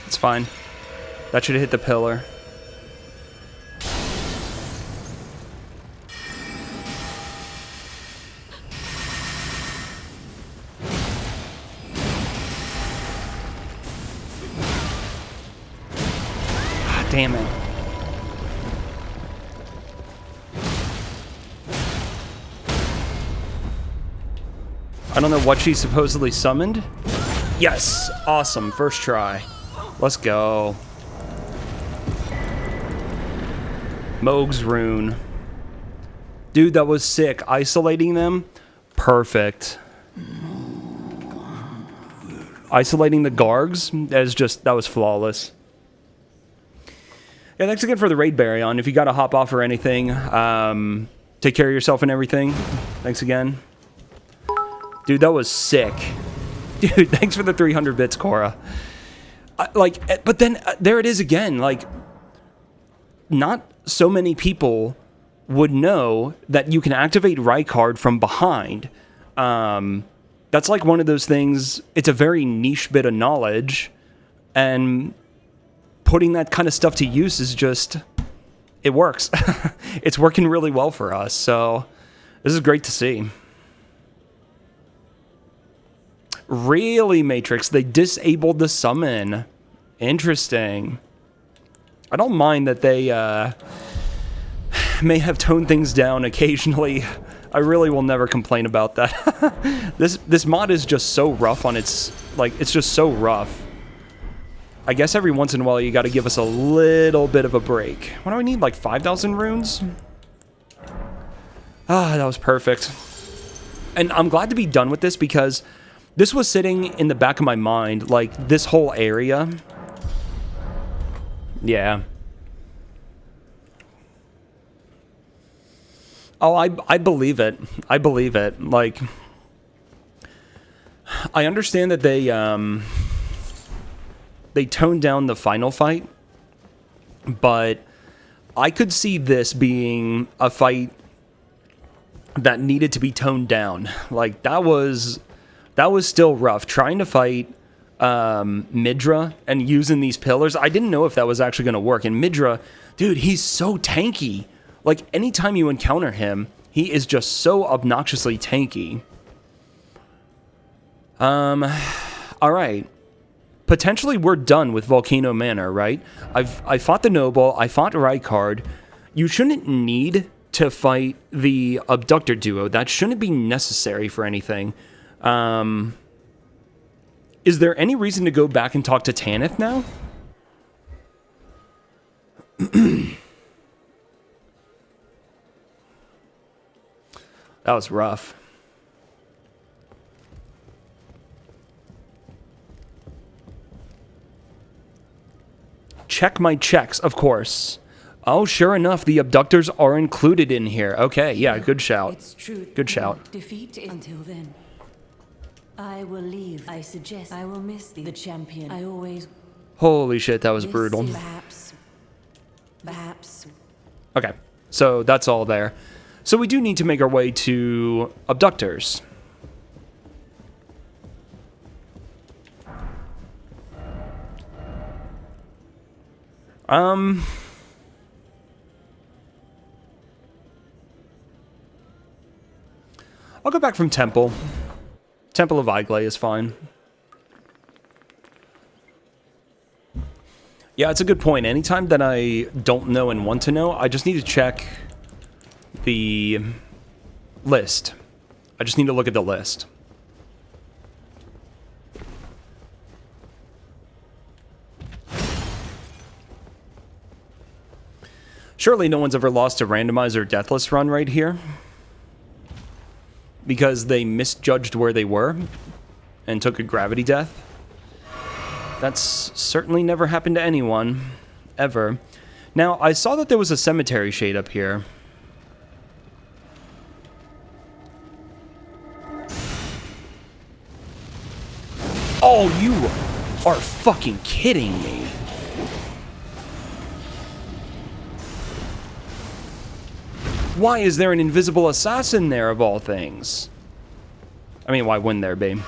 It's fine. That should hit the pillar. Ah, damn it. I don't know what she supposedly summoned. Yes! Awesome. First try. Let's go. Mohg's Rune. Dude, that was sick. Isolating them? Perfect. Isolating the Gargs? That was flawless. Yeah, thanks again for the raid, Baryon. If you gotta hop off or anything, take care of yourself and everything. Thanks again. Dude, that was sick. Dude, thanks for the 300 bits, Cora. But then there it is again. Like, not so many people would know that you can activate Rykard from behind. That's like one of those things. It's a very niche bit of knowledge, and putting that kind of stuff to use is just, it works. It's working really well for us. So this is great to see. Really, Matrix, they disabled the summon. Interesting. I don't mind that they may have toned things down occasionally. I really will never complain about that. This mod is just so rough on its, it's just so rough. I guess every once in a while you gotta give us a little bit of a break. What do I need, like 5,000 runes? Ah, that was perfect. And I'm glad to be done with this because this was sitting in the back of my mind, like, this whole area. Yeah. Oh, I believe it. I believe it. Like, I understand that they toned down the final fight, but I could see this being a fight that needed to be toned down. Like, that was still rough. Trying to fight Midra and using these pillars, I didn't know if that was actually going to work. And Midra, dude, he's so tanky. Like, anytime you encounter him, he is just so obnoxiously tanky. All right. Potentially we're done with Volcano Manor, right? I fought the Noble, I fought Rykard. You shouldn't need to fight the Abductor duo. That shouldn't be necessary for anything. Is there any reason to go back and talk to Tanith now? That was rough. Check my checks, of course. Oh, sure enough, the abductors are included in here. Okay, yeah, good shout. It's true. Good shout. Defeat until then. I will leave. I suggest I will miss the champion. I always. Holy shit, that was brutal. Perhaps. Okay, so that's all there. So we do need to make our way to abductors. I'll go back from Temple. Temple of Iglay is fine. Yeah, it's a good point. Anytime that I don't know and want to know, I just need to check the list. I just need to look at the list. Surely no one's ever lost a randomizer deathless run right here, because they misjudged where they were and took a gravity death. That's certainly never happened to anyone. ever. Now, I saw that there was a cemetery shade up here. Oh, you are fucking kidding me. Why is there an invisible assassin there, of all things? I mean, why wouldn't there be?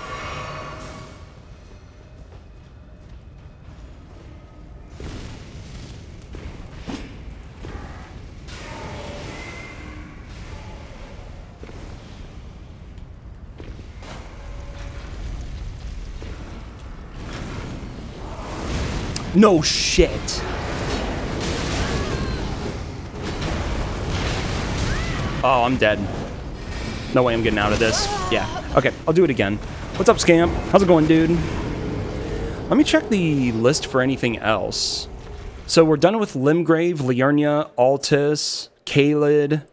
No shit. Oh, I'm dead. No way I'm getting out of this. Yeah. Okay, I'll do it again. What's up, Scamp? How's it going, dude? Let me check the list for anything else. So we're done with Limgrave, Liurnia, Altus, Caelid.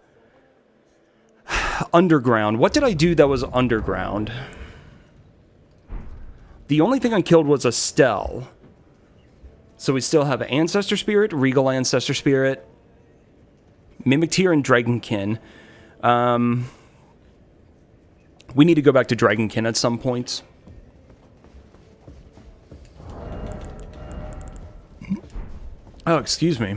Underground. What did I do that was underground? The only thing I killed was a Stell. So we still have Ancestor Spirit, Regal Ancestor Spirit, Mimic Tear, and Dragonkin. We need to go back to Dragonkin at some point. Oh, excuse me.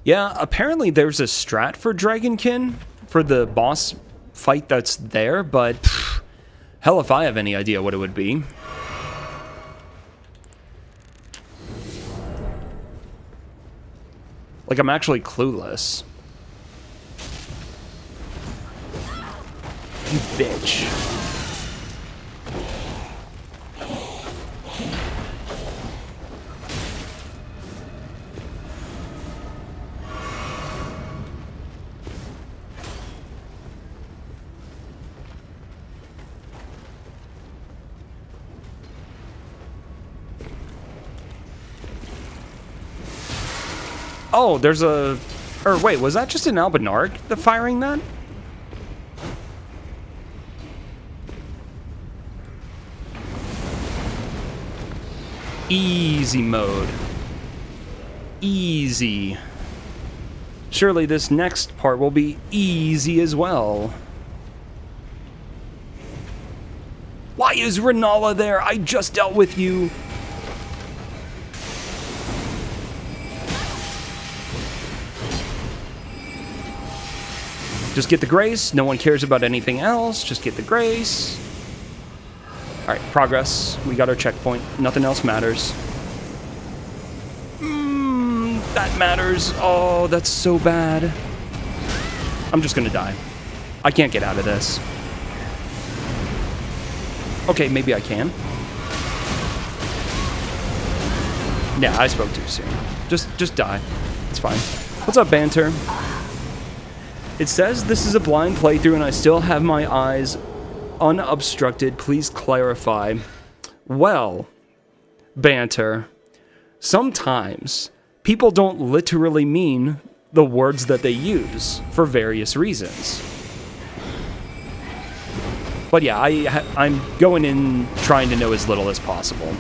Yeah, apparently there's a strat for Dragonkin for the boss fight that's there, but hell if I have any idea what it would be. Like, I'm actually clueless. You bitch. Oh, there's a... Or wait, was that just an Albinarg, the firing that? Easy mode. Easy. Surely this next part will be easy as well. Why is Renala there? I just dealt with you. Just get the grace. No one cares about anything else. Just get the grace. Alright, progress. We got our checkpoint. Nothing else matters. That matters. Oh, that's so bad. I'm just gonna die. I can't get out of this. Okay, maybe I can. Yeah, I spoke too soon. Just die. It's fine. What's up, Banter? It says this is a blind playthrough and I still have my eyes unobstructed. Please clarify. Well, Banter, sometimes people don't literally mean the words that they use for various reasons. But yeah, I'm going in trying to know as little as possible.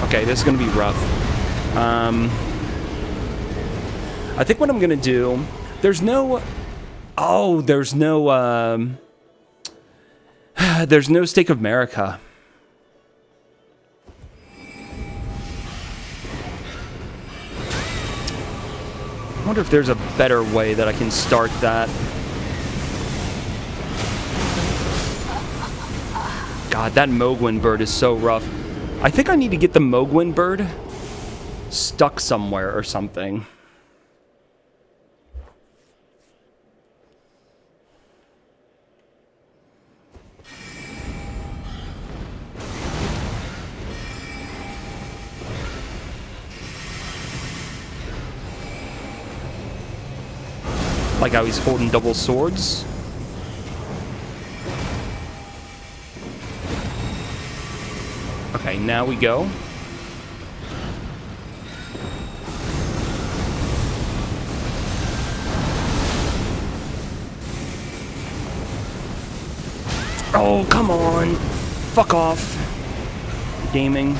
Okay, this is going to be rough. I think what I'm going to do... There's no... Oh, there's no... there's no Stake of Marika. I wonder if there's a better way that I can start that. God, that Mohgwyn bird is so rough. I think I need to get the Mohgwyn bird stuck somewhere or something. Like how he's holding double swords. Okay, now we go. Oh, come on. Fuck off. Gaming.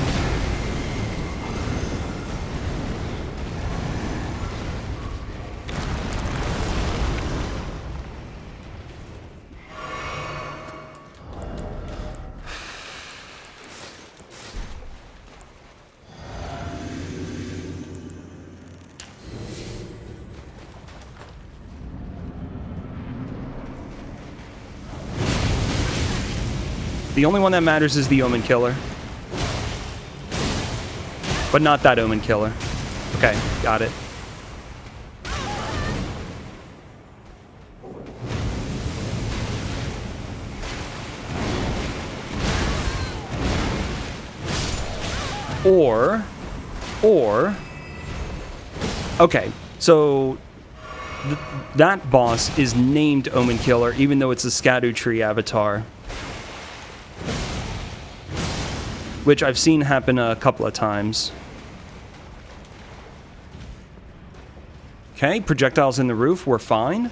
The only one that matters is the Omen Killer. But not that Omen Killer. Okay, got it. Or... Okay, so... that boss is named Omen Killer, even though it's a Scadutree avatar. Which I've seen happen a couple of times. Okay, projectiles in the roof, we're fine.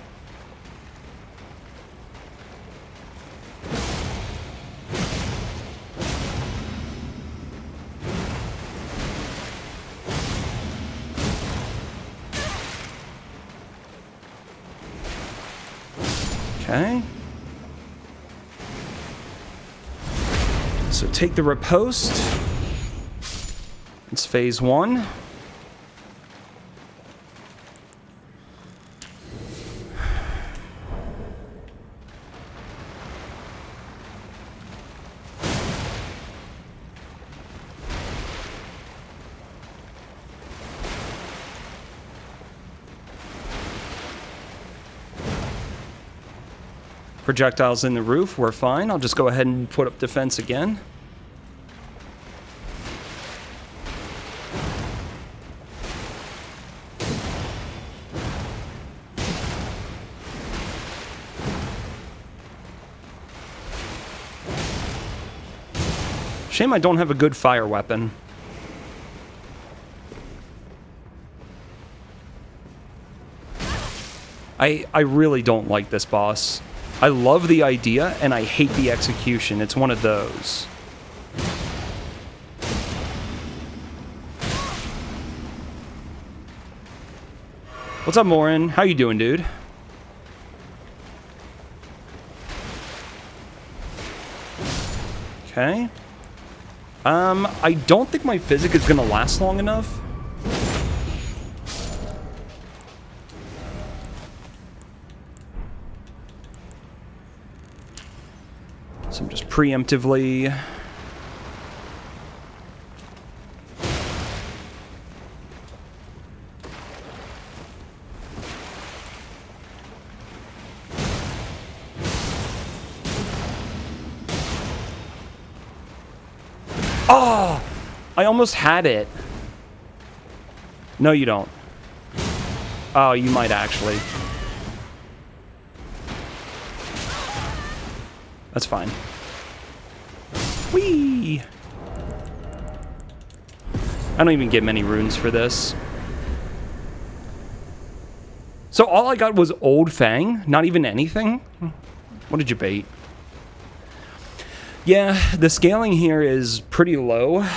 Okay. So take the riposte. It's phase 1. Projectiles in the roof, we're fine. I'll just go ahead and put up defense again. Shame I don't have a good fire weapon. I really don't like this boss. I love the idea, and I hate the execution. It's one of those. What's up, Morin? How you doing, dude? Okay. I don't think my physic is gonna last long enough. So I'm just preemptively... Oh! I almost had it. No, you don't. Oh, you might actually. That's fine. Whee! I don't even get many runes for this. So all I got was Old Fang? Not even anything? What did you bait? Yeah, the scaling here is pretty low.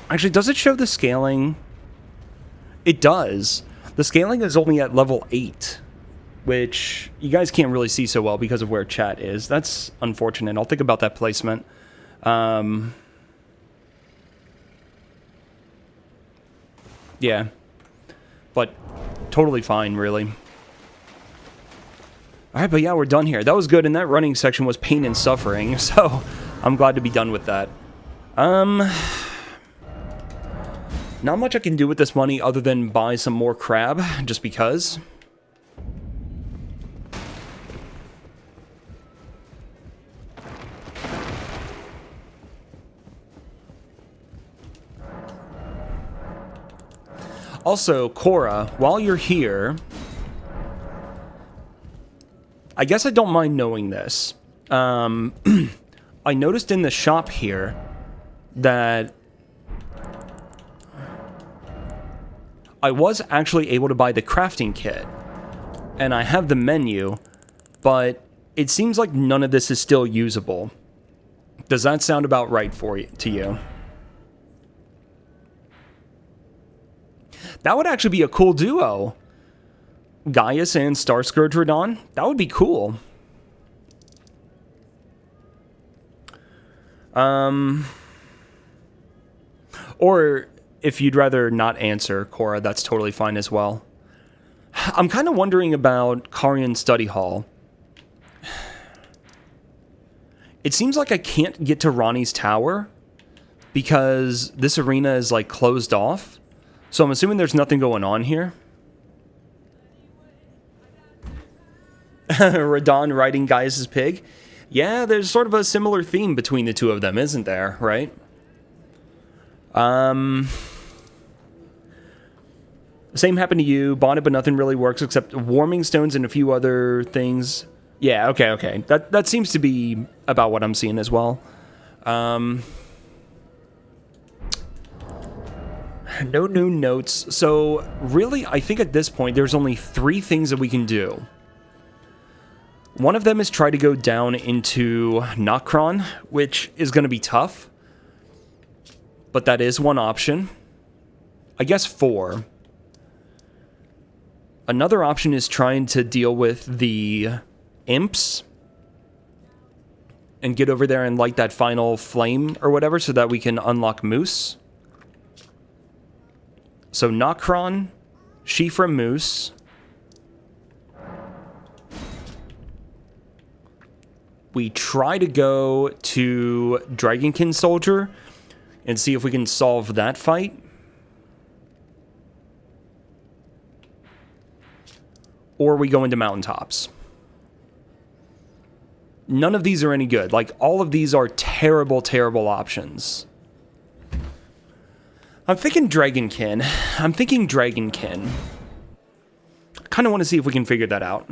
Actually, does it show the scaling? It does. The scaling is only at level 8. Which you guys can't really see so well because of where chat is. That's unfortunate. I'll think about that placement. Yeah. But totally fine, really. Alright, but yeah, we're done here. That was good, and that running section was pain and suffering, so I'm glad to be done with that. Not much I can do with this money other than buy some more crab, just because. Also, Cora, while you're here, I guess I don't mind knowing this. I noticed in the shop here that I was actually able to buy the crafting kit, and I have the menu, but it seems like none of this is still usable. Does that sound about right to you? That would actually be a cool duo. Gaius and Starscourge Radahn. That would be cool. Or if you'd rather not answer, Cora, that's totally fine as well. I'm kind of wondering about Carian Study Hall. It seems like I can't get to Ranni's tower because this arena is like closed off. So I'm assuming there's nothing going on here. Radahn riding Gaius' pig. Yeah, there's sort of a similar theme between the two of them, isn't there? Right? Same happened to you. Bought it, but nothing really works except warming stones and a few other things. Yeah, okay. That seems to be about what I'm seeing as well. No new notes. So, really, I think at this point, there's only 3 things that we can do. One of them is try to go down into Nokron, which is going to be tough. But that is one option. I guess 4. Another option is trying to deal with the imps and get over there and light that final flame or whatever so that we can unlock Moose. So Nokron, Shifra, Moose. We try to go to Dragonkin Soldier and see if we can solve that fight. Or we go into Mountaintops. None of these are any good. Like, all of these are terrible, terrible options. I'm thinking Dragonkin. Kind of want to see if we can figure that out.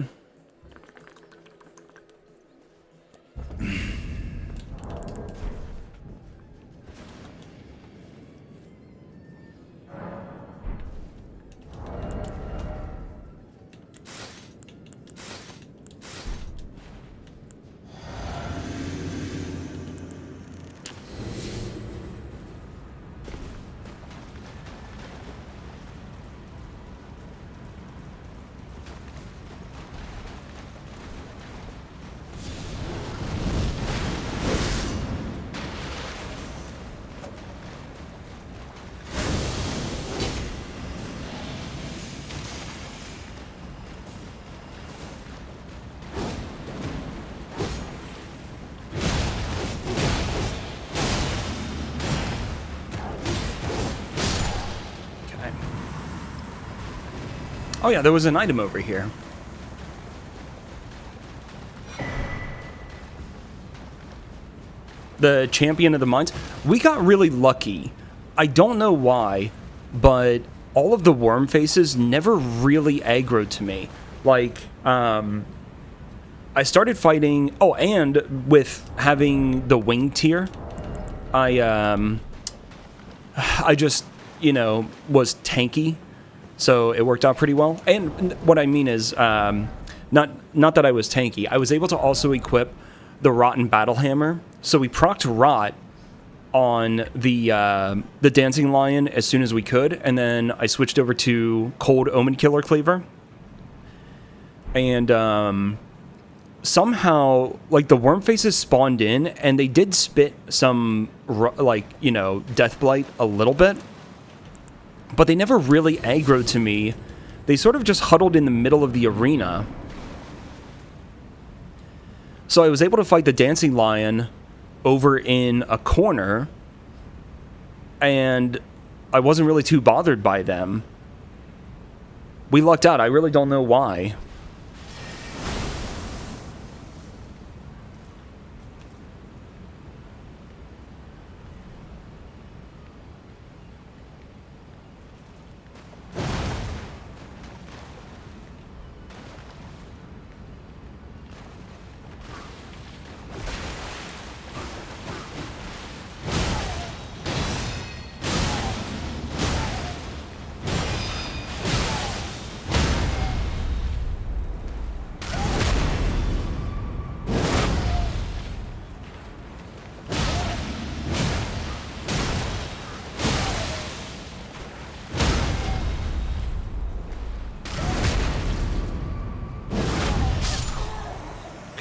Oh yeah, there was an item over here. The Champion of the Mines. We got really lucky. I don't know why, but all of the worm faces never really aggroed to me. Like, I started fighting... Oh, and with having the wing tier, I just, was tanky. So it worked out pretty well. And what I mean is, not that I was tanky. I was able to also equip the Rotten Battle Hammer. So we procced Rot on the Dancing Lion as soon as we could. And then I switched over to Cold Omen Killer Cleaver. And somehow, like, the worm faces spawned in. And they did spit some, Death Blight a little bit. But they never really aggroed to me. They sort of just huddled in the middle of the arena. So I was able to fight the Dancing Lion over in a corner. And I wasn't really too bothered by them. We lucked out. I really don't know why.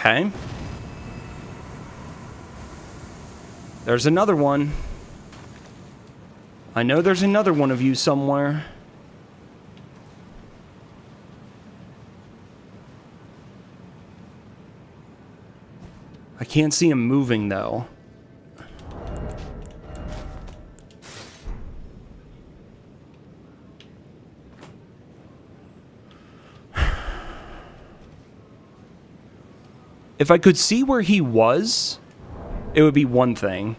Okay. There's another one. I know there's another one of you somewhere. I can't see him moving, though. If I could see where he was, it would be one thing.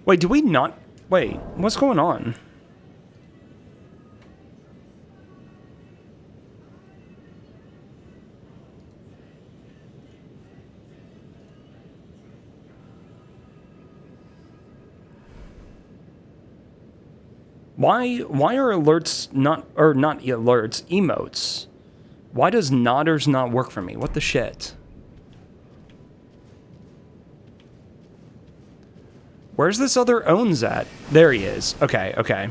Wait, do we not... Wait, what's going on? Why are alerts not... Or not alerts, emotes? Why does nodders not work for me? What the shit? Where's this other owns at? There he is. Okay, okay.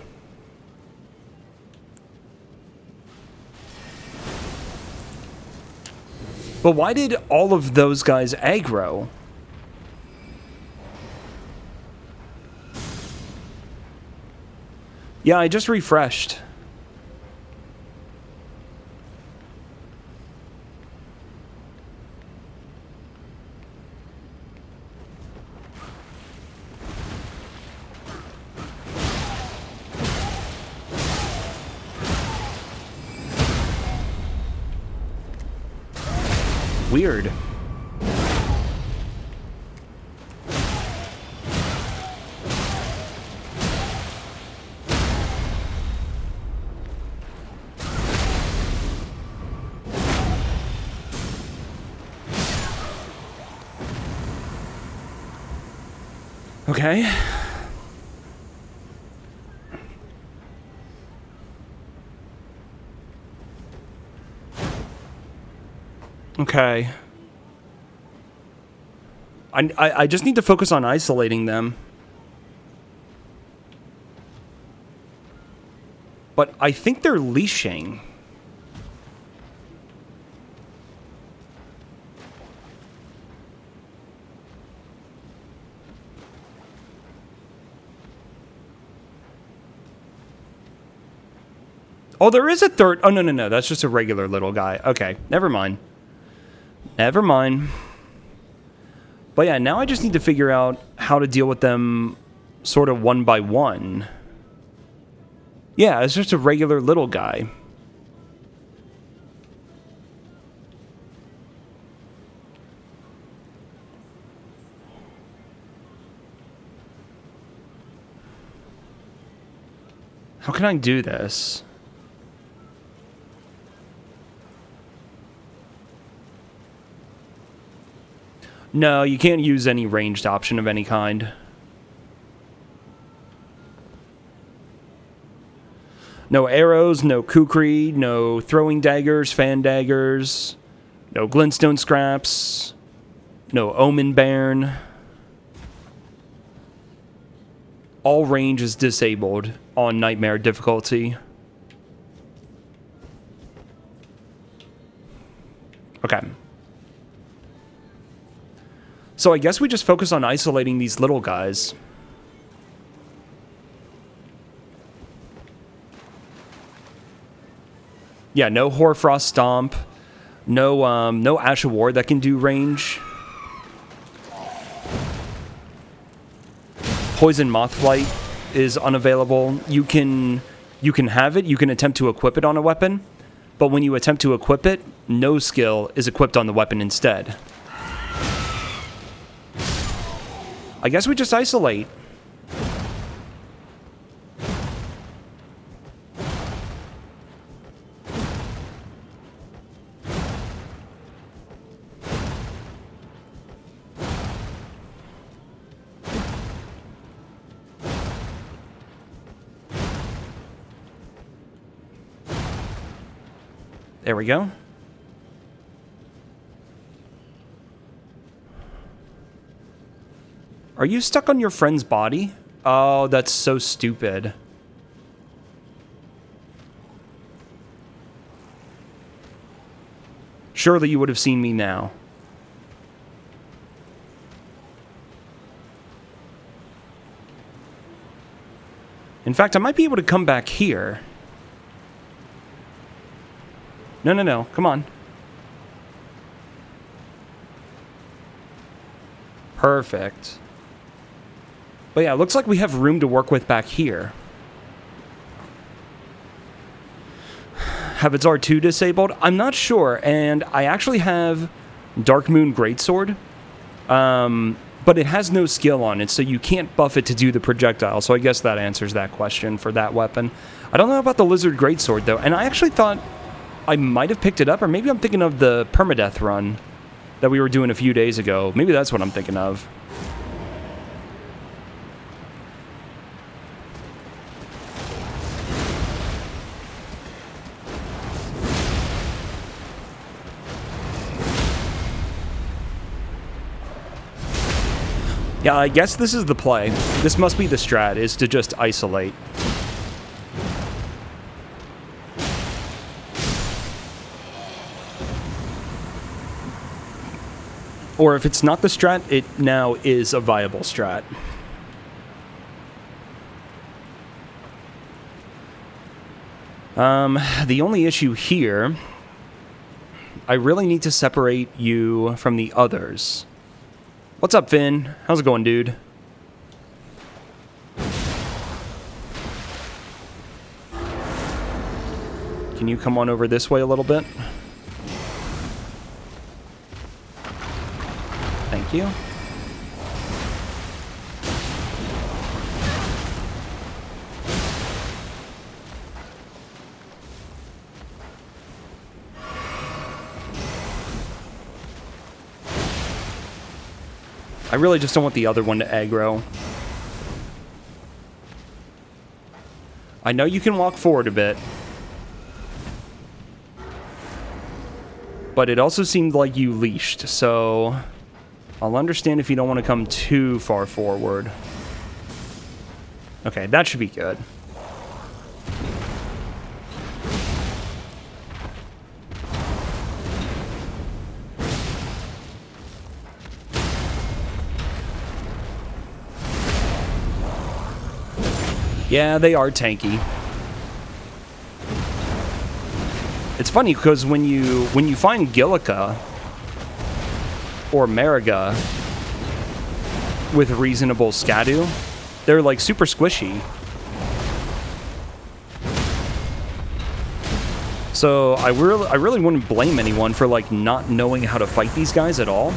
But why did all of those guys aggro? Yeah, I just refreshed. Weird. Okay. Okay. I just need to focus on isolating them. But I think they're leashing. Oh, there is a third. Oh, no, no, no. That's just a regular little guy. Okay, never mind. Never mind. But yeah, now I just need to figure out how to deal with them sort of one by one. Yeah, it's just a regular little guy. How can I do this? No, you can't use any ranged option of any kind. No arrows, no kukri, no throwing daggers, fan daggers, no glintstone scraps, no omen bairn. All range is disabled on nightmare difficulty. Okay. So I guess we just focus on isolating these little guys. Yeah, no Hoarfrost Stomp. No, no Ash of War that can do range. Poison Mothflight is unavailable. You can have it, you can attempt to equip it on a weapon, but when you attempt to equip it, no skill is equipped on the weapon instead. I guess we just isolate. There we go. Are you stuck on your friend's body? Oh, that's so stupid. Surely you would have seen me now. In fact, I might be able to come back here. No, no, no. Come on. Perfect. But yeah, it looks like we have room to work with back here. Have its R2 disabled? I'm not sure, and I actually have Dark Moon Greatsword, but it has no skill on it, so you can't buff it to do the projectile, so I guess that answers that question for that weapon. I don't know about the Lizard Greatsword, though, and I actually thought I might have picked it up, or maybe I'm thinking of the Permadeath run that we were doing a few days ago. Maybe that's what I'm thinking of. Yeah, I guess this is the play. This must be the strat, is to just isolate. Or if it's not the strat, it now is a viable strat. The only issue here, I really need to separate you from the others. What's up, Finn? How's it going, dude? Can you come on over this way a little bit? Thank you. I really just don't want the other one to aggro. I know you can walk forward a bit. But it also seemed like you leashed, so I'll understand if you don't want to come too far forward. Okay, that should be good. Yeah, they are tanky. It's funny because when you find Gillica or Mariga with reasonable Scadu, they're like super squishy. So I really wouldn't blame anyone for like not knowing how to fight these guys at all.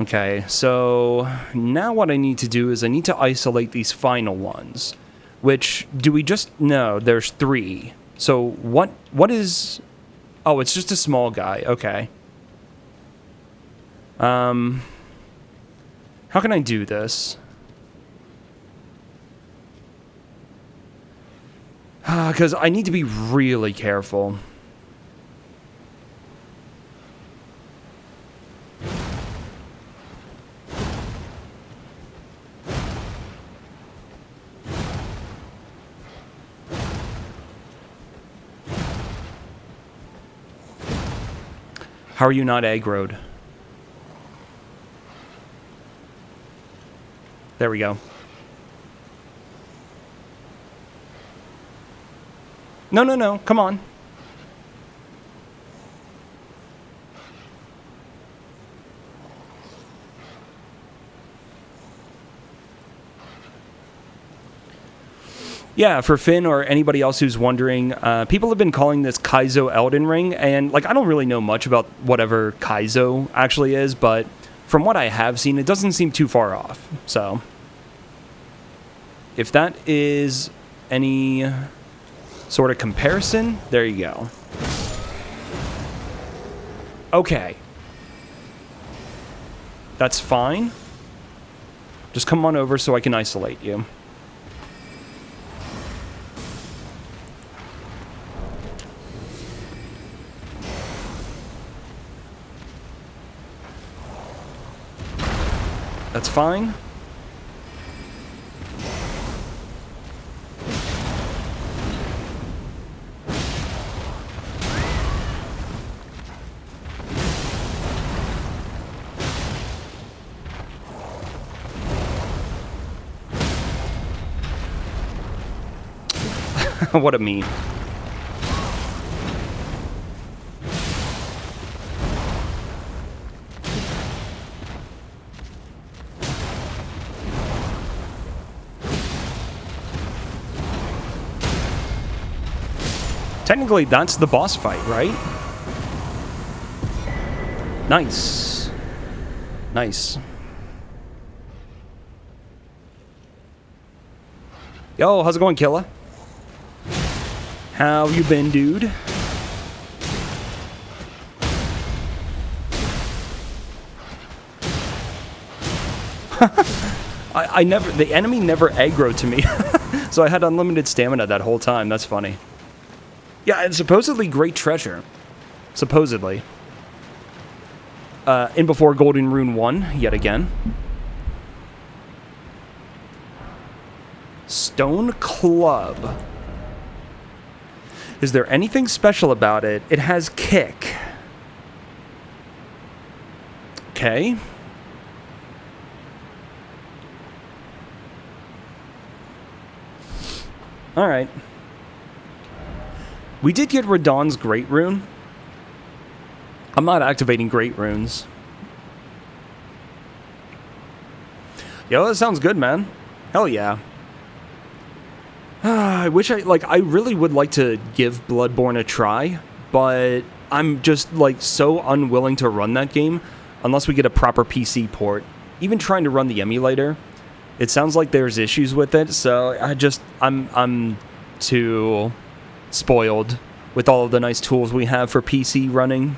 Okay, so now what I need to do is I need to isolate these final ones. Which, do we just... No, there's 3. So what is... Oh, it's just a small guy. Okay. How can I do this? Because I need to be really careful. How are you not aggroed? There we go. No, no, no. Come on. Yeah, for Finn or anybody else who's wondering, people have been calling this Kaizo Elden Ring, and like I don't really know much about whatever Kaizo actually is, but from what I have seen, it doesn't seem too far off. So, if that is any sort of comparison, there you go. Okay. That's fine. Just come on over so I can isolate you. That's fine. What a meme. Technically, that's the boss fight, right? Nice. Nice. Yo, how's it going, Killa? How you been, dude? I never, the enemy never aggroed to me. So I had unlimited stamina that whole time. That's funny. Yeah, and supposedly great treasure. Supposedly. In before Golden Rune 1, yet again. Stone Club. Is there anything special about it? It has kick. Okay. Alright. We did get Radahn's Great Rune. I'm not activating Great Runes. Yo, that sounds good, man. Hell yeah. I wish I really would like to give Bloodborne a try, but I'm just, so unwilling to run that game unless we get a proper PC port. Even trying to run the emulator, it sounds like there's issues with it, so I'm too spoiled with all of the nice tools we have for PC running.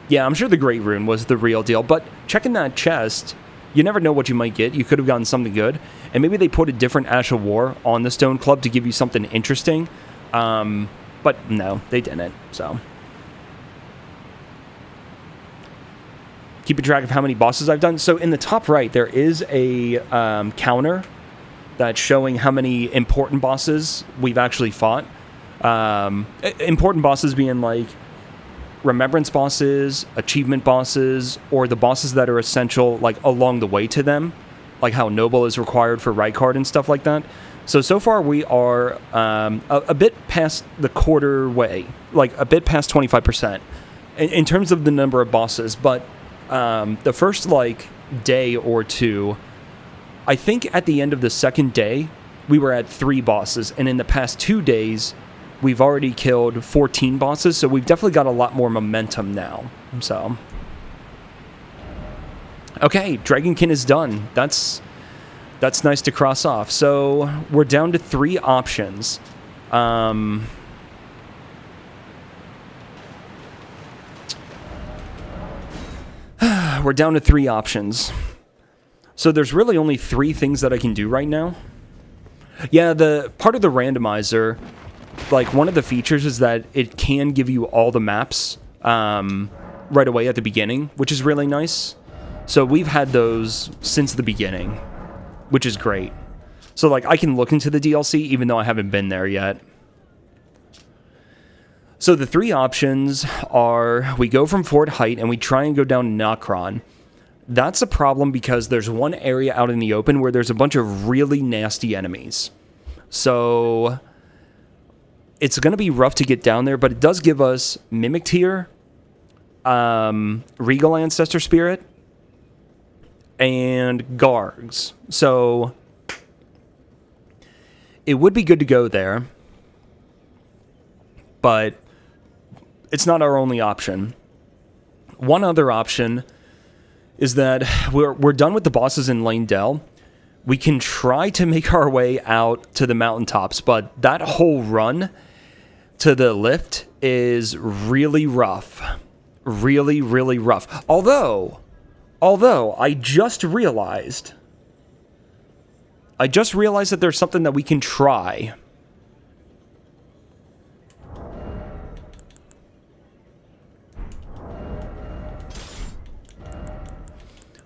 Yeah, I'm sure the Great Rune was the real deal, but checking that chest, you never know what you might get. You could have gotten something good, and maybe they put a different Ash of War on the Stone Club to give you something interesting, but no, they didn't, so. Keeping track of how many bosses I've done. So in the top right, there is a counter that's showing how many important bosses we've actually fought. Important bosses being like remembrance bosses, achievement bosses, or the bosses that are essential along the way to them, like how Noble is required for Rykard and stuff like that. So far we are a bit past the quarter way, a bit past 25% in terms of the number of bosses, but the first day or two, I think at the end of the second day, we were at 3 bosses, and in the past 2 days, we've already killed 14 bosses, so we've definitely got a lot more momentum now. So, okay, Dragonkin is done. That's nice to cross off. So we're down to 3 options. We're down to 3 options. So there's really only 3 things that I can do right now. Yeah, the part of the randomizer, one of the features is that it can give you all the maps right away at the beginning, which is really nice. So we've had those since the beginning, which is great. So I can look into the DLC even though I haven't been there yet. So the 3 options are we go from Fort Height and we try and go down Nokron. That's a problem because there's one area out in the open where there's a bunch of really nasty enemies. So it's going to be rough to get down there, but it does give us Mimic Tear, Regal Ancestor Spirit, and Gargs. So it would be good to go there, but it's not our only option. One other option is that we're done with the bosses in Lane Dell. We can try to make our way out to the mountaintops, but that whole run to the lift is really rough. Really, really rough. Although I just realized that there's something that we can try.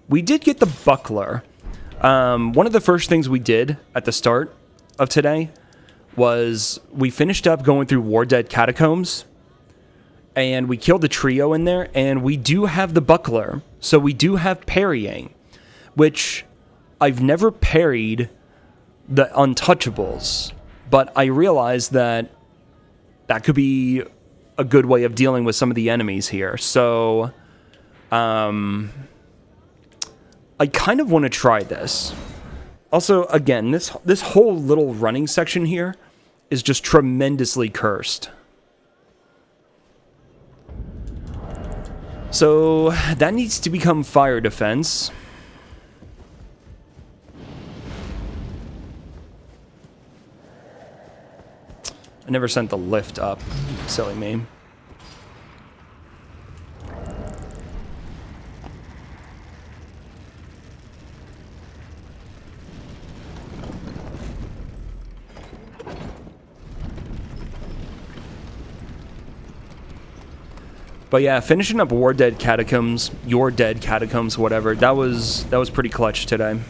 we did get the buckler. One of the first things we did at the start of today was we finished up going through War Dead Catacombs, and we killed the trio in there, and we do have the buckler. So we do have parrying, which I've never parried the Untouchables, but I realized that that could be a good way of dealing with some of the enemies here. So I kind of want to try this. Also, again, this whole little running section here is just tremendously cursed. So that needs to become fire defense. I never sent the lift up. Silly me. But yeah, finishing up War Dead Catacombs, Your Dead Catacombs, whatever, that was pretty clutch today.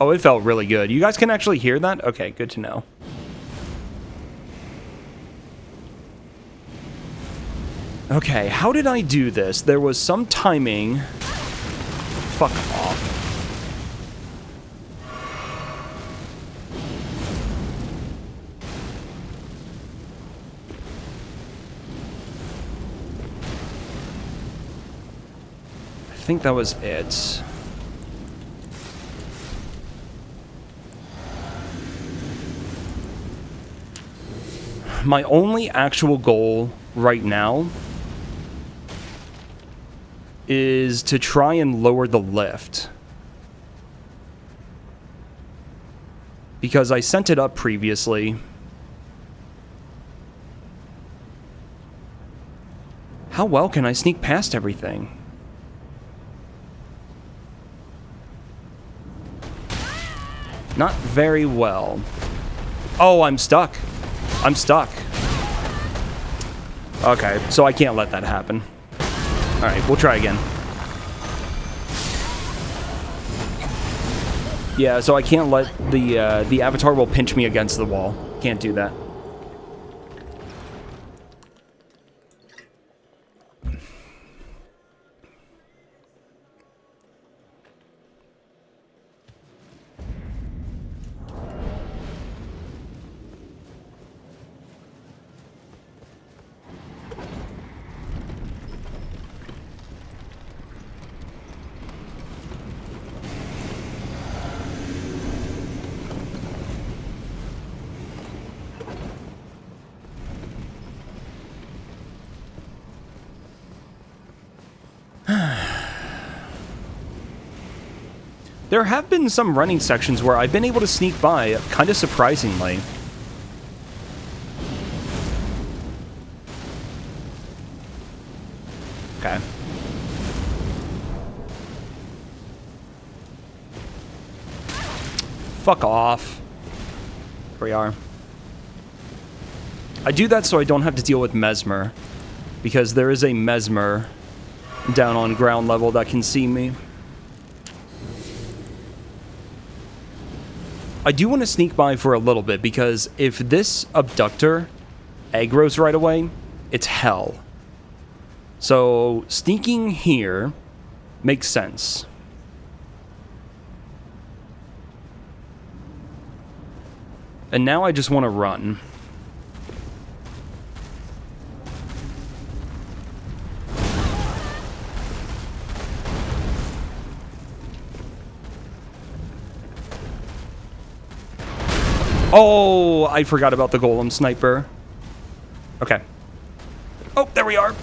Oh, it felt really good. You guys can actually hear that? Okay, good to know. Okay, how did I do this? There was some timing. Fuck off. I think that was it. My only actual goal right now is to try and lower the lift. Because I sent it up previously. How well can I sneak past everything? Not very well. Oh, I'm stuck. I'm stuck. Okay, so I can't let that happen. Alright, we'll try again. Yeah, so I can't let the avatar will pinch me against the wall. Can't do that. There have been some running sections where I've been able to sneak by, kind of surprisingly. Okay. Fuck off. Here we are. I do that so I don't have to deal with Mesmer, because there is a Mesmer down on ground level that can see me. I do want to sneak by for a little bit, because if this abductor aggroes right away, it's hell. So sneaking here makes sense. And now I just want to run. Oh, I forgot about the golem sniper. Okay. Oh, there we are.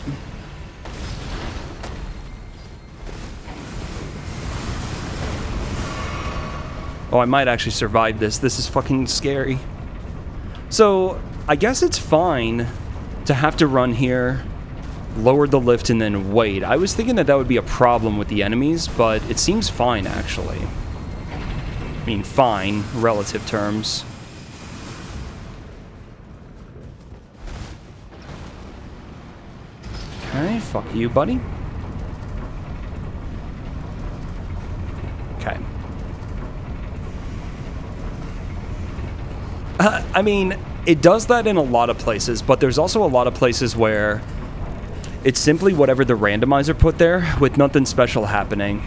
Oh, I might actually survive this. This is fucking scary. So, I guess it's fine to have to run here, lower the lift, and then wait. I was thinking that that would be a problem with the enemies, but it seems fine, actually. I mean, fine, relative terms. Alright, fuck you, buddy. Okay. I mean, it does that in a lot of places, but there's also a lot of places where it's simply whatever the randomizer put there with nothing special happening.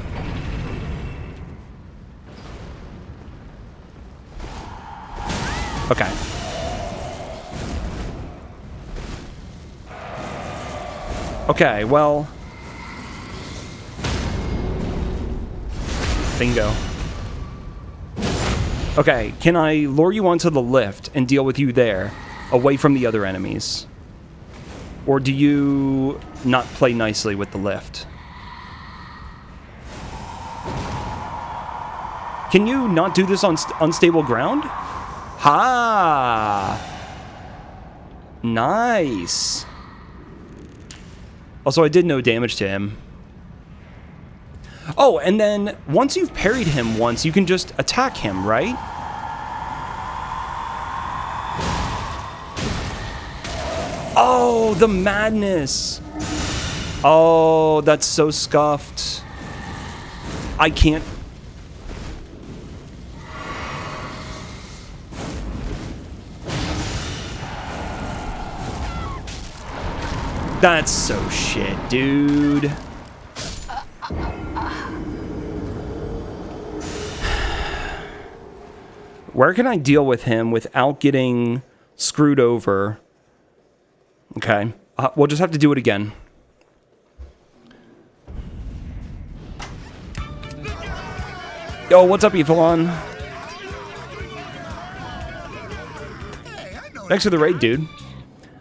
Okay. Okay, well... Bingo. Okay, can I lure you onto the lift and deal with you there, away from the other enemies? Or do you not play nicely with the lift? Can you not do this on unstable ground? Ha! Nice. Also, I did no damage to him. Oh, and then once you've parried him once, you can just attack him, right? Oh, the madness. Oh, that's so scuffed. I can't. That's so shit, dude. Where can I deal with him without getting screwed over? Okay. We'll just have to do it again. Yo, what's up, Ethelon? Thanks for the raid, dude.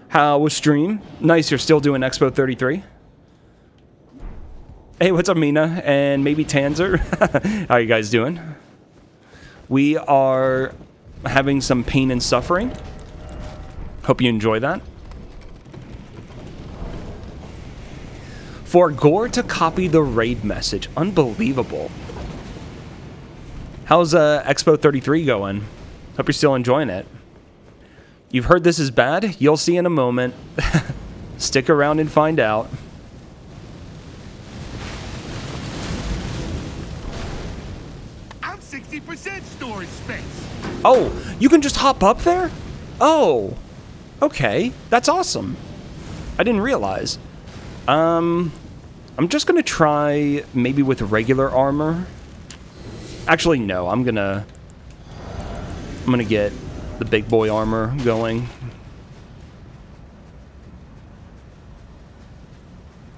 How was stream? Nice, you're still doing Expo 33. Hey, what's up, Mina? And maybe Tanzer? How you guys doing? We are having some pain and suffering. Hope you enjoy that. For Gore to copy the raid message. Unbelievable. How's Expo 33 going? Hope you're still enjoying it. You've heard this is bad? You'll see in a moment. Stick around and find out. I'm 60% storage space. Oh, you can just hop up there? Oh, okay. That's awesome. I didn't realize. I'm just gonna try maybe with regular armor. Actually, no. I'm gonna get the big boy armor going.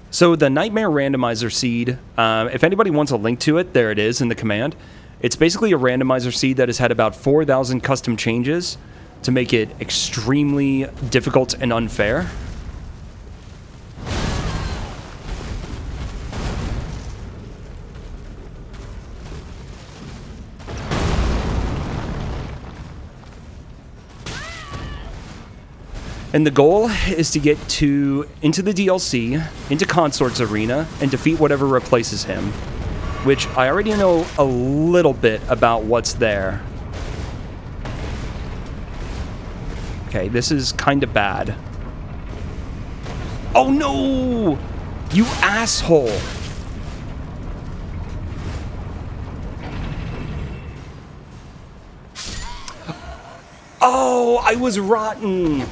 So the Nightmare Randomizer Seed, if anybody wants a link to it, there it is in the command. It's basically a randomizer seed that has had about 4,000 custom changes to make it extremely difficult and unfair. And the goal is to get into the DLC, into Consort's Arena, and defeat whatever replaces him. Which I already know a little bit about what's there. Okay, this is kind of bad. Oh no! You asshole! Oh, I was rotten!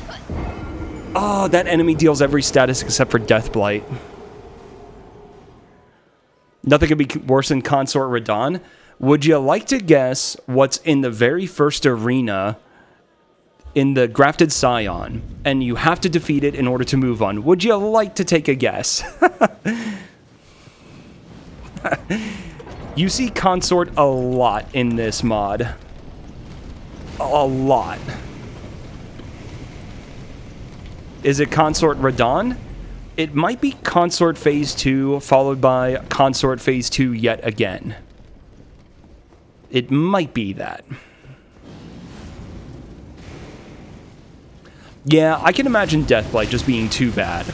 Oh, that enemy deals every status except for Deathblight. Nothing could be worse than Consort Radahn. Would you like to guess what's in the very first arena in the Grafted Scion? And you have to defeat it in order to move on. Would you like to take a guess? You see Consort a lot in this mod. A lot. Is it Consort Radahn? It might be Consort Phase 2, followed by Consort Phase 2 yet again. It might be that. Yeah, I can imagine Deathblight just being too bad.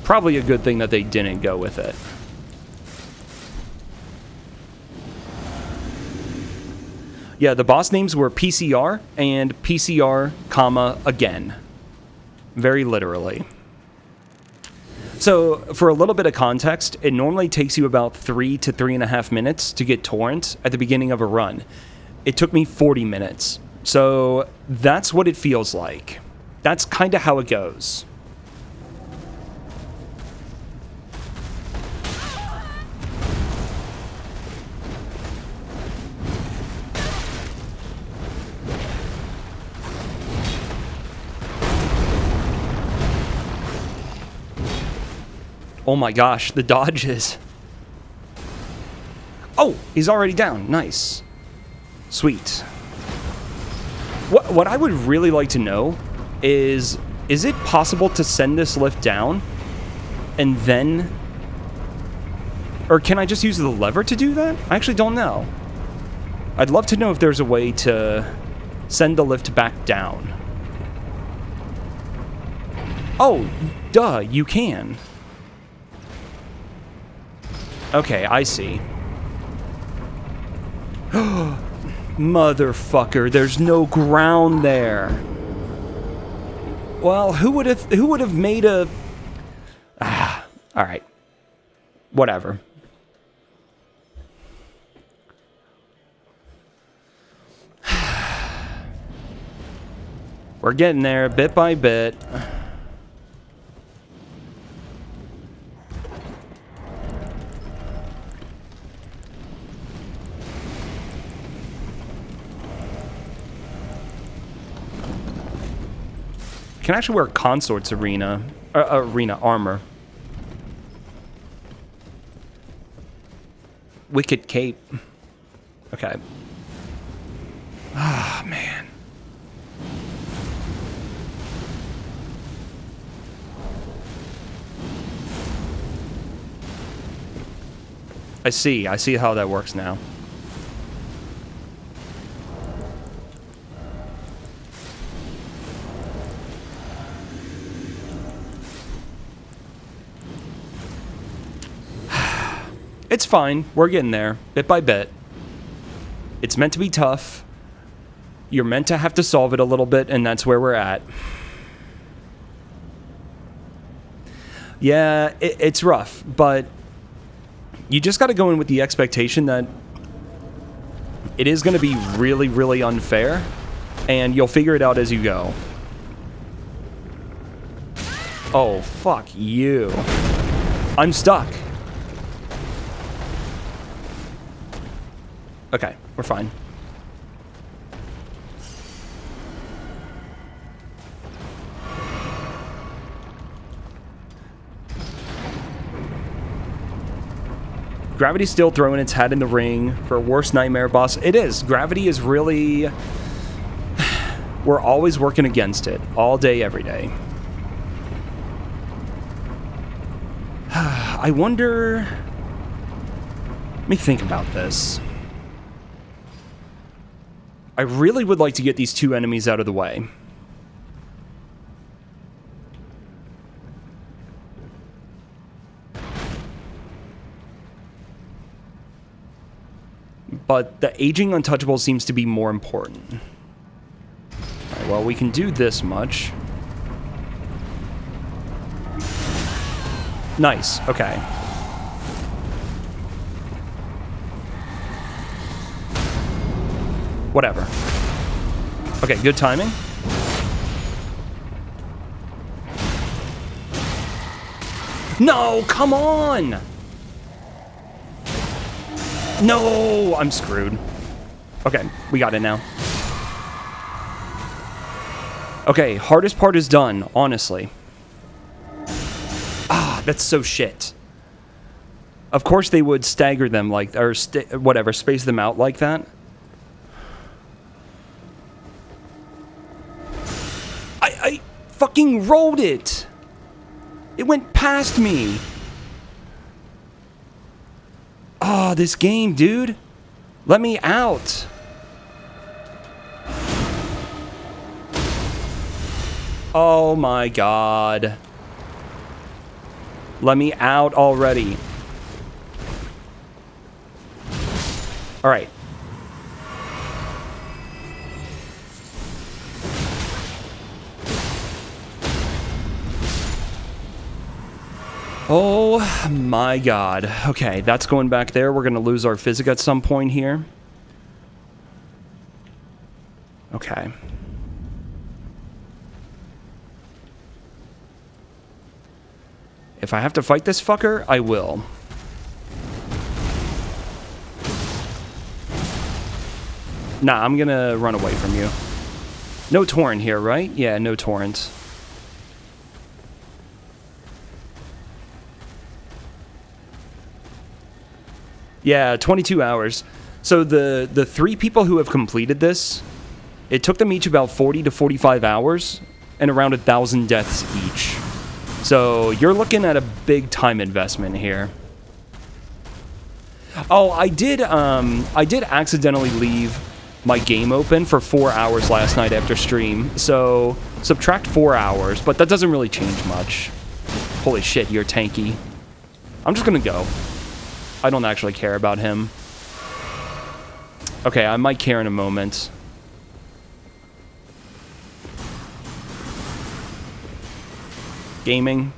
Probably a good thing that they didn't go with it. Yeah, the boss names were PCR and PCR, comma, again. Very literally. So, for a little bit of context, it normally takes you about 3 to 3.5 minutes to get Torrent at the beginning of a run. It took me 40 minutes. So, that's what it feels like. That's kind of how it goes. Oh my gosh, the dodges. Oh, he's already down. Nice. Sweet. What I would really like to know is it possible to send this lift down and then... Or can I just use the lever to do that? I actually don't know. I'd love to know if there's a way to send the lift back down. Oh, duh, you can. Okay, I see. Motherfucker, there's no ground there. Well, who would have made a... all right. Whatever. We're getting there bit by bit. Can actually wear Consort's arena armor. Wicked cape. Okay. Ah, man. I see how that works now. It's fine. We're getting there, bit by bit. It's meant to be tough. You're meant to have to solve it a little bit, and that's where we're at. Yeah, it's rough, but you just got to go in with the expectation that it is going to be really, really unfair, and you'll figure it out as you go. Oh, fuck you. I'm stuck. Okay, we're fine. Gravity's still throwing its hat in the ring for a worst nightmare boss. It is. Gravity is really... We're always working against it. All day, every day. I wonder... Let me think about this. I really would like to get these two enemies out of the way. But the aging untouchable seems to be more important. Alright, well, we can do this much. Nice, okay. Whatever. Okay, good timing. No, come on! No, I'm screwed. Okay, we got it now. Okay, hardest part is done, honestly. Ah, that's so shit. Of course they would stagger them like, or whatever, space them out like that. I fucking rolled it. It went past me. Ah, this game, dude. Let me out. Oh my god. Let me out already. Alright. Oh my god. Okay, that's going back there. We're going to lose our physic at some point here. Okay. If I have to fight this fucker, I will. Nah, I'm gonna run away from you. No Torrent here, right? Yeah, no Torrent. Yeah, 22 hours. So the 3 people who have completed this, it took them each about 40 to 45 hours and around 1,000 deaths each. So you're looking at a big time investment here. Oh, I did accidentally leave my game open for 4 hours last night after stream. So subtract 4 hours, but that doesn't really change much. Holy shit, you're tanky. I'm just gonna go. I don't actually care about him. Okay, I might care in a moment. Gaming.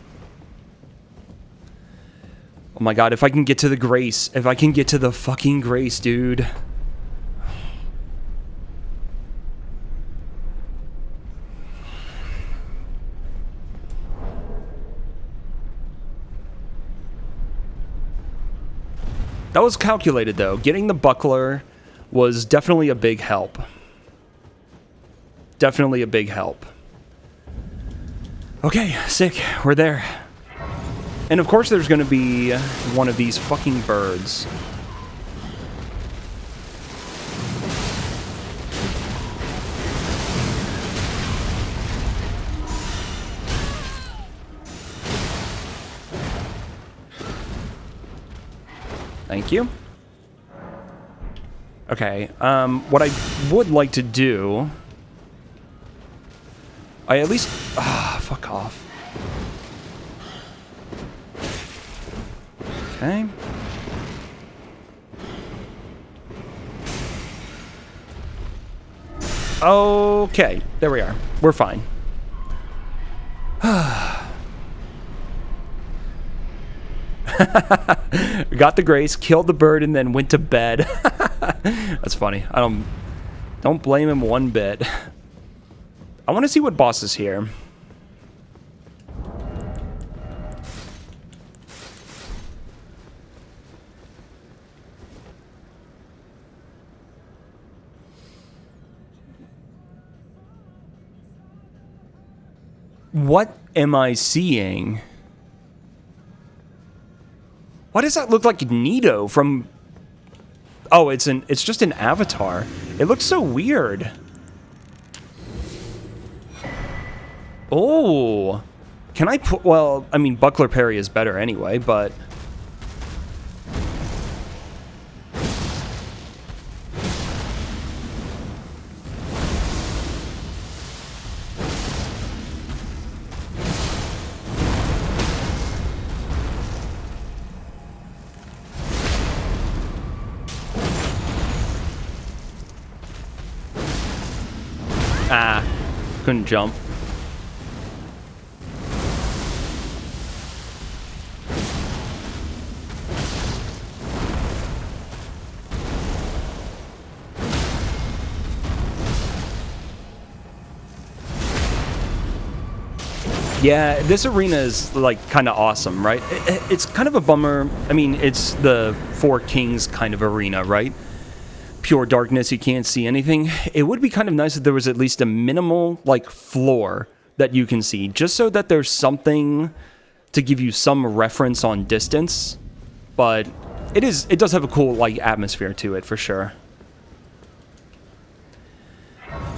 Oh my god, if I can get to the Grace. If I can get to the fucking Grace, dude. That was calculated, though. Getting the buckler was definitely a big help. Definitely a big help. Okay, sick. We're there. And of course there's going to be one of these fucking birds. Thank you. Okay, what I would like to do... I at least... fuck off. Okay. Okay, there we are. We're fine. Got the Grace, killed the bird, and then went to bed. That's funny. I don't blame him one bit. I want to see what boss is here. What am I seeing? Why does that look like Nito from... Oh, it's just an avatar. It looks so weird. Oh. Can I put... Well, I mean, Buckler Parry is better anyway, but... Ah, couldn't jump. Yeah, this arena is, like, kind of awesome, right? It's kind of a bummer. I mean, it's the Four Kings kind of arena, right? Pure darkness, you can't see anything. It would be kind of nice if there was at least a minimal, like, floor that you can see, just so that there's something to give you some reference on distance. But it does have a cool, like, atmosphere to it, for sure.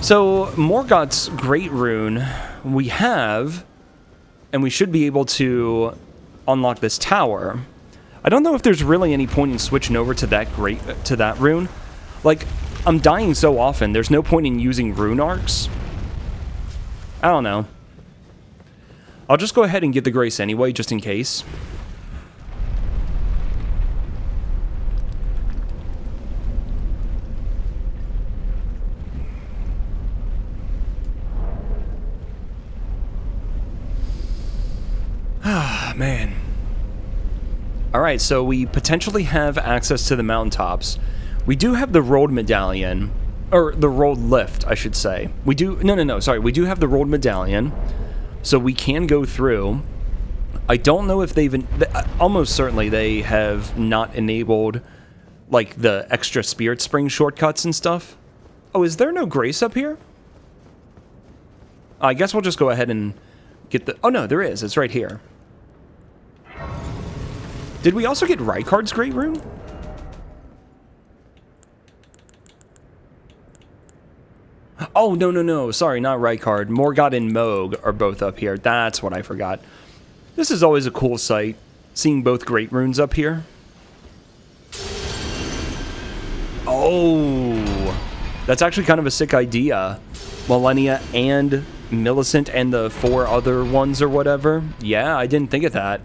So, Morgoth's Great Rune, we have... And we should be able to unlock this tower. I don't know if there's really any point in switching over to that rune. Like, I'm dying so often, there's no point in using rune arcs. I don't know. I'll just go ahead and get the Grace anyway, just in case. Ah, man. Alright, so we potentially have access to the mountaintops. We do have the rolled medallion, or the rolled lift, I should say. We do, no, sorry, we do have the rolled medallion, so we can go through. I don't know if they've, almost certainly they have not enabled, like, the extra Spirit Spring shortcuts and stuff. Oh, is there no Grace up here? I guess we'll just go ahead and get the, oh no, there is, it's right here. Did we also get Rykard's Great Rune? Oh, no, sorry, not Rykard. Morgott and Moog are both up here. That's what I forgot. This is always a cool sight, seeing both Great Runes up here. Oh, that's actually kind of a sick idea. Millennia and Millicent and the 4 other ones or whatever. Yeah, I didn't think of that.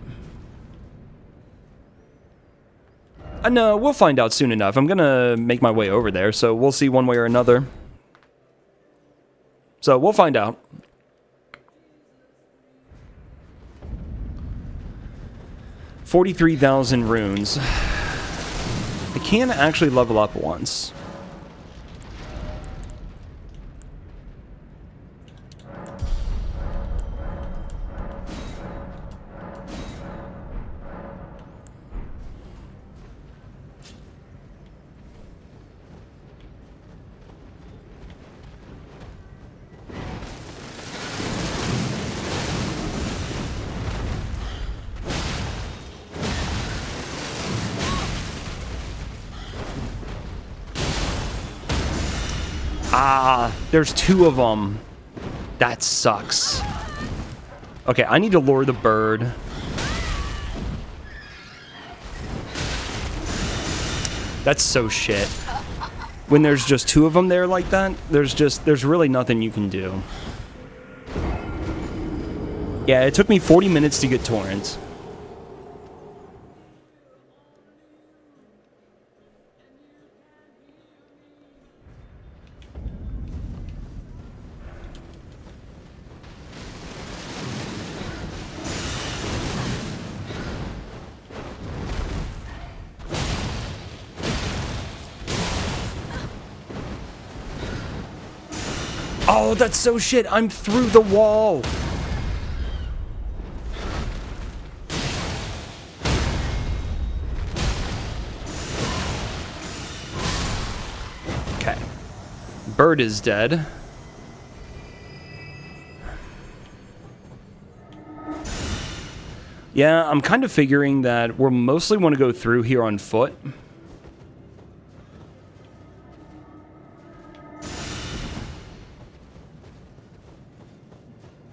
No, we'll find out soon enough. I'm gonna make my way over there, so we'll see one way or another. So, we'll find out. $43,000 runes. I can actually level up once. Ah, there's 2 of them. That sucks. Okay, I need to lure the bird. That's so shit. When there's just 2 of them there like that, there's really nothing you can do. Yeah, it took me 40 minutes to get Torrent. Oh, that's so shit. I'm through the wall. Okay. Bird is dead. Yeah, I'm kind of figuring that we'll mostly want to go through here on foot.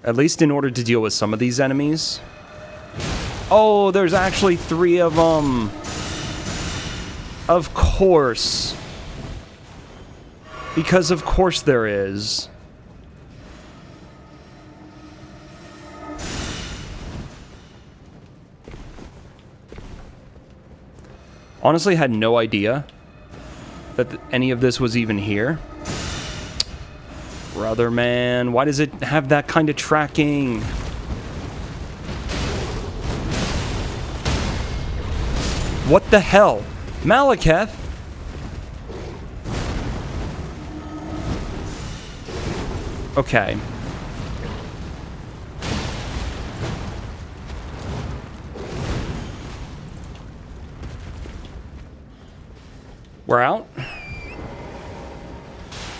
At least in order to deal with some of these enemies. Oh, there's actually 3 of them. Of course. Because of course there is. Honestly, had no idea that any of this was even here. Brother, man, why does it have that kind of tracking? What the hell? Malekith? Okay. We're out.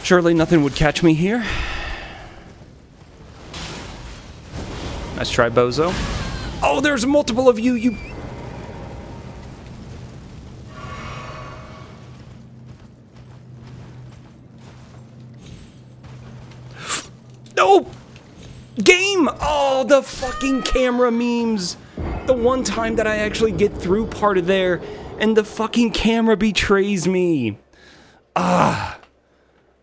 Surely nothing would catch me here. Nice try, Bozo. Oh, there's multiple of you, you... No! Game! Oh, the fucking camera memes. The one time that I actually get through part of there, and the fucking camera betrays me. Ah.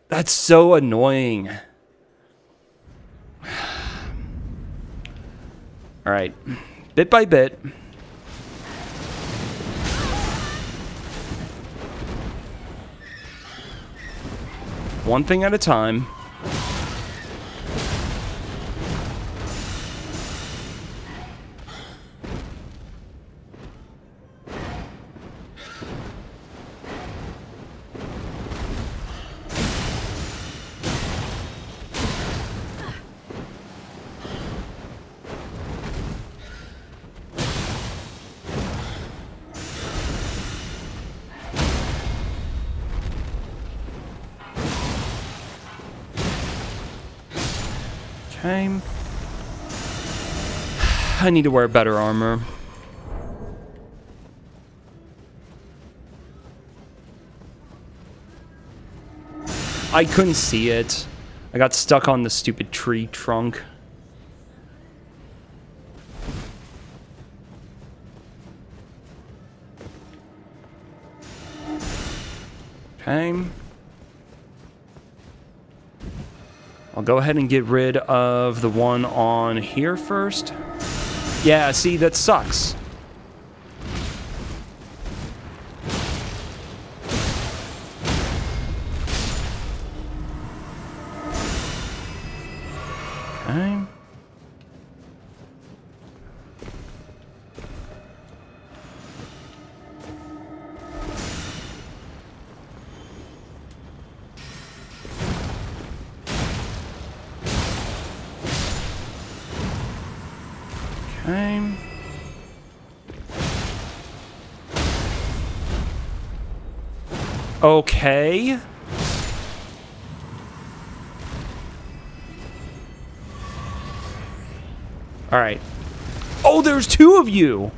That's so annoying. All right, bit by bit. One thing at a time. Okay. I need to wear better armor. I couldn't see it. I got stuck on the stupid tree trunk. Okay. I'll go ahead and get rid of the one on here first. Yeah, see, that sucks. Okay. Okay. Okay. All right. Oh, there's two of you.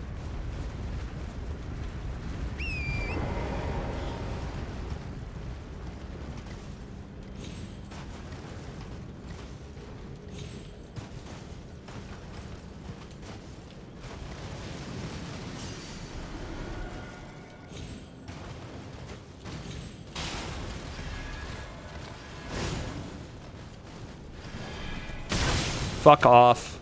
Fuck off.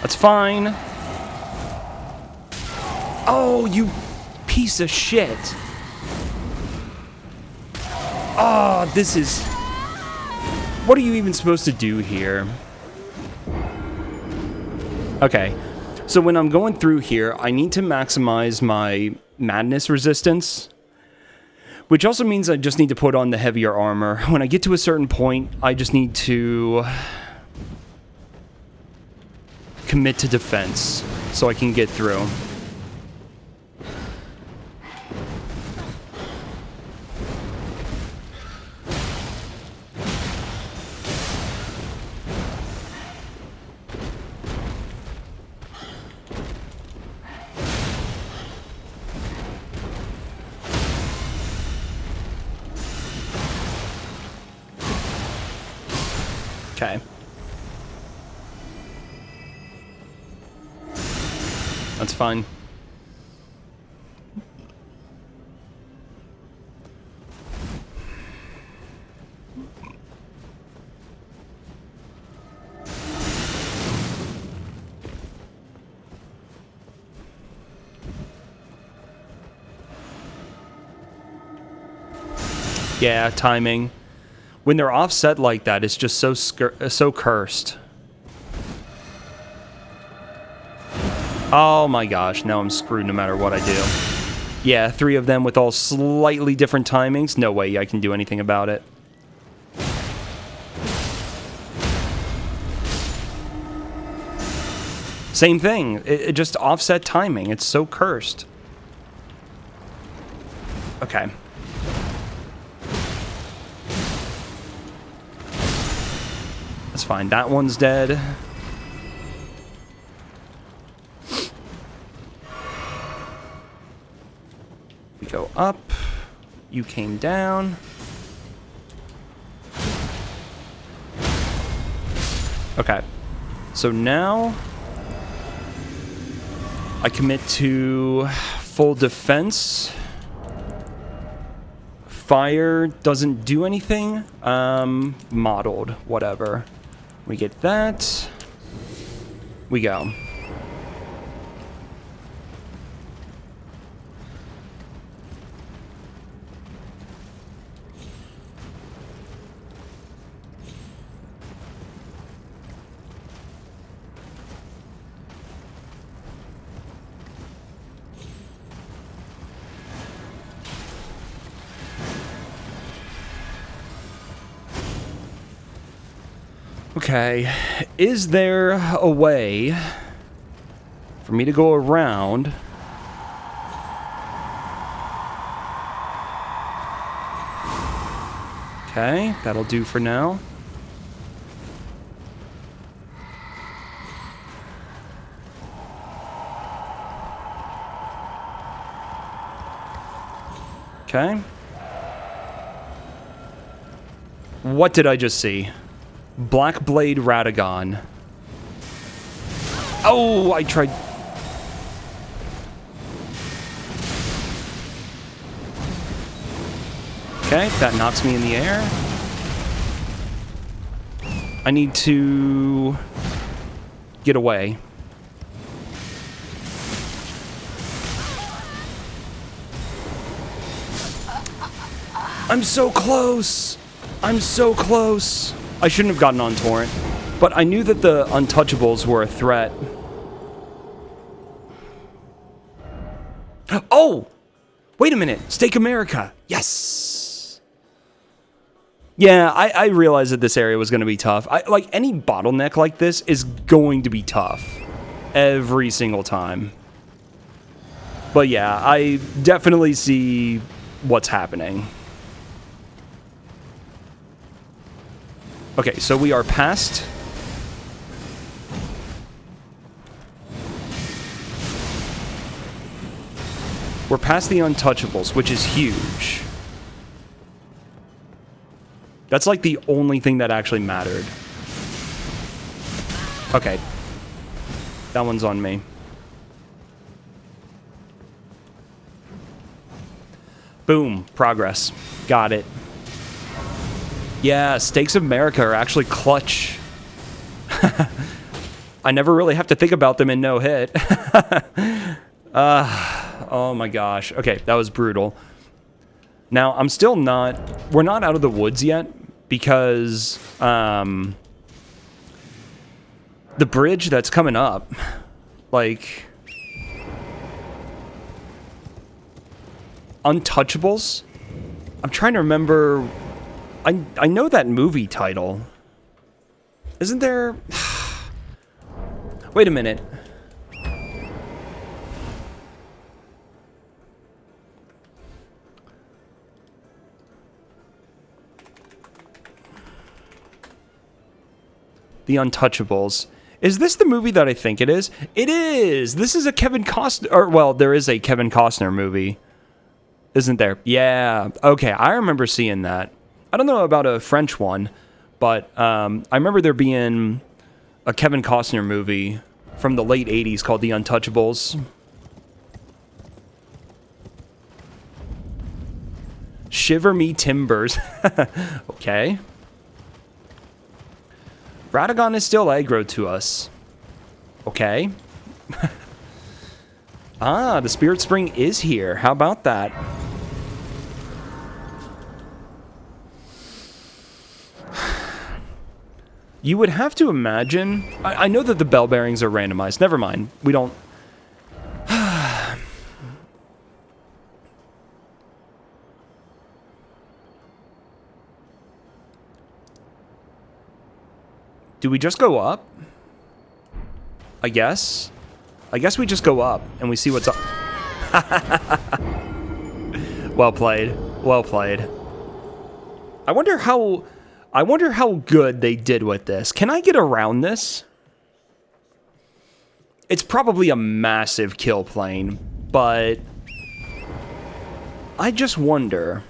That's fine. Oh, you piece of shit. Oh, this is... What are you even supposed to do here? Okay. So when I'm going through here, I need to maximize my madness resistance, which also means I just need to put on the heavier armor. When I get to a certain point, I just need to commit to defense so I can get through. Okay. That's fine. Yeah, timing. When they're offset like that, it's just so cursed. Oh my gosh, now I'm screwed no matter what I do. Yeah, 3 of them with all slightly different timings. No way I can do anything about it. Same thing. It just offset timing. It's so cursed. Okay. That's fine. That one's dead. We go up. You came down. Okay. So now I commit to full defense. Fire doesn't do anything. Modeled, whatever. We get that. We go. Okay, is there a way for for me to go around. Okay, that'll do for now. Okay. What did I just see? Blackblade Radagon. Oh, I tried. Okay, that knocks me in the air. I need to get away. I'm so close. I'm so close. I shouldn't have gotten on Torrent, but I knew that the Untouchables were a threat. Oh! Wait a minute. Stake America. Yes! Yeah, I realized that this area was going to be tough. Like, any bottleneck like this is going to be tough. Every single time. But yeah, I definitely see what's happening. Okay, so we are past. We're past the Untouchables, which is huge. That's like the only thing that actually mattered. Okay. That one's on me. Boom. Progress. Got it. Yeah, Stakes of America are actually clutch. I never really have to think about them in no hit. Oh my gosh. Okay, that was brutal. Now, I'm still not... We're not out of the woods yet because the bridge that's coming up, like... Untouchables? I'm trying to remember... I know that movie title. Isn't there... Wait a minute. The Untouchables. Is this the movie that I think it is? It is! This is a Kevin Costner... Or, well, there is a Kevin Costner movie. Isn't there? Yeah. Okay, I remember seeing that. I don't know about a French one, but I remember there being a Kevin Costner movie from the late 80s called The Untouchables. Shiver me timbers. Okay. Radagon is still aggro to us. Okay. Ah, the Spirit Spring is here. How about that? You would have to imagine... I know that the bell bearings are randomized. Never mind. We don't... Do we just go up? I guess. I guess we just go up and we see what's up. Well played. Well played. I wonder how good they did with this. Can I get around this? It's probably a massive kill plane, but I just wonder.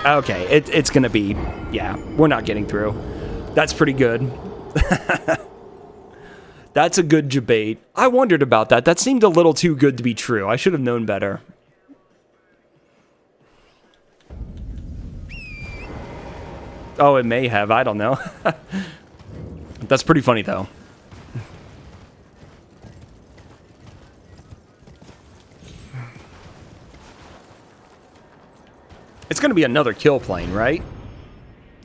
Okay, it's gonna be, yeah, we're not getting through. That's pretty good. That's a good debate. I wondered about that. That seemed a little too good to be true. I should have known better. Oh, it may have. I don't know. That's pretty funny, though. It's going to be another kill plane, right?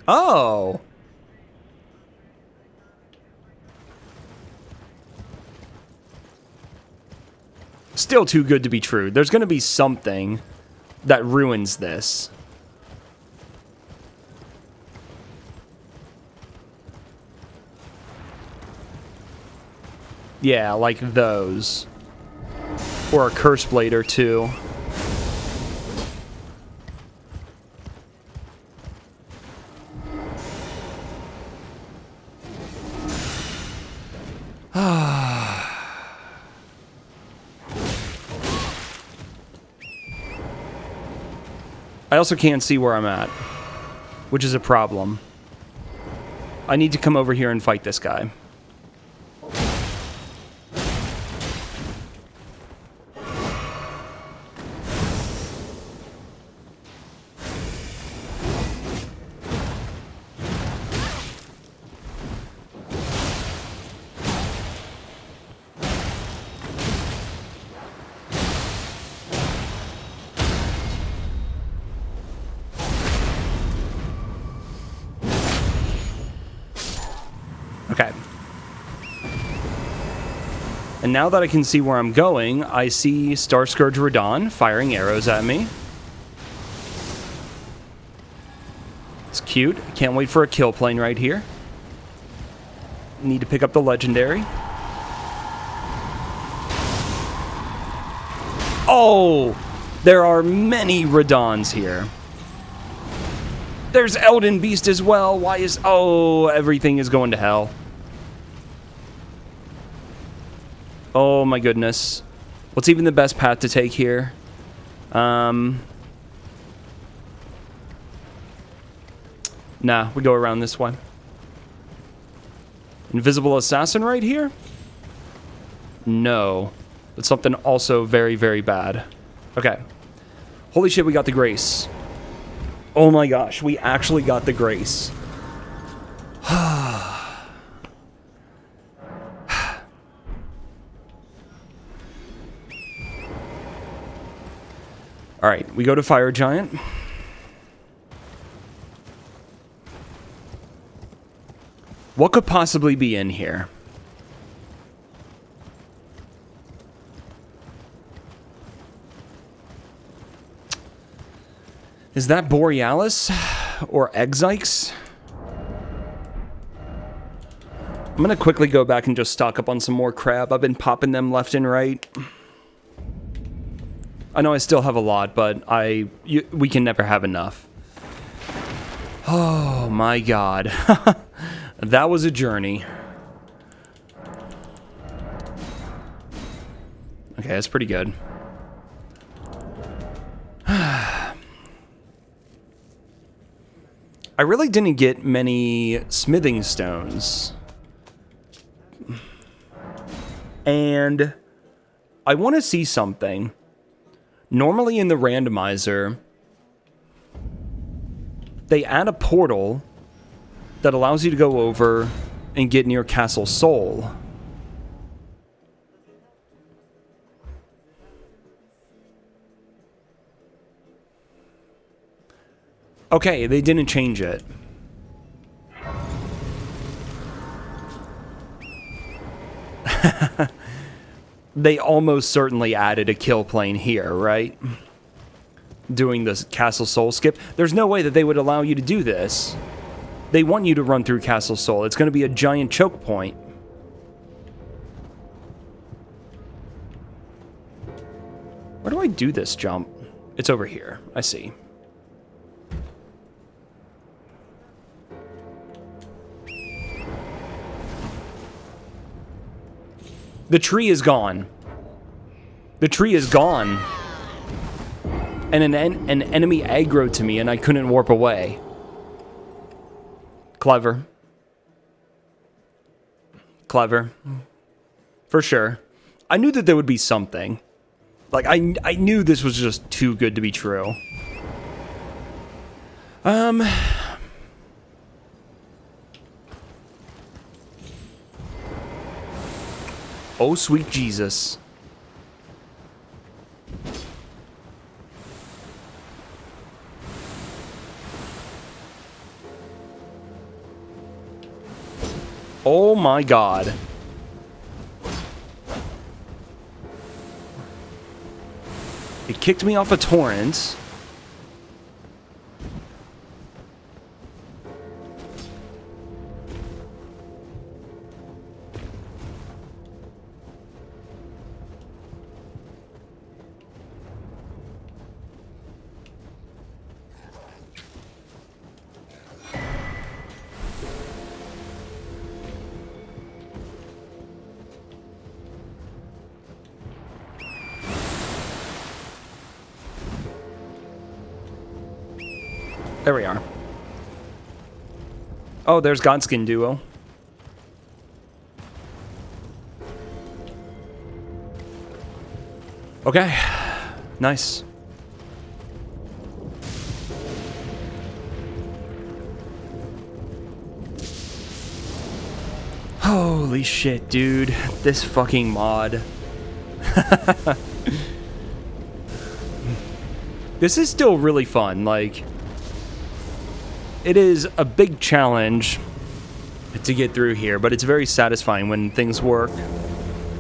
Oh! Still too good to be true. There's going to be something that ruins this. Yeah, like those. Or a Curse Blade or two. I also can't see where I'm at, which is a problem. I need to come over here and fight this guy. Okay. And now that I can see where I'm going, I see Starscourge Radahn firing arrows at me. It's cute. Can't wait for a kill plane right here. Need to pick up the legendary. Oh! There are many Radahns here. There's Elden Beast as well. Why is... Oh, everything is going to hell. Oh my goodness. What's even the best path to take here? Nah, we go around this way. Invisible Assassin right here? No. But something also very, very bad. Okay. Holy shit, we got the Grace. Oh my gosh, we actually got the Grace. Alright, we go to Fire Giant. What could possibly be in here? Is that Borealis? Or Exikes? I'm gonna quickly go back and just stock up on some more crab. I've been popping them left and right. I know I still have a lot, but we can never have enough. Oh my god. That was a journey. Okay, that's pretty good. I really didn't get many smithing stones. And I want to see something. Normally in the randomizer, they add a portal that allows you to go over and get near Castle Sol. Okay, they didn't change it. They almost certainly added a kill plane here, right? Doing this Castle Sol skip. There's no way that they would allow you to do this. They want you to run through Castle Sol. It's going to be a giant choke point. Where do I do this jump? It's over here. I see. The tree is gone. The tree is gone. And an enemy aggroed to me and I couldn't warp away. Clever. Clever. For sure. I knew that there would be something. Like, I knew this was just too good to be true. Oh, sweet Jesus. Oh my god. It kicked me off a torrent. There we are. Oh, there's Godskin Duo. Okay. Nice. Holy shit, dude. This fucking mod. This is still really fun. Like, it is a big challenge to get through here, but it's very satisfying when things work.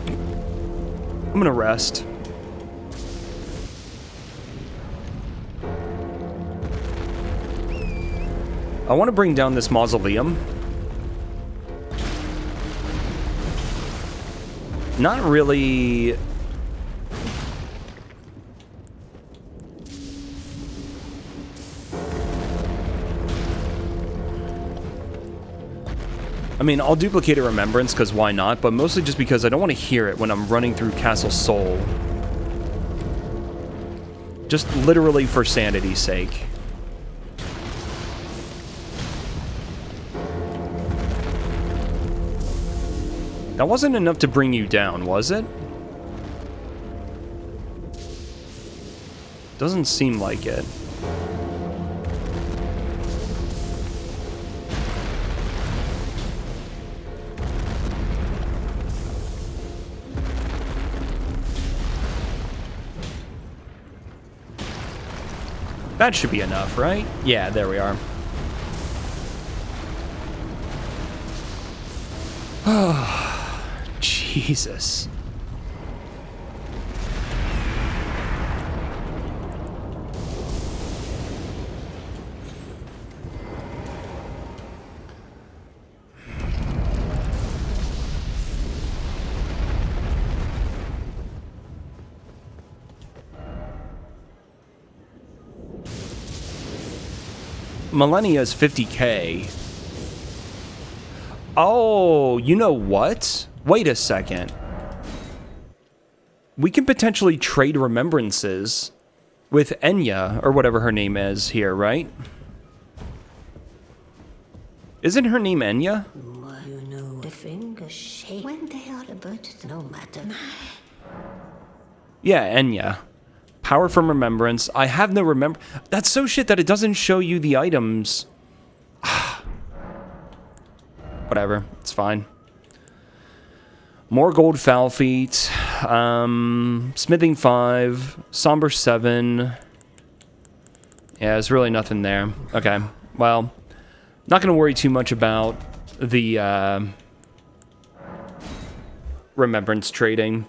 I'm gonna rest. I want to bring down this mausoleum. Not really. I mean, I'll duplicate a remembrance, because why not? But mostly just because I don't want to hear it when I'm running through Castle Sol. Just literally for sanity's sake. That wasn't enough to bring you down, was it? Doesn't seem like it. That should be enough, right? Yeah, there we are. Oh, Jesus. Millennia is 50k. Oh, you know what? Wait a second. We can potentially trade remembrances with Enya, or whatever her name is here, right? Isn't her name Enya? You know, the finger shake when they are about no matter. Yeah, Enya. Power from remembrance. I have no remember. That's so shit that it doesn't show you the items. Whatever, it's fine. More gold foul feet. Smithing 5. Somber 7. Yeah, there's really nothing there. Okay, well, not gonna worry too much about the remembrance trading.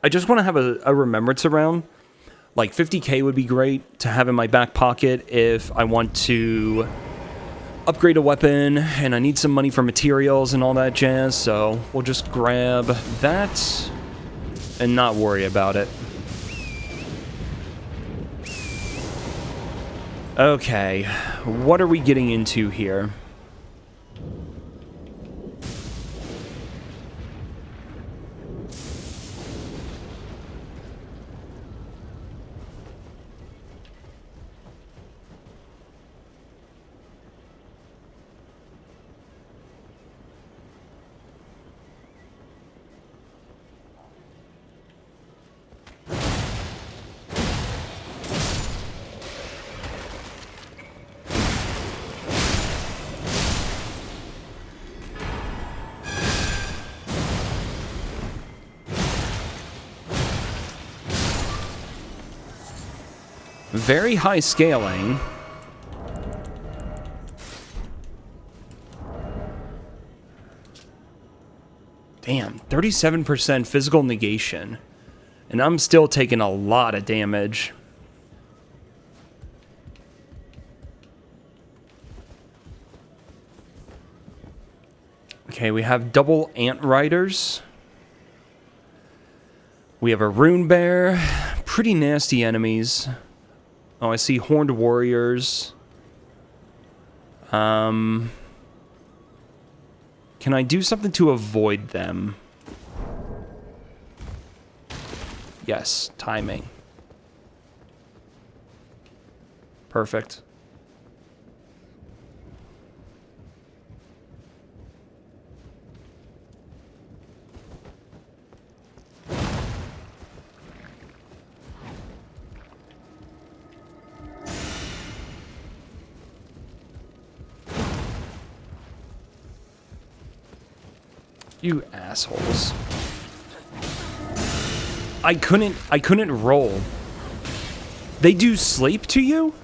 I just want to have a remembrance around. Like 50k would be great to have in my back pocket if I want to upgrade a weapon and I need some money for materials and all that jazz, so we'll just grab that and not worry about it. Okay, what are we getting into here? Very high scaling. Damn, 37% physical negation. And I'm still taking a lot of damage. Okay, we have double ant riders. We have a rune bear. Pretty nasty enemies. Oh, I see horned warriors. Can I do something to avoid them? Yes, timing. Perfect. You assholes. I couldn't roll. They do sleep to you?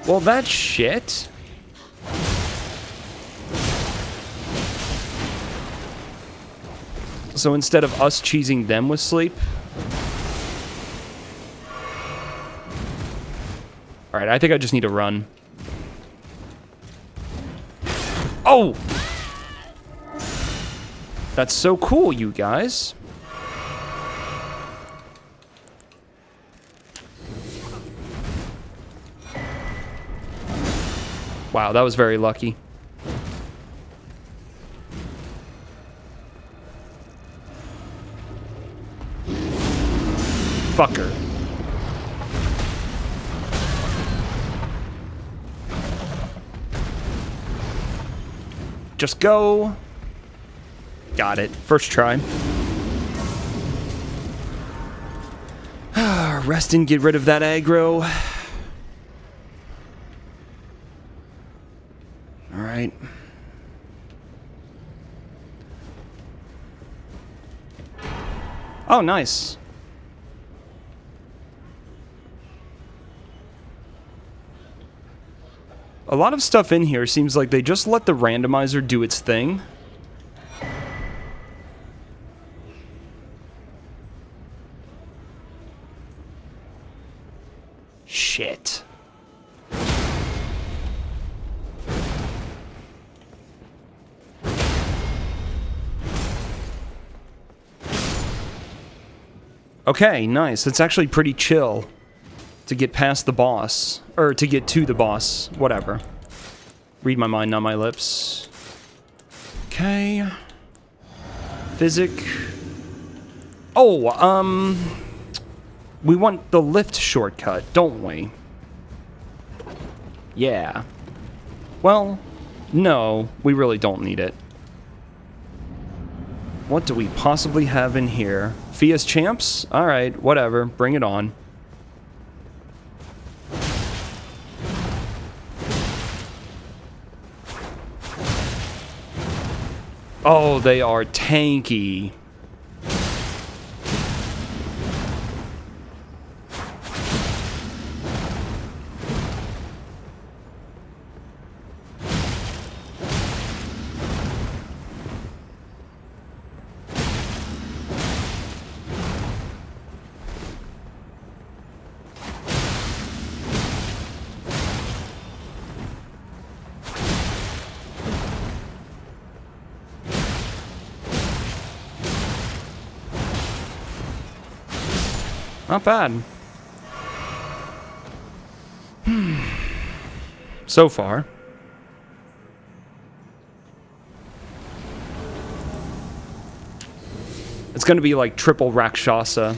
Well, that's shit. So instead of us cheesing them with sleep. Alright, I think I just need to run. Oh! That's so cool, you guys. Wow, that was very lucky. Fucker. Just go. Got it. First try. Rest and get rid of that aggro. Alright. Oh, nice. A lot of stuff in here seems like they just let the randomizer do its thing. Shit. Okay, nice. It's actually pretty chill to get past the boss. Or to get to the boss. Whatever. Read my mind, not my lips. Okay. Physic. Oh, we want the lift shortcut, don't we? Yeah. Well, no, we really don't need it. What do we possibly have in here? Fia's champs? Alright, whatever. Bring it on. Oh, they are tanky. Not bad. So far. It's gonna be like triple Rakshasa.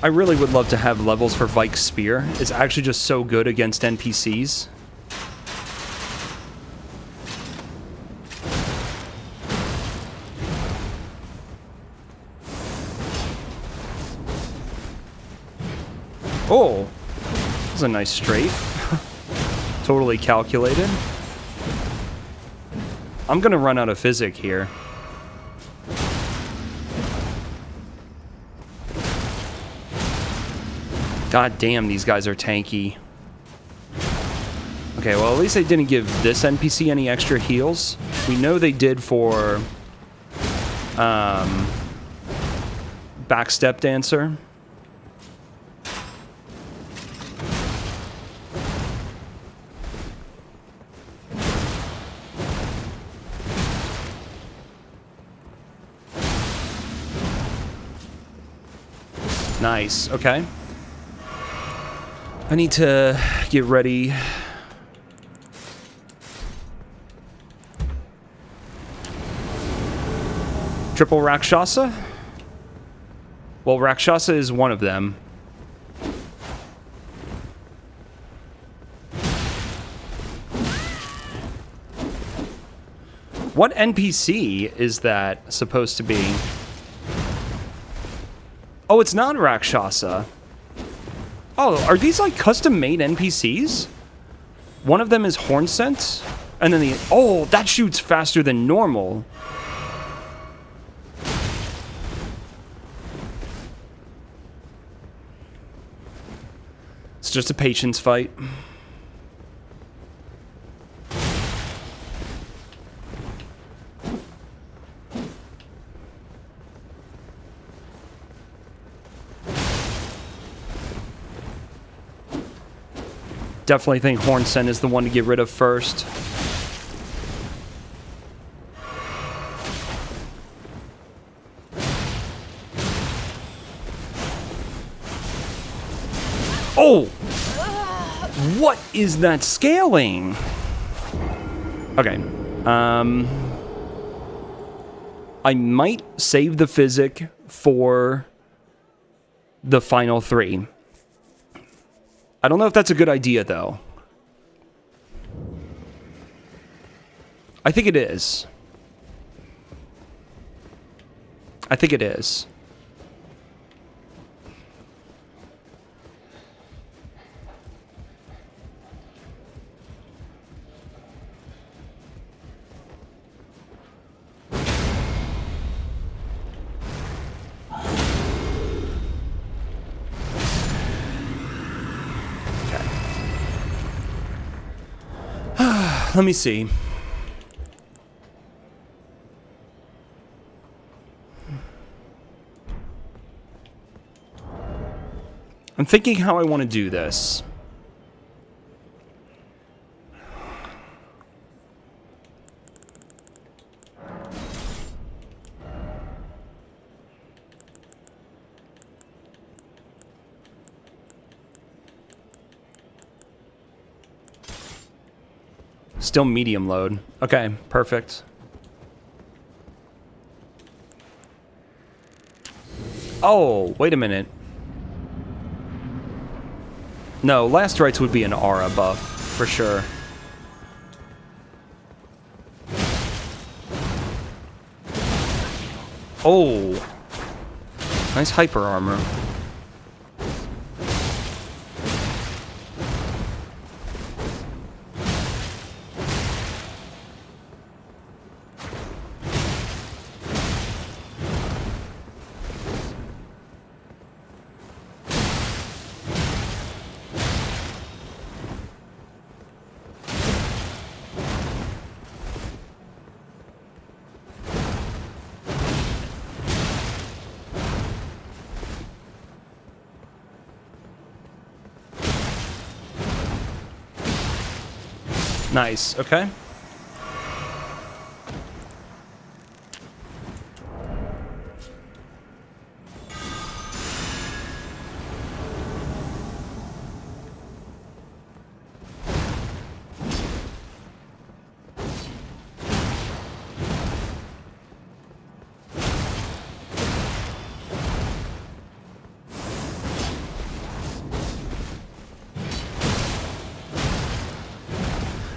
I really would love to have levels for Vike's Spear. It's actually just so good against NPCs. Oh, that was a nice strafe. Totally calculated. I'm gonna run out of physic here. God damn, these guys are tanky. Okay, well, at least they didn't give this NPC any extra heals. We know they did for Backstep Dancer. Nice, okay. I need to get ready. Triple Rakshasa? Well, Rakshasa is one of them. What NPC is that supposed to be? Oh, it's not Rakshasa. Oh, are these like custom-made NPCs? One of them is Hornsent, and then the... Oh, that shoots faster than normal. It's just a patience fight. Definitely think Hornsent is the one to get rid of first. Oh! What is that scaling? Okay. I might save the physic for the final 3. I don't know if that's a good idea, though. I think it is. I think it is. Let me see. I'm thinking how I want to do this. Still medium load. Okay, perfect. Oh, wait a minute. No, Last Rites would be an aura buff, for sure. Oh. Nice hyper armor. Nice, okay.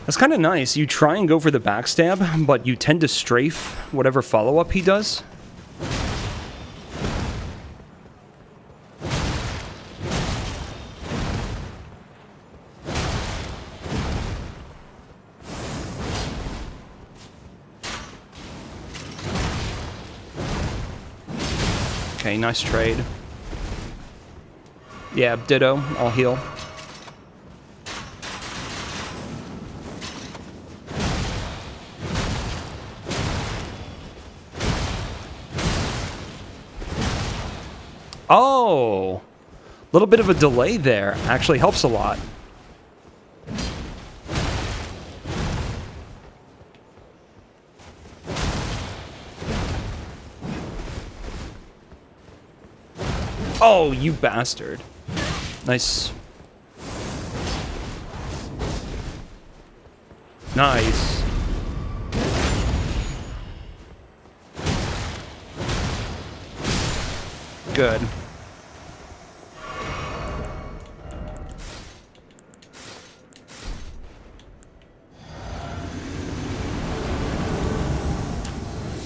That's kind of nice. You try and go for the backstab, but you tend to strafe whatever follow-up he does. Okay, nice trade. Yeah, ditto. I'll heal. Oh, a little bit of a delay there actually helps a lot. Oh, you bastard. Nice. Nice. Good.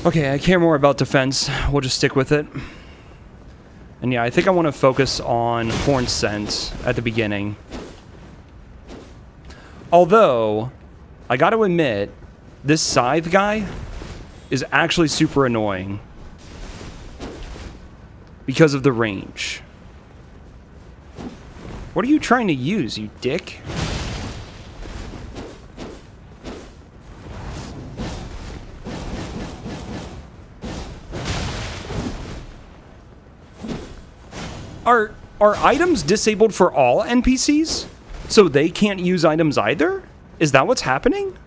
Okay, I care more about defense. We'll just stick with it. And yeah, I think I want to focus on Horn Scent at the beginning. Although, I got to admit, this Scythe guy is actually super annoying. Because of the range. What are you trying to use, you dick? Are items disabled for all NPCs? So they can't use items either? Is that what's happening?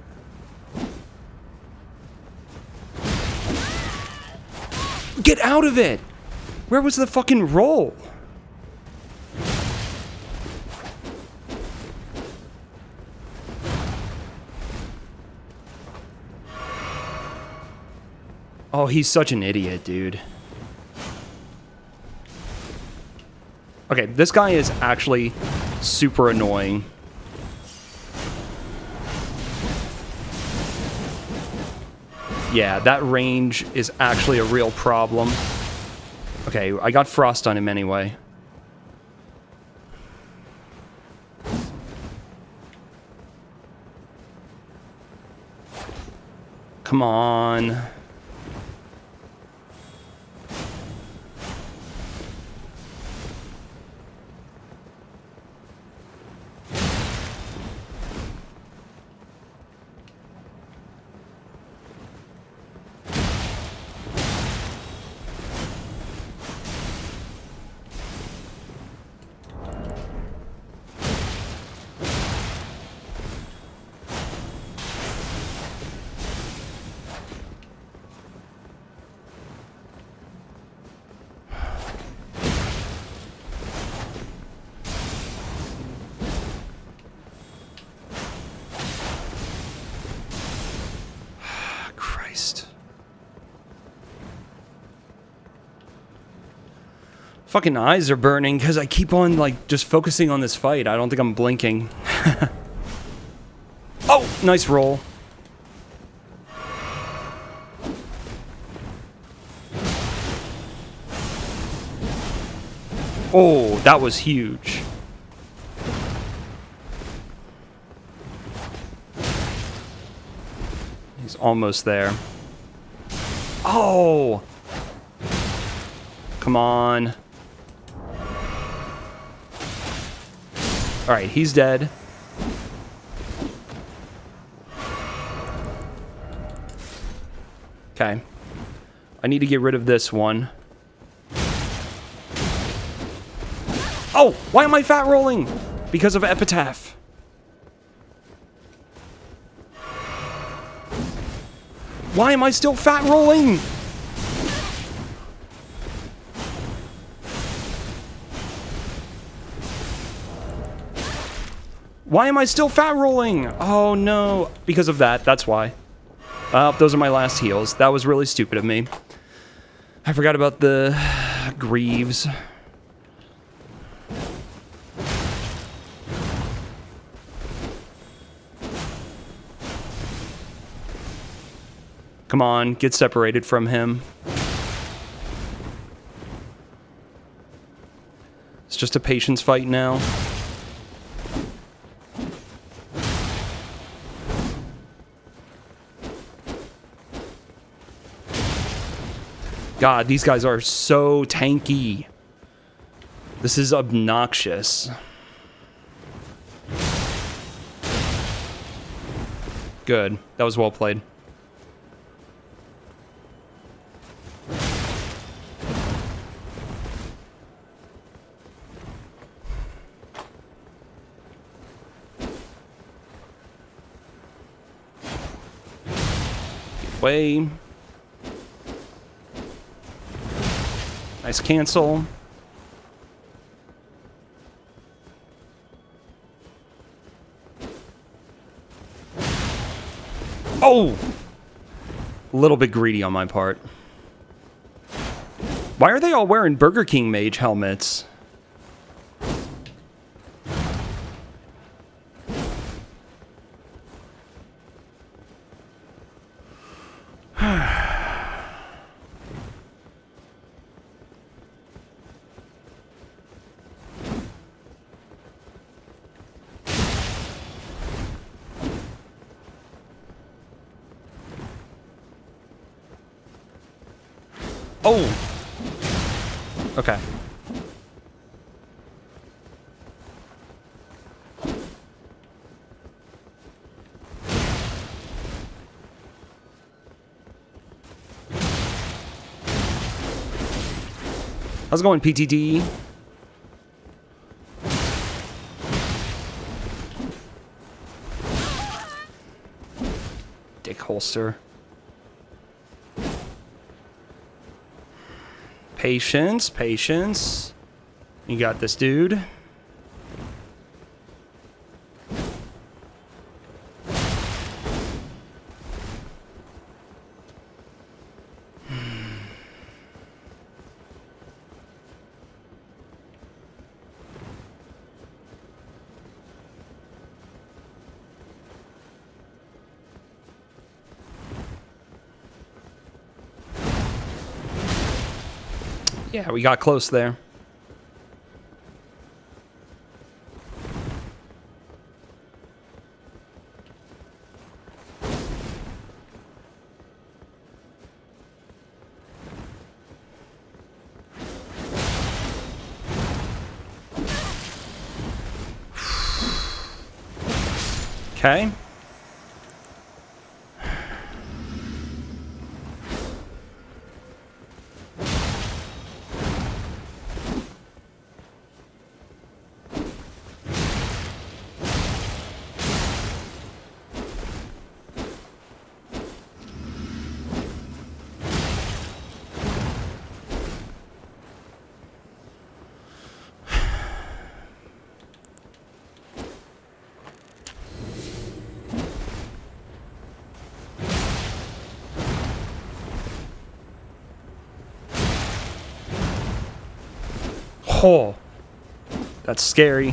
Get out of it! Where was the fucking roll? Oh, he's such an idiot, dude. Okay, this guy is actually super annoying. Yeah, that range is actually a real problem. Okay, I got Frost on him anyway. Come on. Fucking eyes are burning because I keep on, like, just focusing on this fight. I don't think I'm blinking. Oh, nice roll. Oh, that was huge. He's almost there. Oh! Come on. Alright, he's dead. Okay. I need to get rid of this one. Oh! Why am I fat rolling? Because of Epitaph. Why am I still fat rolling? Why am I still fat rolling? Oh no. Because of that, that's why. Those are my last heals. That was really stupid of me. I forgot about the Greaves. Come on, get separated from him. It's just a patience fight now. God, these guys are so tanky. This is obnoxious. Good. That was well played. Get away. Nice cancel. Oh! A little bit greedy on my part. Why are they all wearing Burger King mage helmets? Oh! Okay. How's it going, PTD? Dick holster. Patience, patience. You got this, dude. Yeah, we got close there. Okay. Oh, that's scary.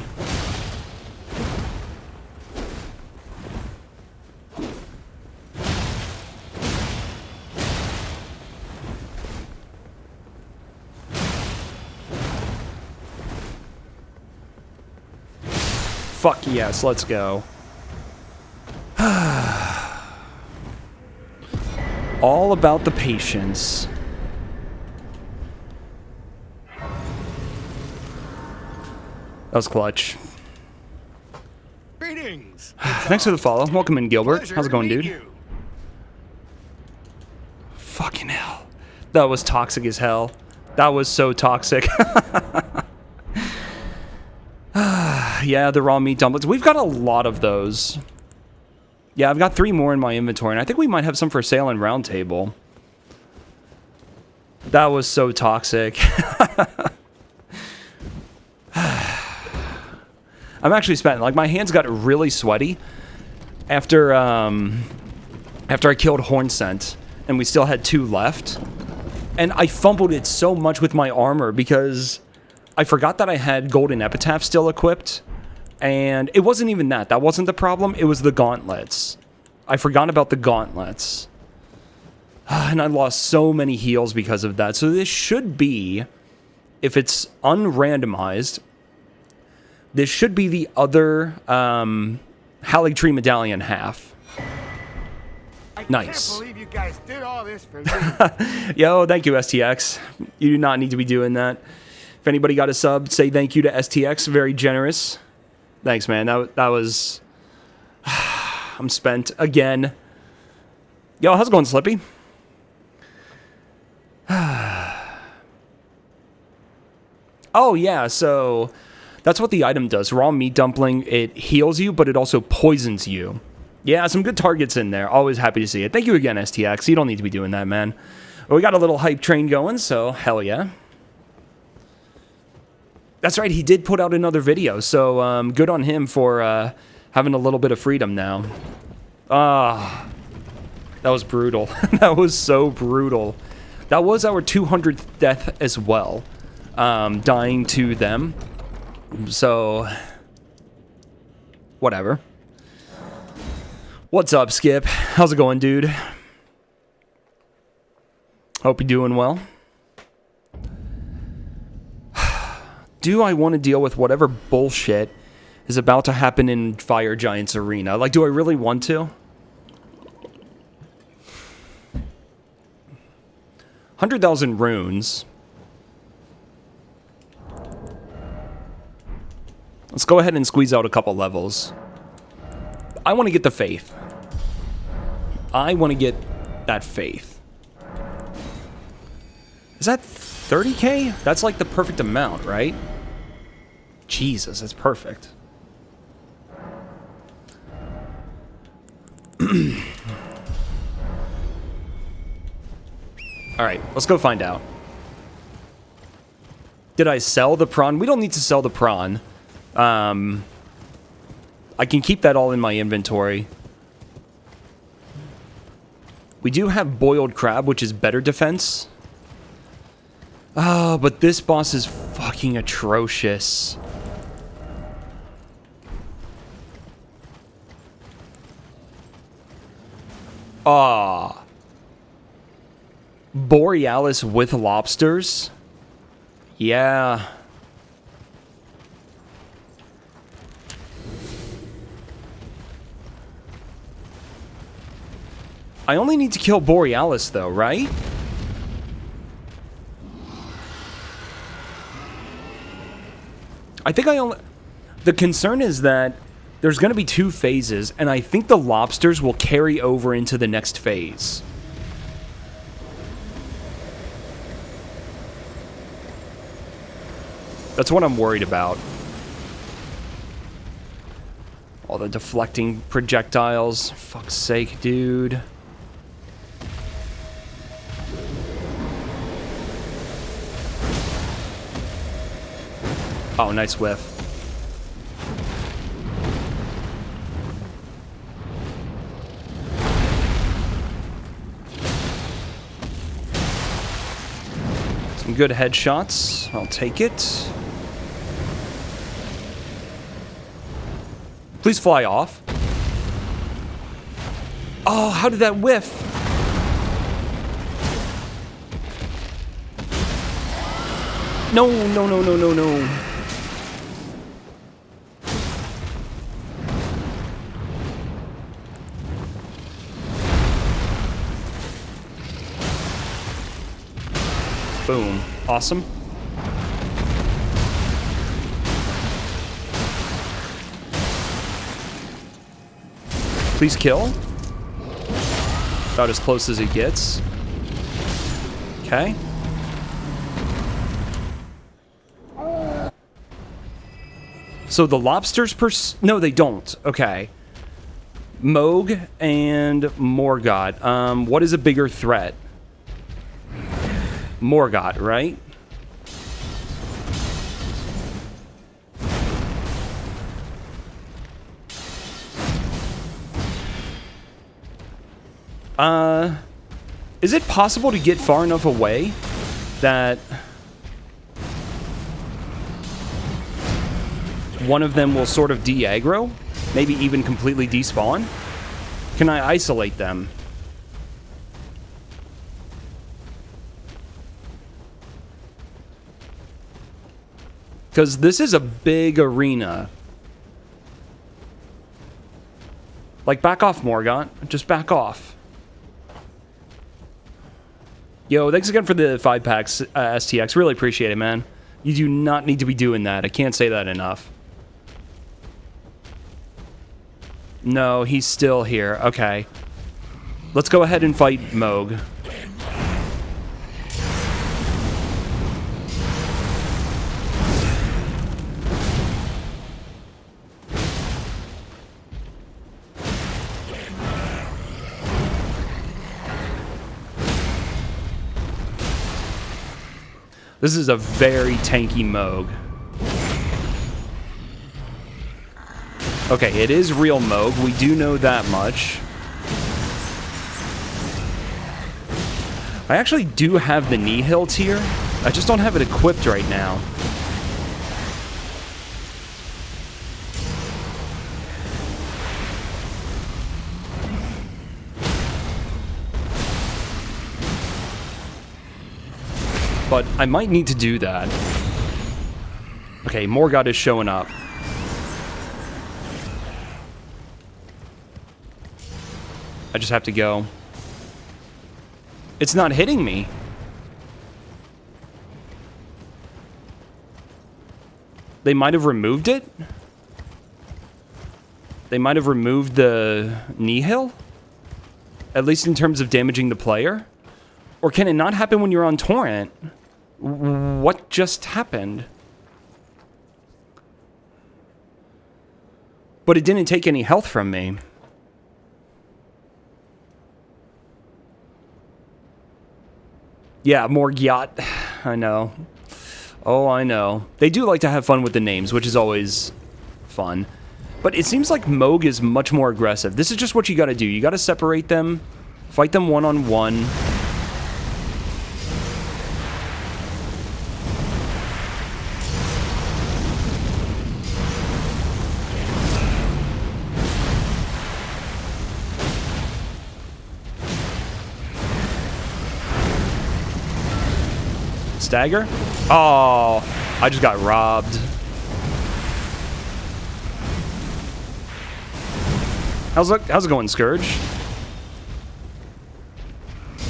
Fuck yes, let's go. All about the patience. That was clutch. Greetings. Thanks for the follow. Welcome in, Gilbert. Pleasure How's it to going, meet dude? you. Fucking hell. That was toxic as hell. That was so toxic. Yeah, the raw meat dumplings. We've got a lot of those. Yeah, I've got 3 more in my inventory, and I think we might have some for sale in Round Table. That was so toxic. I'm actually spent. Like, my hands got really sweaty after after I killed Hornsent, and we still had 2 left. And I fumbled it so much with my armor because I forgot that I had Golden Epitaph still equipped. And it wasn't even that. That wasn't the problem. It was the gauntlets. I forgot about the gauntlets. And I lost so many heals because of that. So this should be, if it's unrandomized, this should be the other Haligtree Medallion half. Nice. I can't believe you guys did all this for me. Yo, thank you, STX. You do not need to be doing that. If anybody got a sub, say thank you to STX. Very generous. Thanks, man. That was... I'm spent again. Yo, how's it going, Slippy? Oh, yeah, so... That's what the item does. Raw meat dumpling, it heals you, but it also poisons you. Yeah, some good targets in there. Always happy to see it. Thank you again, STX. You don't need to be doing that, man. Well, we got a little hype train going, so hell yeah. That's right, he did put out another video, so good on him for having a little bit of freedom now. Ah, that was brutal. That was so brutal. That was our 200th death as well. Dying to them. So, whatever. What's up, Skip? How's it going, dude? Hope you're doing well. Do I want to deal with whatever bullshit is about to happen in Fire Giants Arena? Like, do I really want to? 100,000 runes. Let's go ahead and squeeze out a couple levels. I want to get the faith. I want to get that faith. Is that 30k? That's like the perfect amount, right? Jesus, that's perfect. Alright, let's go find out. Did I sell the prawn? We don't need to sell the prawn. I can keep that all in my inventory. We do have boiled crab, which is better defense. Oh, but this boss is fucking atrocious. Ah. Borealis with lobsters? Yeah. I only need to kill Borealis, though, right? I think I only... The concern is that there's going to be 2 phases, and I think the lobsters will carry over into the next phase. That's what I'm worried about. All the deflecting projectiles. Fuck's sake, dude. Oh, nice whiff. Some good headshots. I'll take it. Please fly off. Oh, how did that whiff? No, no, no, no, no, no. Boom. Awesome. Please kill. About as close as it gets. Okay. So the lobsters no, they don't. Okay. Moog and Morgott. What is a bigger threat? Morgott, right? Is it possible to get far enough away that one of them will sort of de-aggro? Maybe even completely despawn? Can I isolate them? Because this is a big arena. Like, back off, Morgott. Just back off. Yo, thanks again for the 5 packs, STX. Really appreciate it, man. You do not need to be doing that. I can't say that enough. No, he's still here. Okay. Let's go ahead and fight Moog. This is a very tanky Moog. Okay, it is real Moog. We do know that much. I actually do have the Nihil tier. I just don't have it equipped right now. But I might need to do that. Okay, Morgott is showing up. I just have to go. It's not hitting me. They might have removed it? They might have removed the Nihil? At least in terms of damaging the player? Or can it not happen when you're on Torrent? What just happened? But it didn't take any health from me. Yeah, Morgott. I know. Oh, I know. They do like to have fun with the names, which is always fun. But it seems like Mohg is much more aggressive. This is just what you gotta do. You gotta separate them, fight them one-on-one. Stagger? Oh, I just got robbed. How's it going, Scourge?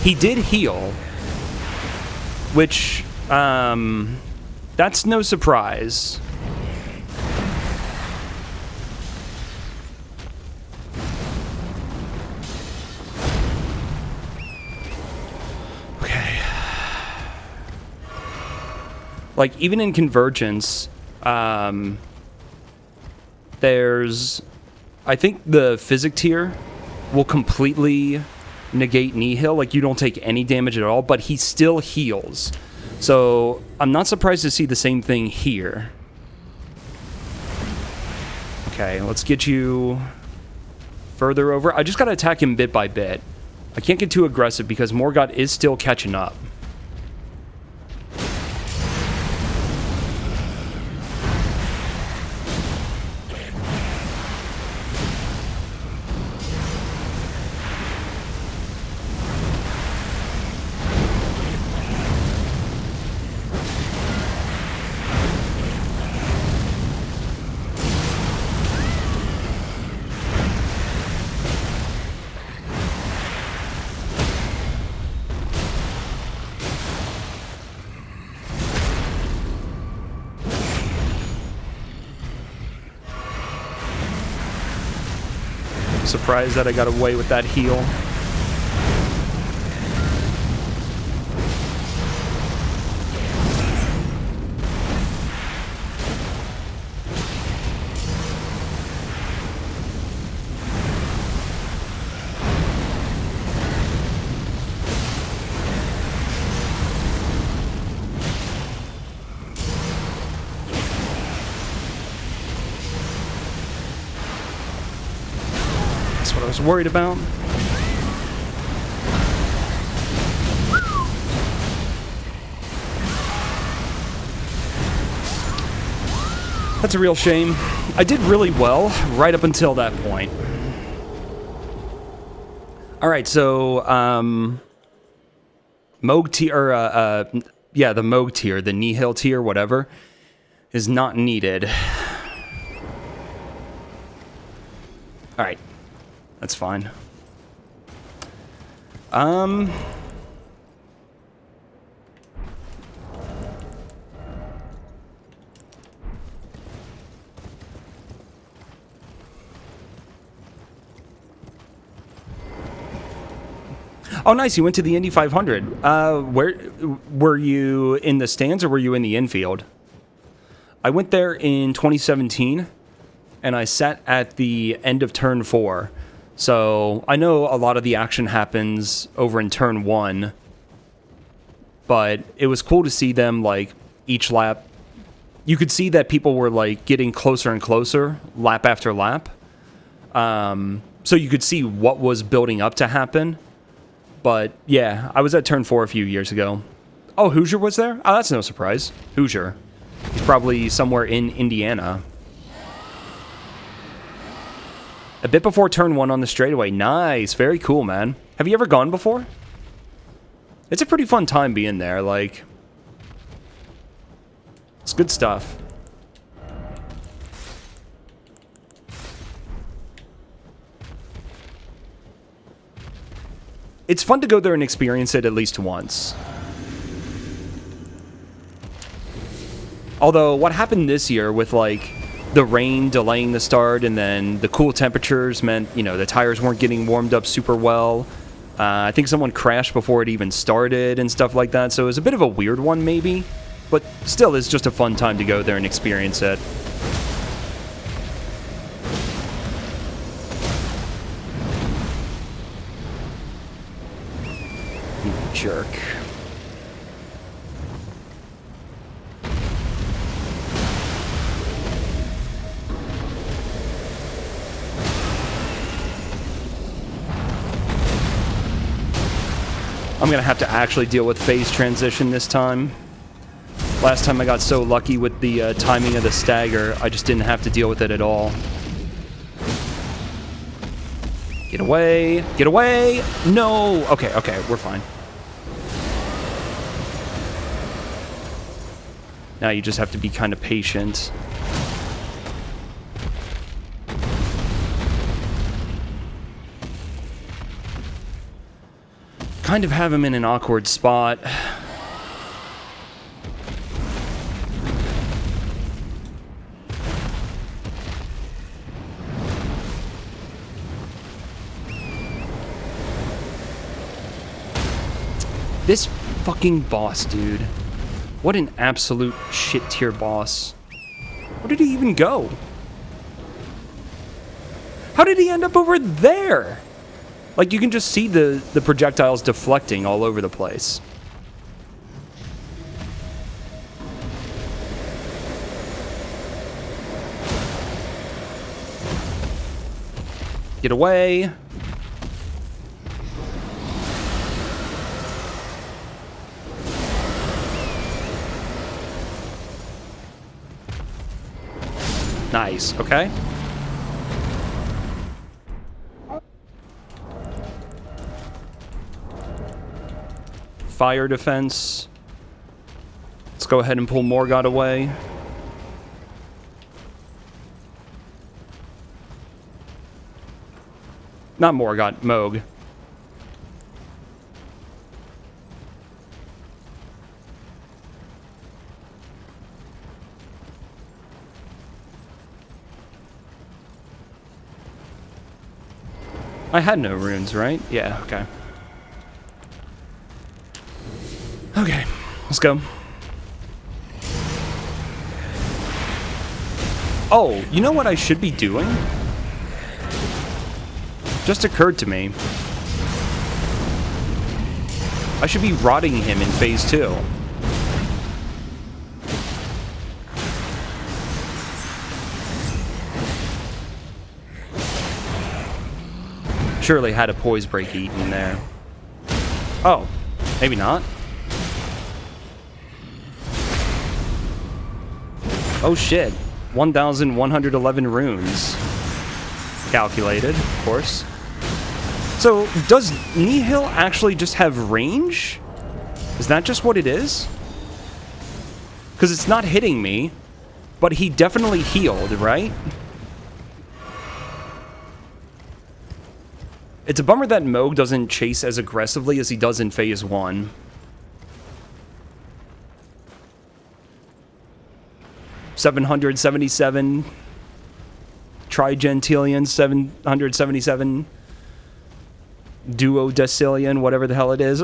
He did heal, which, that's no surprise. Like, even in Convergence, there's... I think the Physic tier will completely negate Nihil. Like, you don't take any damage at all, but he still heals. So, I'm not surprised to see the same thing here. Okay, let's get you further over. I just gotta attack him bit by bit. I can't get too aggressive because Morgott is still catching up. Surprised that I got away with that heal. Worried about. That's a real shame. I did really well right up until that point. All right, so Mohg tier, yeah, the Mohg tier, the Nihil tier, whatever, is not needed. All right. That's fine. Oh, nice. You went to the Indy 500. Where were you, in the stands or were you in the infield? I went there in 2017, and I sat at the end of turn 4. So I know a lot of the action happens over in turn 1, but it was cool to see them, like, each lap. You could see that people were, like, getting closer and closer lap after lap. So you could see what was building up to happen. But yeah, I was at turn 4 a few years ago. Oh, Hoosier was there? Oh, that's no surprise. Hoosier. He's probably somewhere in Indiana. A bit before turn 1 on the straightaway. Nice. Very cool, man. Have you ever gone before? It's a pretty fun time being there. Like, it's good stuff. It's fun to go there and experience it at least once. Although, what happened this year with, like, the rain delaying the start and then the cool temperatures meant, you know, the tires weren't getting warmed up super well. I think someone crashed before it even started and stuff like that, so it was a bit of a weird one, maybe. But still, it's just a fun time to go there and experience it. You jerk. I'm gonna have to actually deal with phase transition this time. Last time I got so lucky with the timing of the stagger, I just didn't have to deal with it at all. Get away! Get away! No! Okay, we're fine. Now you just have to be kind of patient. Kind of have him in an awkward spot. This fucking boss, dude. What an absolute shit tier boss. Where did he even go? How did he end up over there? Like, you can just see the projectiles deflecting all over the place. Get away. Nice, okay. Fire defense. Let's go ahead and pull Morgott away. Not Morgott, Mohg. I had no runes, right? Yeah, okay. Okay, let's go. Oh, you know what I should be doing? Just occurred to me. I should be rotting him in phase 2. Surely had a poise break eaten there. Oh, maybe not. Oh shit, 1,111 runes. Calculated, of course. So, does Nihil actually just have range? Is that just what it is? Because it's not hitting me, but he definitely healed, right? It's a bummer that Mohg doesn't chase as aggressively as he does in phase 1. $777 Trigentilian, 777 Duodecilian, whatever the hell it is.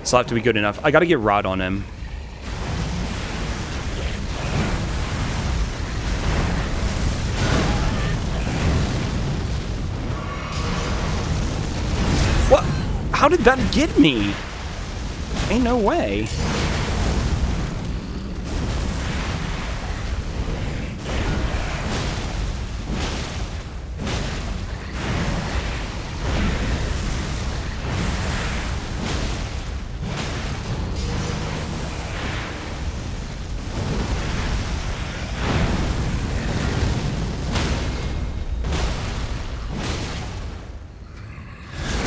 This will have to be good enough. I gotta get Rod on him. What? How did that get me? Ain't no way.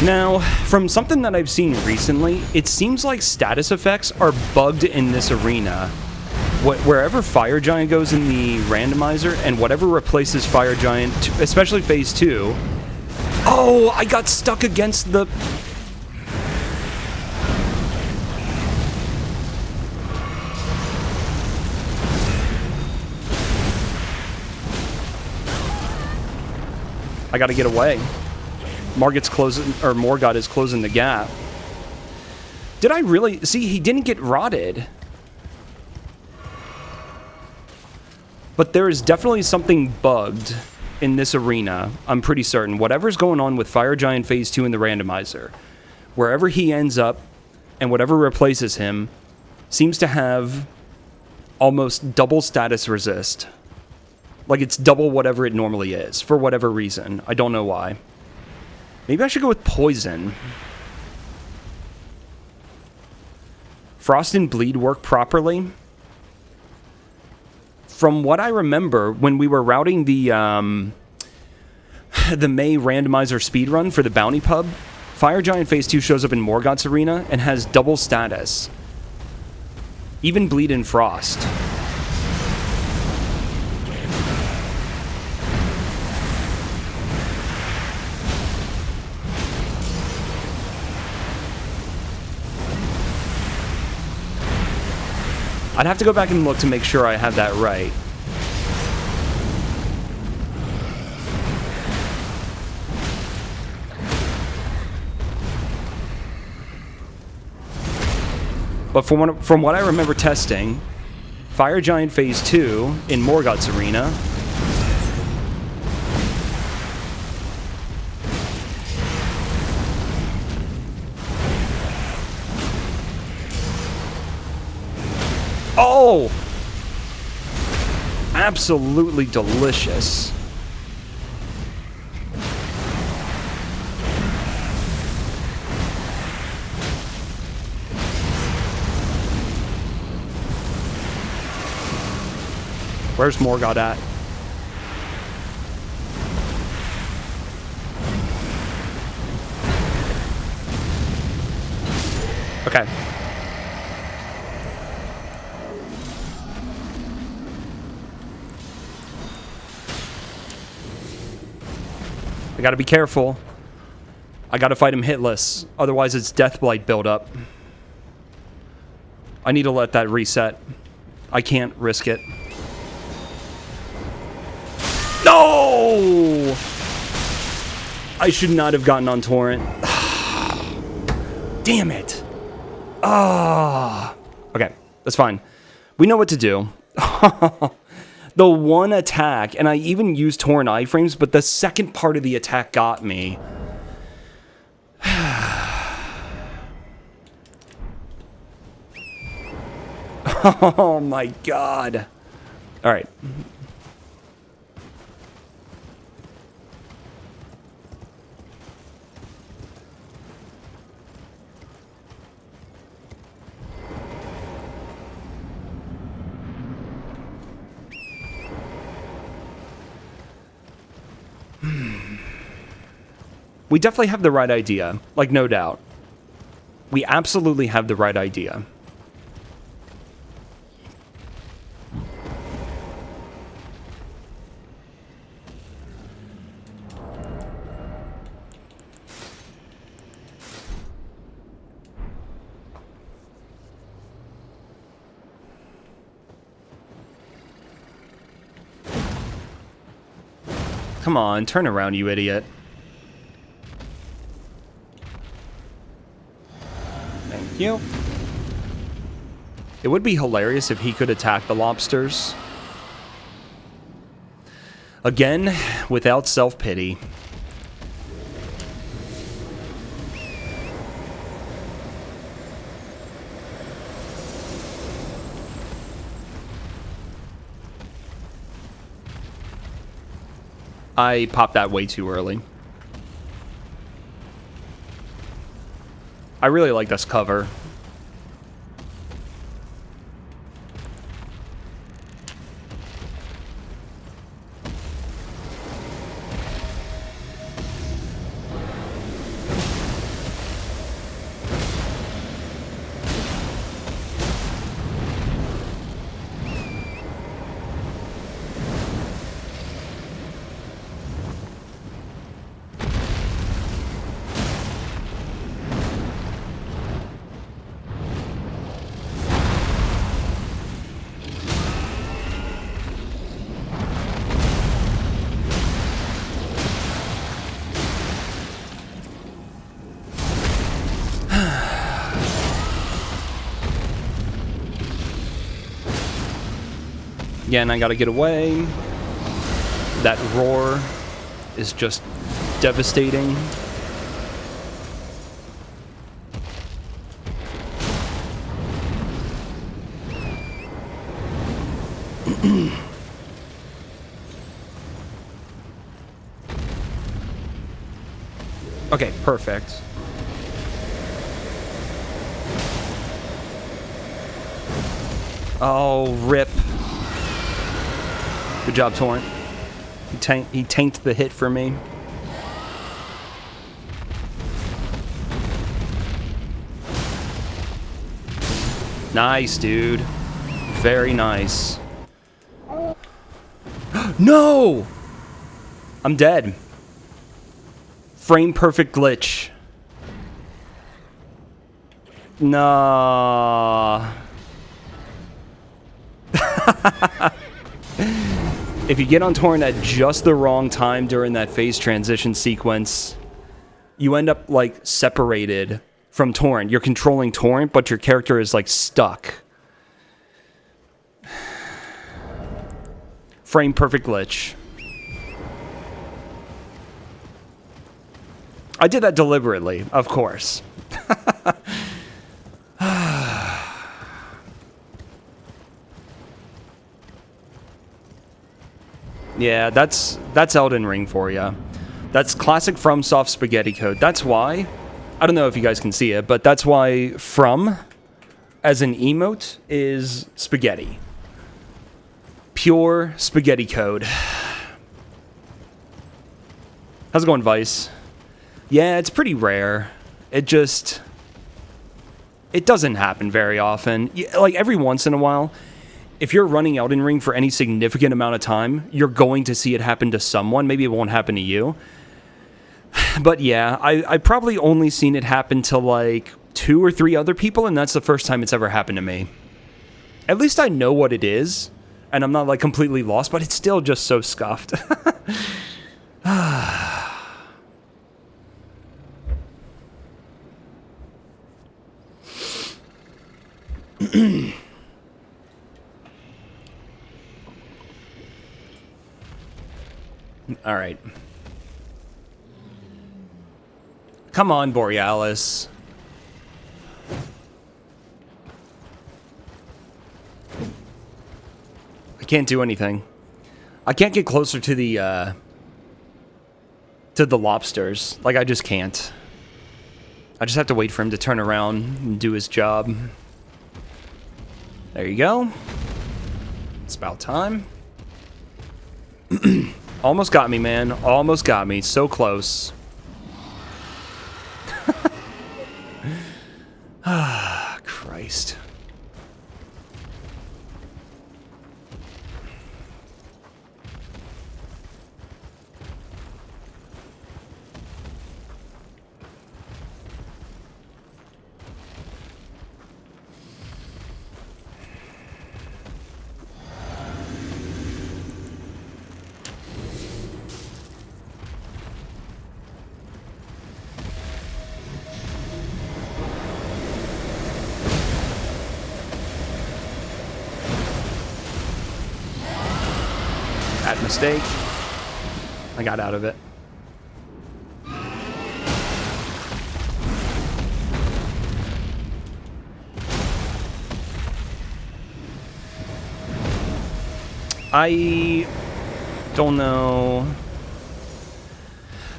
Now, from something that I've seen recently, it seems like status effects are bugged in this arena. Wherever Fire Giant goes in the randomizer, and whatever replaces Fire Giant, especially Phase 2... Oh, I got stuck against the... I gotta get away. Morgott is closing the gap. Did I really... See, he didn't get rotted. But there is definitely something bugged in this arena, I'm pretty certain. Whatever's going on with Fire Giant Phase 2 in the randomizer, wherever he ends up, and whatever replaces him, seems to have almost double status resist. Like it's double whatever it normally is, for whatever reason. I don't know why. Maybe I should go with Poison. Frost and Bleed work properly. From what I remember, when we were routing the May randomizer speedrun for the Bounty Pub, Fire Giant Phase 2 shows up in Morgott's arena and has double status. Even Bleed and Frost. I'd have to go back and look to make sure I have that right. But from what I remember testing, Fire Giant Phase 2 in Morgott's arena oh! Absolutely delicious. Where's Morgott at? Okay. I gotta be careful. I gotta fight him hitless. Otherwise it's Deathblight buildup. I need to let that reset. I can't risk it. No! I should not have gotten on Torrent. Damn it. Ah. Okay, that's fine. We know what to do. The one attack, and I even used Torrent iframes, but the second part of the attack got me. Oh my god. Alright. We definitely have the right idea, like no doubt. We absolutely have the right idea. Come on, turn around, you idiot. Thank you. It would be hilarious if he could attack the lobsters. Again, without self-pity. I popped that way too early. I really like this cover. Again, I gotta get away. That roar is just devastating. Okay, perfect. Oh, rip. Good job, Torrent. He tanked the hit for me. Nice, dude. Very nice. No! I'm dead. Frame perfect glitch. Nah. If you get on Torrent at just the wrong time during that phase transition sequence, you end up, like, separated from Torrent. You're controlling Torrent, but your character is, like, stuck. Frame perfect glitch. I did that deliberately, of course. Yeah, that's Elden Ring for you. That's classic FromSoft spaghetti code. That's why, I don't know if you guys can see it, but that's why From, as an emote, is spaghetti. Pure spaghetti code. How's it going, Vice? Yeah, it's pretty rare. It doesn't happen very often. Like, every once in a while, if you're running Elden Ring for any significant amount of time, you're going to see it happen to someone. Maybe it won't happen to you. But yeah, I probably only seen it happen to like 2 or 3 other people, and that's the first time it's ever happened to me. At least I know what it is, and I'm not like completely lost, but it's still just so scuffed. All right. Come on, Borealis. I can't do anything. I can't get closer to the lobsters. Like, I just can't. I just have to wait for him to turn around and do his job. There you go. It's about time. Almost got me, man. Almost got me. So close. Ah, Christ. Bad mistake. I got out of it. I don't know.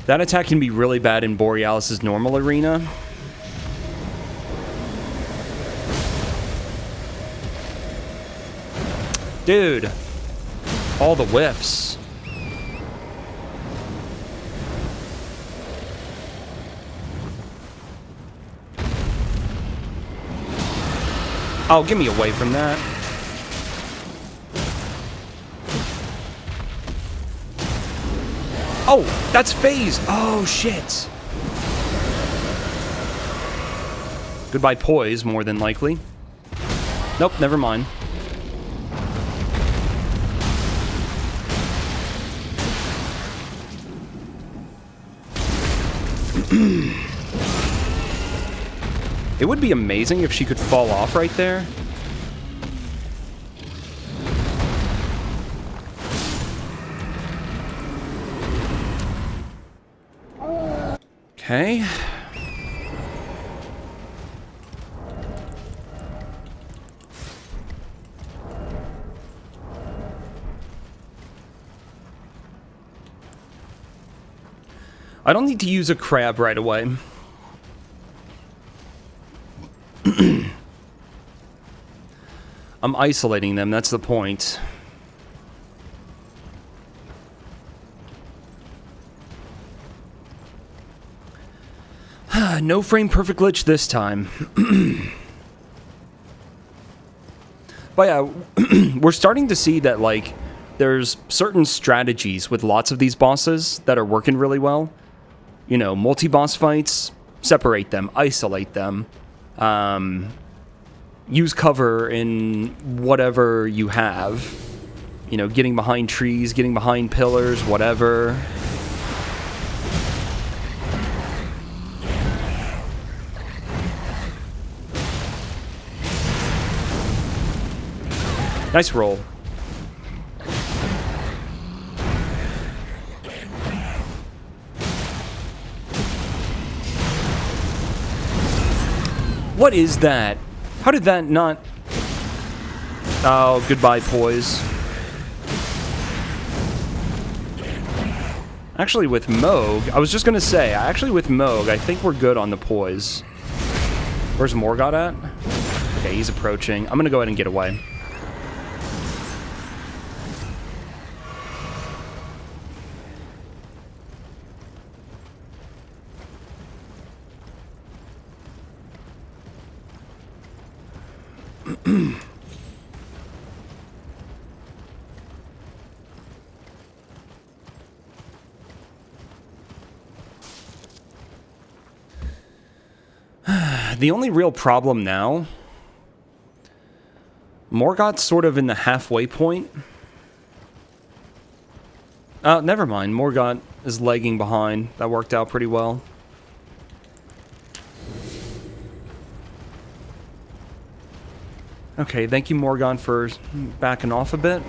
That attack can be really bad in Borealis' normal arena. Dude, all the whiffs. Oh, get me away from that. Oh, that's phase. Oh, shit. Goodbye, poise, more than likely. Nope, never mind. It would be amazing if she could fall off right there. Okay. I don't need to use a crab right away. I'm isolating them, that's the point. No frame perfect glitch this time. But yeah, we're starting to see that, like, there's certain strategies with lots of these bosses that are working really well. You know, multi-boss fights, separate them, isolate them. Use cover in whatever you have. You know, getting behind trees, getting behind pillars, whatever. Nice roll. What is that? How did that not... Oh, goodbye, poise. Actually, with Mohg, I was just gonna say, actually with Mohg, I think we're good on the poise. Where's Morgott at? Okay, he's approaching. I'm gonna go ahead and get away. The only real problem now, Morgott's sort of in the halfway point. Never mind. Morgott is lagging behind. That worked out pretty well. Okay, thank you, Morgott, for backing off a bit.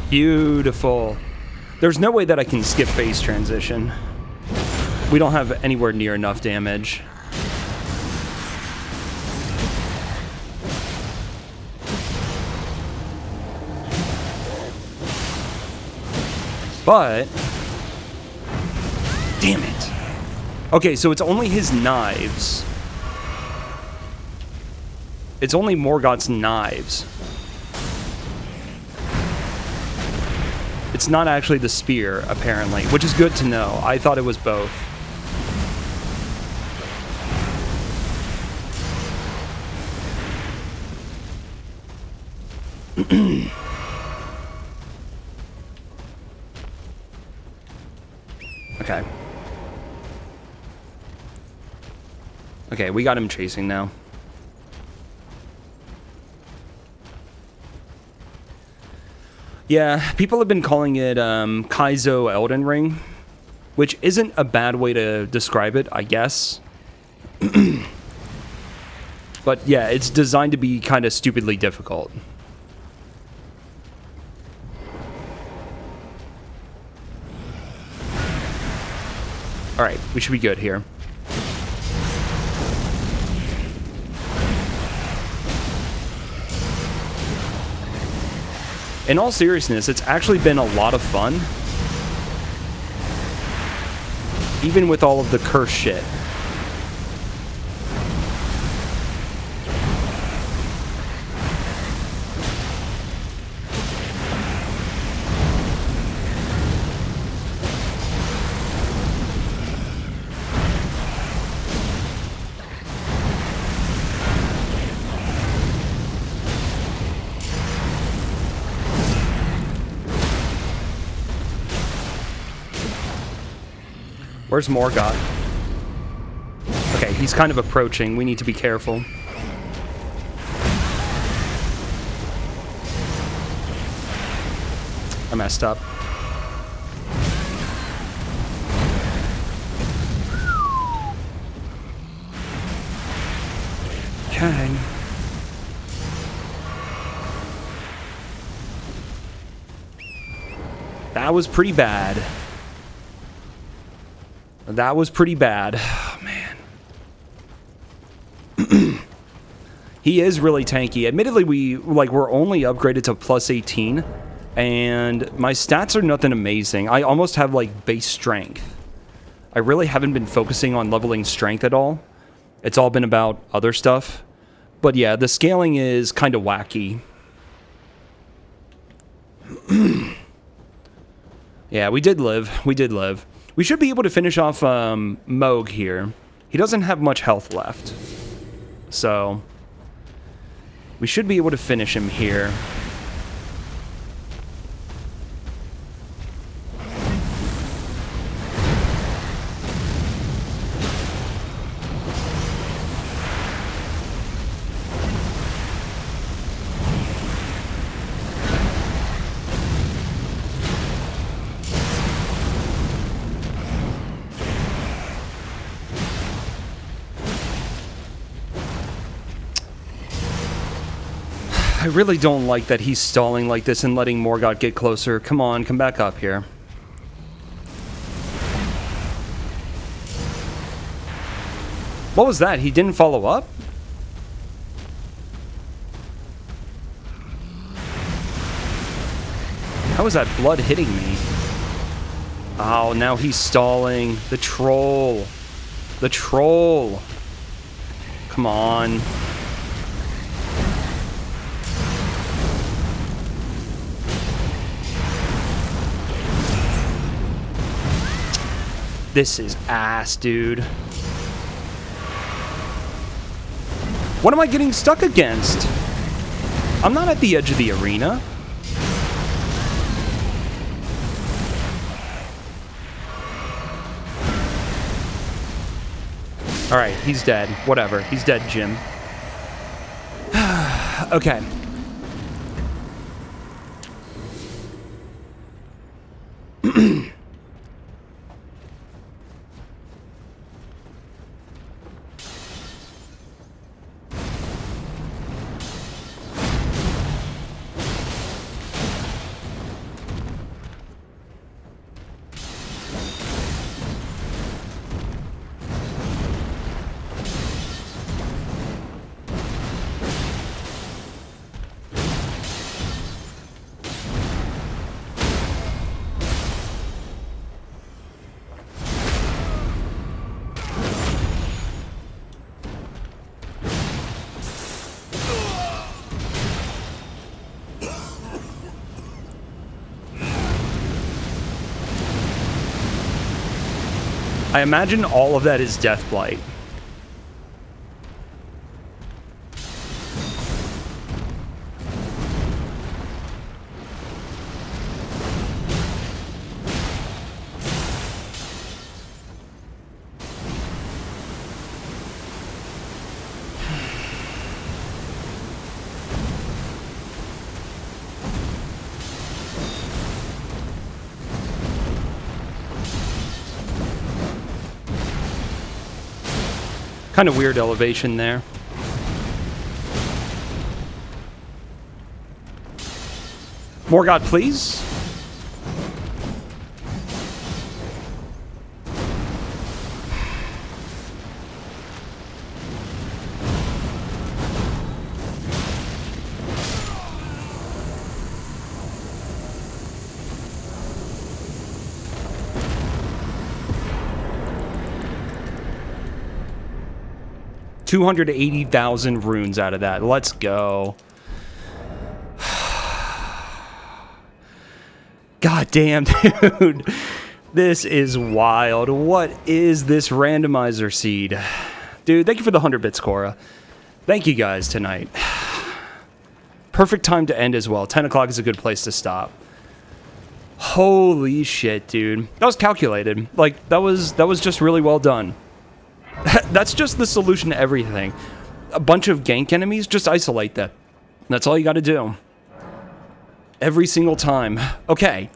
Beautiful. There's no way that I can skip phase transition. We don't have anywhere near enough damage. But... damn it. Okay, so it's only his knives. It's only Morgott's knives. It's not actually the spear, apparently, which is good to know. I thought it was both. Okay. Okay, we got him chasing now. Yeah, people have been calling it Kaizo Elden Ring, which isn't a bad way to describe it, I guess. But yeah, it's designed to be kind of stupidly difficult. Alright, we should be good here. In all seriousness, it's actually been a lot of fun. Even with all of the curse shit. Where's Morgott? Okay, he's kind of approaching. We need to be careful. I messed up. Okay. That was pretty bad. That was pretty bad. Oh, man. He is really tanky. Admittedly, we're only upgraded to plus 18, and my stats are nothing amazing. I almost have, like, base strength. I really haven't been focusing on leveling strength at all. It's all been about other stuff. But yeah, the scaling is kind of wacky. Yeah, we did live. We did live. We should be able to finish off Mohg here. He doesn't have much health left. So, we should be able to finish him here. I really don't like that he's stalling like this and letting Morgott get closer. Come on, come back up here. What was that? He didn't follow up? How was that blood hitting me? Oh, now he's stalling. The troll. The troll. Come on. This is ass, dude. What am I getting stuck against? I'm not at the edge of the arena. Alright, he's dead. Whatever. He's dead, Jim. Okay. I imagine all of that is Deathblight. Kind of weird elevation there. Morgott, please. $280,000 runes out of that. Let's go. God damn, dude. This is wild. What is this randomizer seed? Dude, thank you for the 100 bits, Cora. Thank you guys tonight. Perfect time to end as well. 10 o'clock is a good place to stop. Holy shit, dude. That was calculated. Like, that was just really well done. That's just the solution to everything. A bunch of gank enemies, just isolate them. That's all you gotta do. Every single time. Okay.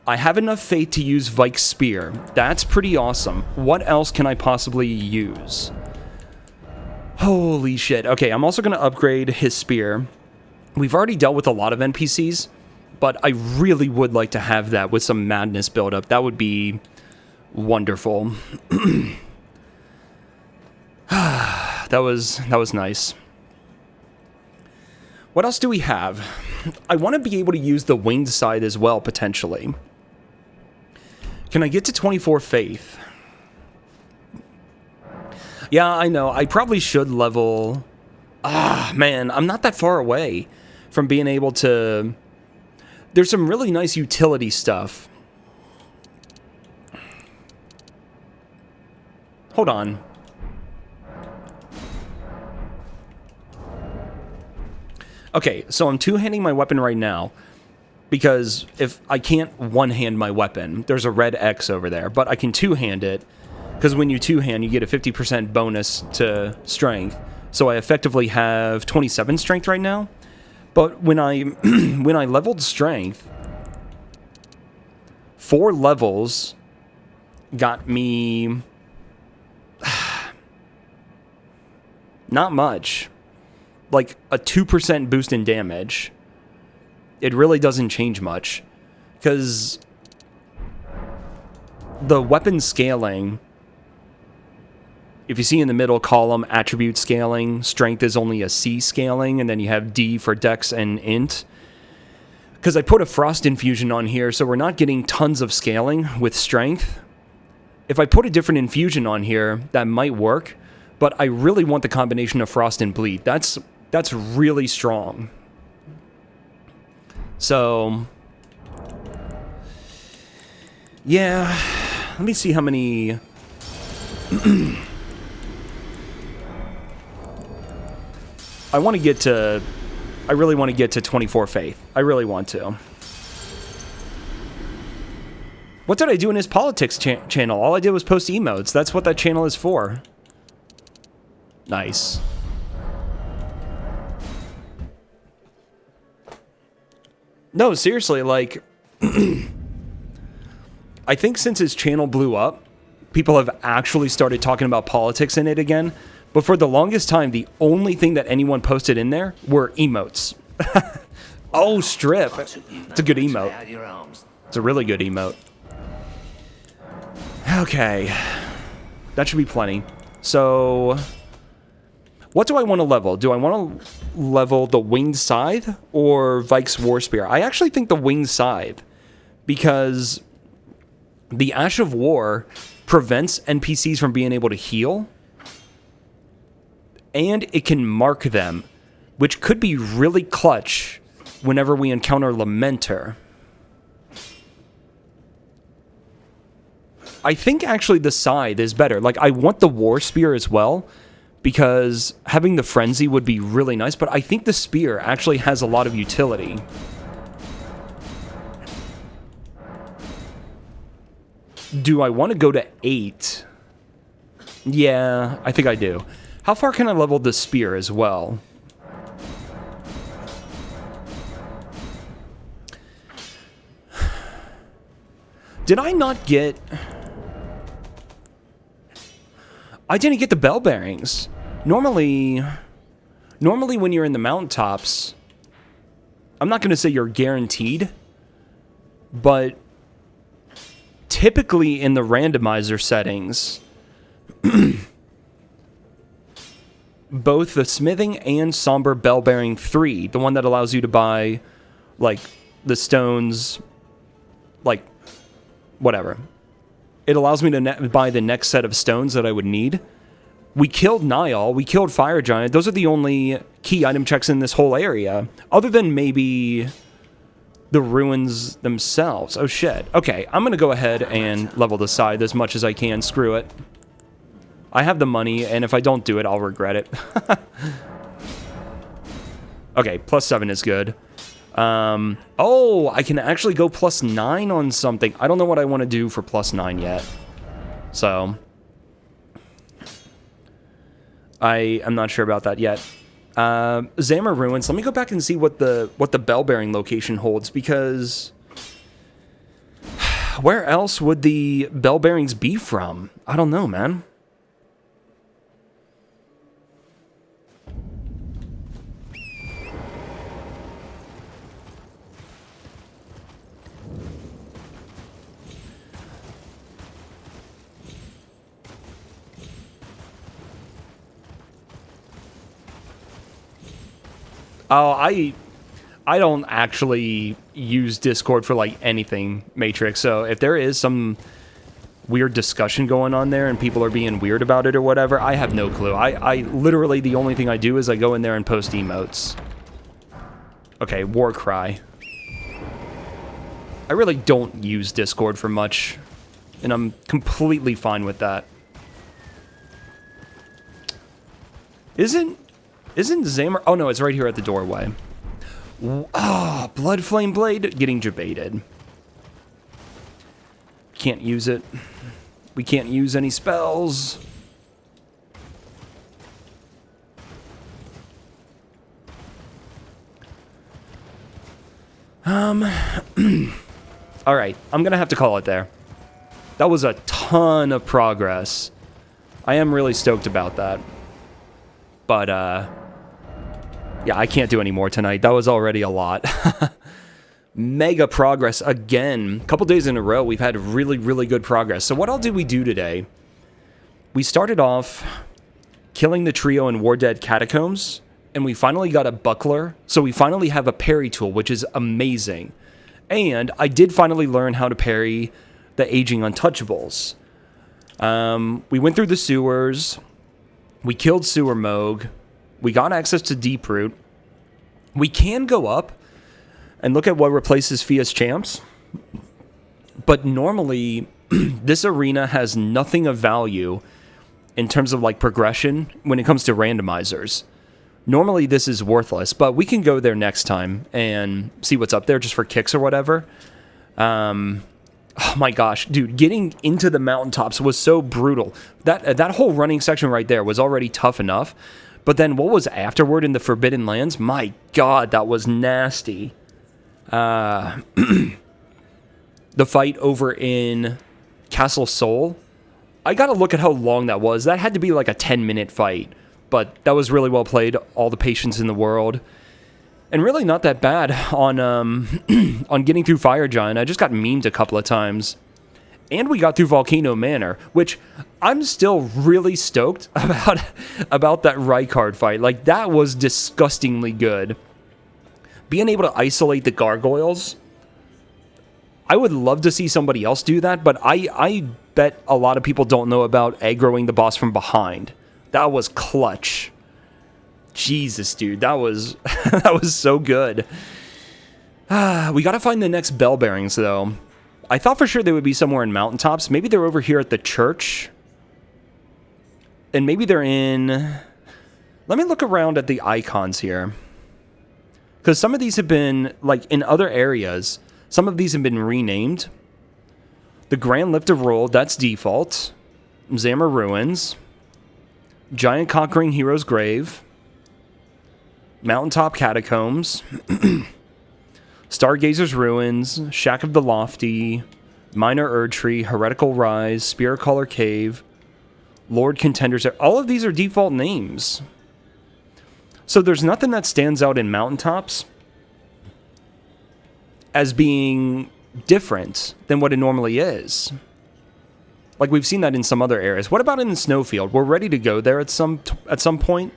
I have enough faith to use Vike's Spear. That's pretty awesome. What else can I possibly use? Holy shit. Okay, I'm also gonna upgrade his spear. We've already dealt with a lot of NPCs, but I really would like to have that with some madness buildup. That would be wonderful. That was nice. What else do we have? I want to be able to use the winged side as well, potentially. Can I get to 24 faith? Yeah, I know. I probably should level... man, I'm not that far away from being able to... There's some really nice utility stuff. Hold on. Okay, so I'm two-handing my weapon right now because if I can't one-hand my weapon, there's a red X over there, but I can two-hand it because when you two-hand, you get a 50% bonus to strength. So I effectively have 27 strength right now. But when I when I leveled strength, 4 levels got me not much. Like a 2% boost in damage. It really doesn't change much. Because the weapon scaling, if you see in the middle column, attribute scaling, strength is only a C scaling, and then you have D for dex and int. Because I put a frost infusion on here, so we're not getting tons of scaling with strength. If I put a different infusion on here, that might work. But I really want the combination of frost and bleed. That's really strong. So, yeah, let me see how many... I really want to get to 24 faith. I really want to. What did I do in his politics channel? All I did was post emotes. That's what that channel is for. Nice. No, seriously, like, I think since his channel blew up, people have actually started talking about politics in it again. But for the longest time, the only thing that anyone posted in there were emotes. Oh, strip. It's a good emote. It's a really good emote. Okay. That should be plenty. So... what do I want to level? Do I want to level the Winged Scythe or Vike's War Spear? I actually think the Winged Scythe, because the Ash of War prevents NPCs from being able to heal, and it can mark them, which could be really clutch whenever we encounter Lamenter. I think actually the Scythe is better. Like, I want the War Spear as well, because having the Frenzy would be really nice, but I think the Spear actually has a lot of utility. Do I want to go to 8? Yeah, I think I do. How far can I level the Spear as well? Did I not get... I didn't get the bell bearings. Normally when you're in the mountaintops, I'm not going to say you're guaranteed, but typically in the randomizer settings, both the Smithing and Somber Bell Bearing 3, the one that allows you to buy, like, the stones, like, whatever. It allows me to buy the next set of stones that I would need. We killed Niall, we killed Fire Giant. Those are the only key item checks in this whole area, other than maybe the ruins themselves. Oh shit. Okay, I'm gonna go ahead and level the side as much as I can. Screw it. I have the money, and if I don't do it, I'll regret it. Okay, +7 is good. Oh, I can actually go +9 on something. I don't know what I want to do for +9 yet. So, I am not sure about that yet. Zamor Ruins. Let me go back and see what the bell bearing location holds, because where else would the bell bearings be from? I don't know, man. Oh, I don't actually use Discord for, like, anything, Matrix. So if there is some weird discussion going on there and people are being weird about it or whatever, I have no clue. I literally, the only thing I do is I go in there and post emotes. Okay, Warcry. I really don't use Discord for much, and I'm completely fine with that. Isn't Zamor... Oh, no, it's right here at the doorway. Ah, Blood Flame Blade getting debated. Can't use it. We can't use any spells. Alright, I'm gonna have to call it there. That was a ton of progress. I am really stoked about that. But, yeah, I can't do any more tonight. That was already a lot. Mega progress again. A couple days in a row, we've had really, really good progress. So what all did we do today? We started off killing the trio in War Dead Catacombs, and we finally got a buckler. So we finally have a parry tool, which is amazing. And I did finally learn how to parry the Aging Untouchables. We went through the sewers. We killed Sewer Moog. We got access to Deeproot. We can go up and look at what replaces Fia's Champs. But normally, this arena has nothing of value in terms of, like, progression when it comes to randomizers. Normally, this is worthless, but we can go there next time and see what's up there just for kicks or whatever. Oh my gosh, dude, getting into the mountaintops was so brutal. That whole running section right there was already tough enough. But then what was afterward in the Forbidden Lands? My god, that was nasty. The fight over in Castle Sol. I gotta look at how long that was. That had to be like a 10-minute fight. But that was really well played. All the patience in the world. And really not that bad on on getting through Fire Giant. I just got memed a couple of times. And we got through Volcano Manor, which I'm still really stoked about that Rykard fight. Like, that was disgustingly good. Being able to isolate the gargoyles, I would love to see somebody else do that, but I bet a lot of people don't know about aggroing the boss from behind. That was clutch. Jesus, dude, that was that was so good. We gotta find the next bell bearings, though. I thought for sure they would be somewhere in mountaintops. Maybe they're over here at the church. And maybe they're in... Let me look around at the icons here. Because some of these have been, like, in other areas, some of these have been renamed. The Grand Lift of Roll, that's default. Zamor Ruins. Giant Conquering Hero's Grave. Mountaintop Catacombs. Stargazer's Ruins, Shack of the Lofty, Minor Erdtree, Heretical Rise, Spirit Caller Cave, Lord Contenders. All of these are default names. So there's nothing that stands out in mountaintops. as being different than what it normally is. Like we've seen that in some other areas. What about in the snowfield? We're ready to go there at some point.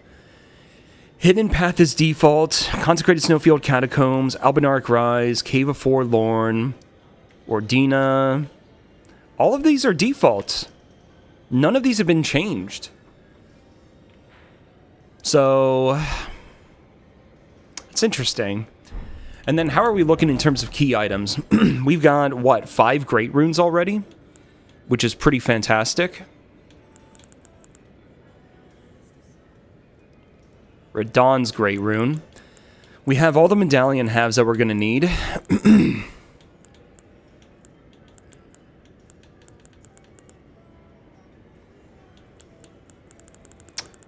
Hidden Path is default. Consecrated Snowfield Catacombs, Albinaric Rise, Cave of Forlorn, Ordina. All of these are default. None of these have been changed. So, it's interesting. And then how are we looking in terms of key items? We've got, what, 5 Great Runes already? Which is pretty fantastic. Radahn's Great Rune. We have all the medallion halves that we're going to need.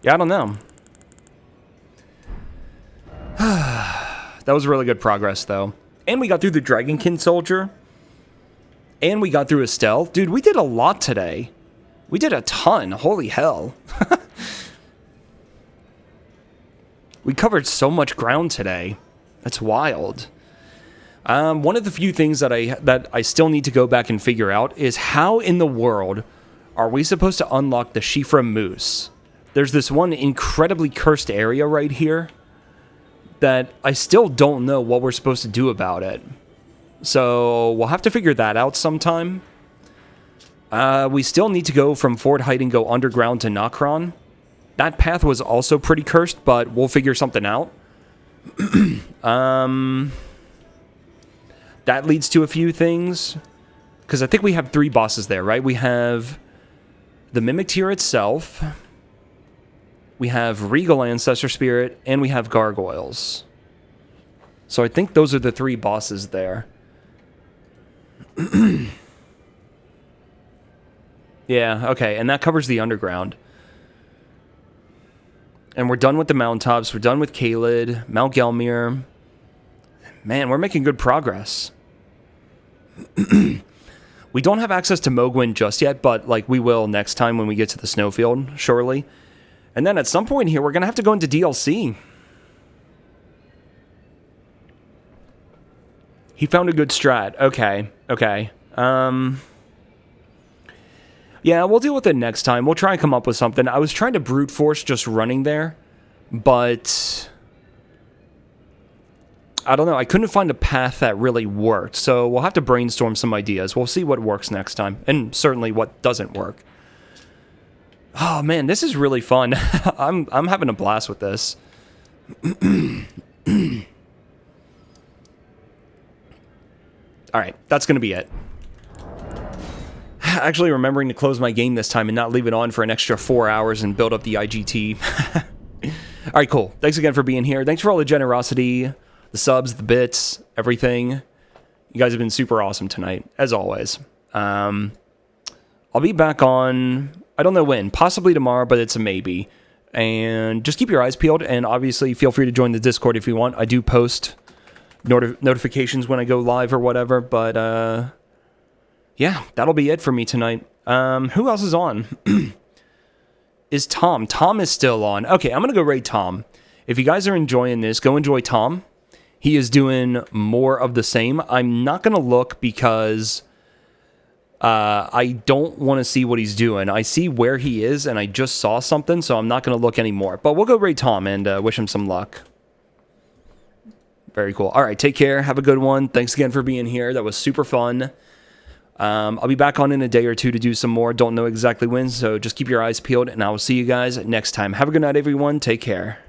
Yeah, I don't know. That was really good progress, though. And we got through the Dragonkin Soldier. And we got through Estelle. Dude, we did a lot today. We did a ton. Holy hell. We covered so much ground today. That's wild. One of the few things that I still need to go back and figure out is how in the world are we supposed to unlock the Shifra Moose? There's this one incredibly cursed area right here that I still don't know what we're supposed to do about it. So we'll have to figure that out sometime. We still need to go from Fort Height and go underground to Nokron. That path was also pretty cursed, but we'll figure something out. That leads to a few things. Because I think we have 3 bosses there, right? We have the Mimic Tier itself. We have Regal Ancestor Spirit, and we have Gargoyles. So I think those are the 3 bosses there. Yeah, okay, and that covers the underground. And we're done with the mountaintops. We're done with Caelid, Mount Gelmir. Man, we're making good progress. We don't have access to Mohgwyn just yet, but like we will next time when we get to the snowfield, surely. And then at some point here, we're going to have to go into DLC. He found a good strat. Okay, okay. Yeah, we'll deal with it next time. We'll try and come up with something. I was trying to brute force just running there, but I don't know. I couldn't find a path that really worked, so we'll have to brainstorm some ideas. We'll see what works next time, and certainly what doesn't work. Oh man, this is really fun. I'm having a blast with this. All right, that's going to be it. Actually remembering to close my game this time and not leave it on for an extra 4 hours and build up the IGT. All right, cool. Thanks again for being here. Thanks for all the generosity, the subs, the bits, everything. You guys have been super awesome tonight, as always. I'll be back on, I don't know when, possibly tomorrow, but it's a maybe. And just keep your eyes peeled, and obviously feel free to join the Discord if you want. I do post notifications when I go live or whatever, but yeah, that'll be it for me tonight. Who else is on? Is Tom. Tom is still on. Okay, I'm going to go raid Tom. If you guys are enjoying this, go enjoy Tom. He is doing more of the same. I'm not going to look because I don't want to see what he's doing. I see where he is, and I just saw something, so I'm not going to look anymore. But we'll go raid Tom and wish him some luck. Very cool. All right, take care. Have a good one. Thanks again for being here. That was super fun. I'll be back on in a day or two to do some more. Don't know exactly when, so just keep your eyes peeled, and I will see you guys next time. Have a good night, everyone. Take care.